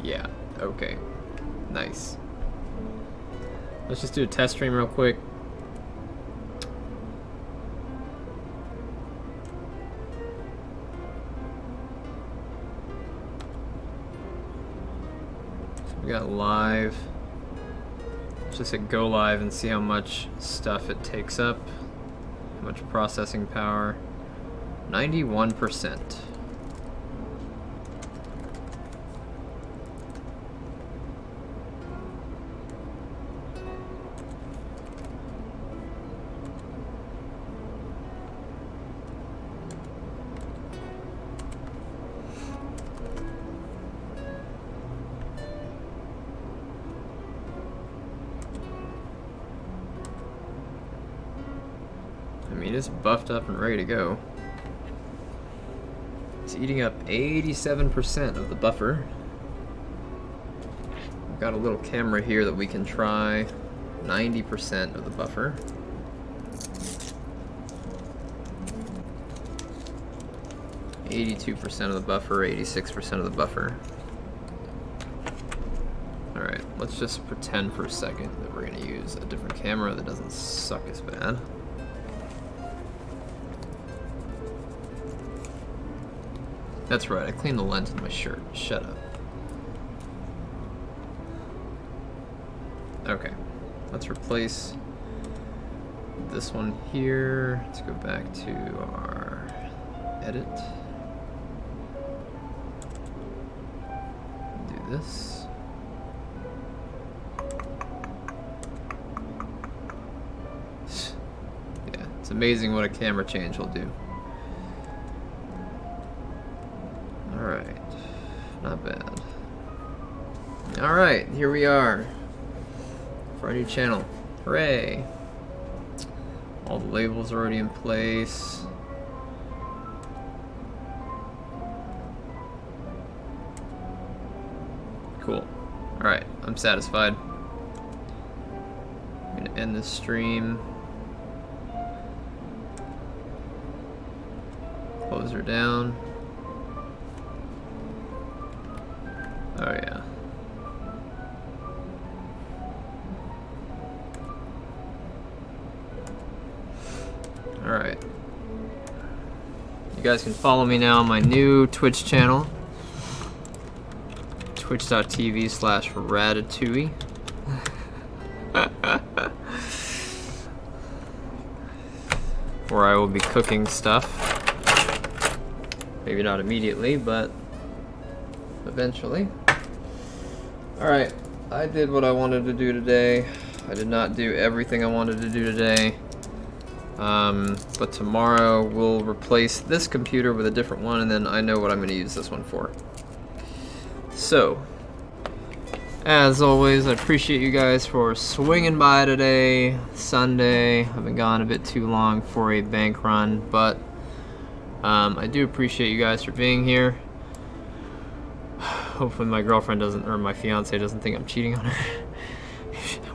Yeah, okay. Nice. Let's just do a test stream real quick. So we got live. Let's just hit go live and see how much stuff it takes up. How much processing power. 91%. I mean, it's buffed up and ready to go. It's eating up 87% of the buffer. We've got a little camera here that we can try. 90% of the buffer. %82% of the buffer, 86% of the buffer. Alright, let's just pretend for a second that we're going to use a different camera that doesn't suck as bad. That's right, I cleaned the lens in my shirt. Shut up. Okay, let's replace this one here. Let's go back to our edit. Do this. Yeah, it's amazing what a camera change will do. Alright, not bad. Alright, here we are for our new channel. Hooray! All the labels are already in place. Cool. Alright, I'm satisfied. I'm gonna end this stream. Close her down. Oh yeah. Alright. You guys can follow me now on my new Twitch channel. Twitch.tv/Ratatouille. Where I will be cooking stuff. Maybe not immediately, but eventually. Alright, I did what I wanted to do today. I did not do everything I wanted to do today. But tomorrow we'll replace this computer with a different one, and then I know what I'm going to use this one for. So, as always, I appreciate you guys for swinging by today, Sunday. I've been gone a bit too long for a bank run, but I do appreciate you guys for being here. Hopefully my girlfriend doesn't, or my fiance doesn't think I'm cheating on her.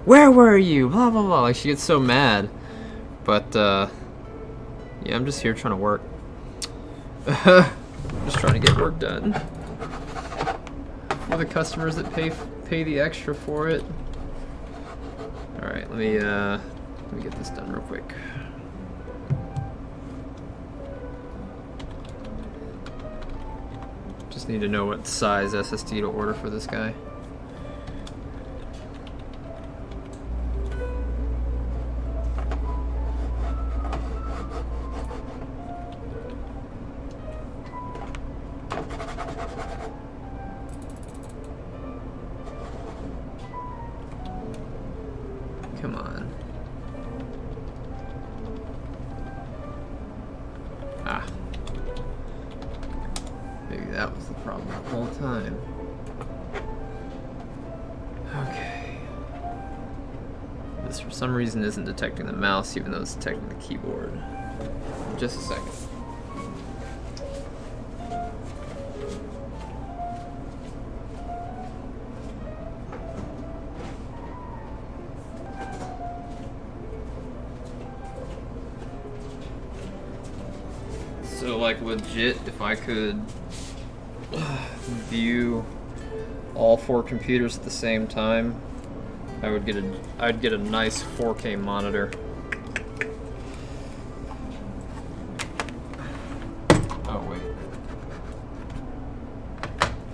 Where were you? Blah, blah, blah. Like, she gets so mad. But, yeah, I'm just here trying to work. Just trying to get work done. For the customers that pay the extra for it. Alright, let me get this done real quick. Just need to know what size SSD to order for this guy. time. Okay. This for some reason isn't detecting the mouse even though it's detecting the keyboard. Just a second. So like legit, if I could view all 4 computers at the same time, I'd get a nice 4K monitor. Oh wait.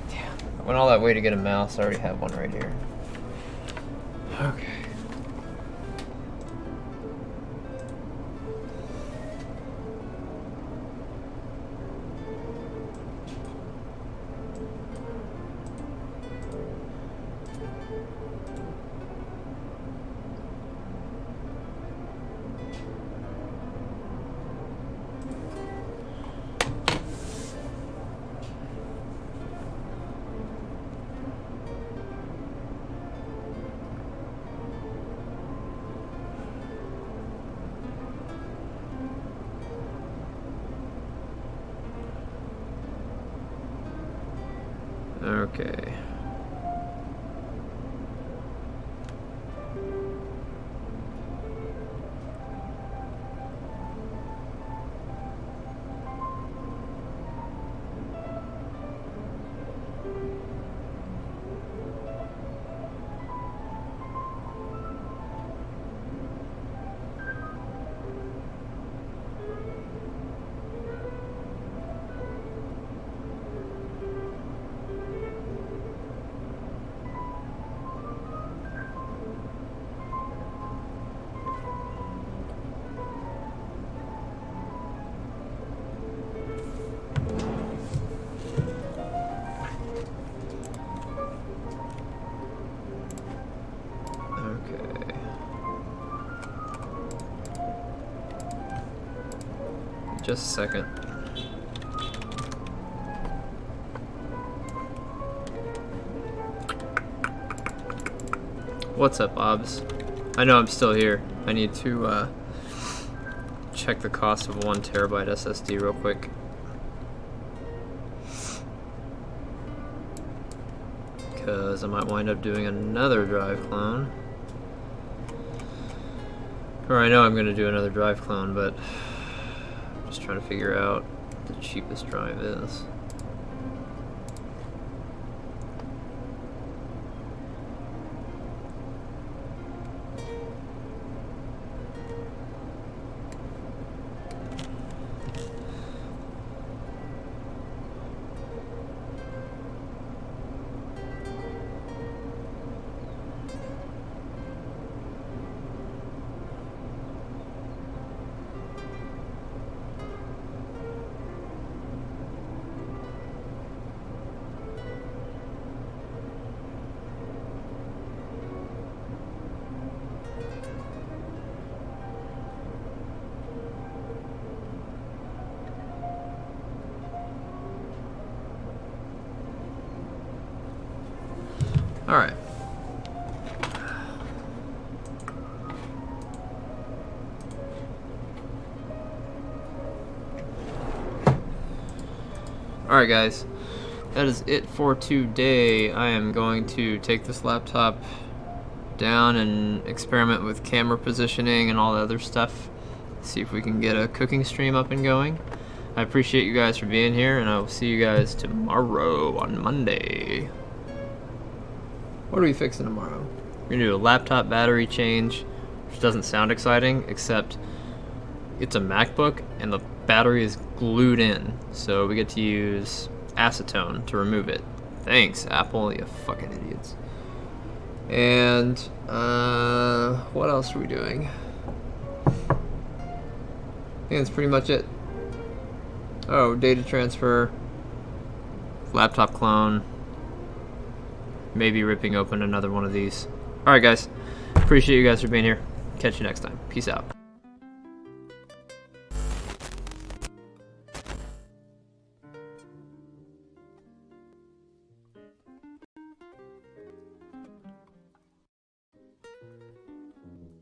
Damn. I went all that way to get a mouse. I already have one right here. Okay. Okay. Just a second. What's up, Bobs? I know I'm still here. I need to check the cost of a 1 terabyte SSD real quick. Because I might wind up doing another drive clone. Or I know I'm going to do another drive clone, but just trying to figure out what the cheapest drive is. All right. All right, guys. That is it for today. I am going to take this laptop down and experiment with camera positioning and all the other stuff. See if we can get a cooking stream up and going. I appreciate you guys for being here, and I will see you guys tomorrow on Monday. What are we fixing tomorrow? We're gonna do a laptop battery change, which doesn't sound exciting, except it's a MacBook and the battery is glued in, so we get to use acetone to remove it. Thanks, Apple, you fucking idiots. And what else are we doing? I think that's pretty much it. Oh, data transfer, laptop clone, maybe ripping open another one of these. Alright guys, appreciate you guys for being here. Catch you next time. Peace out.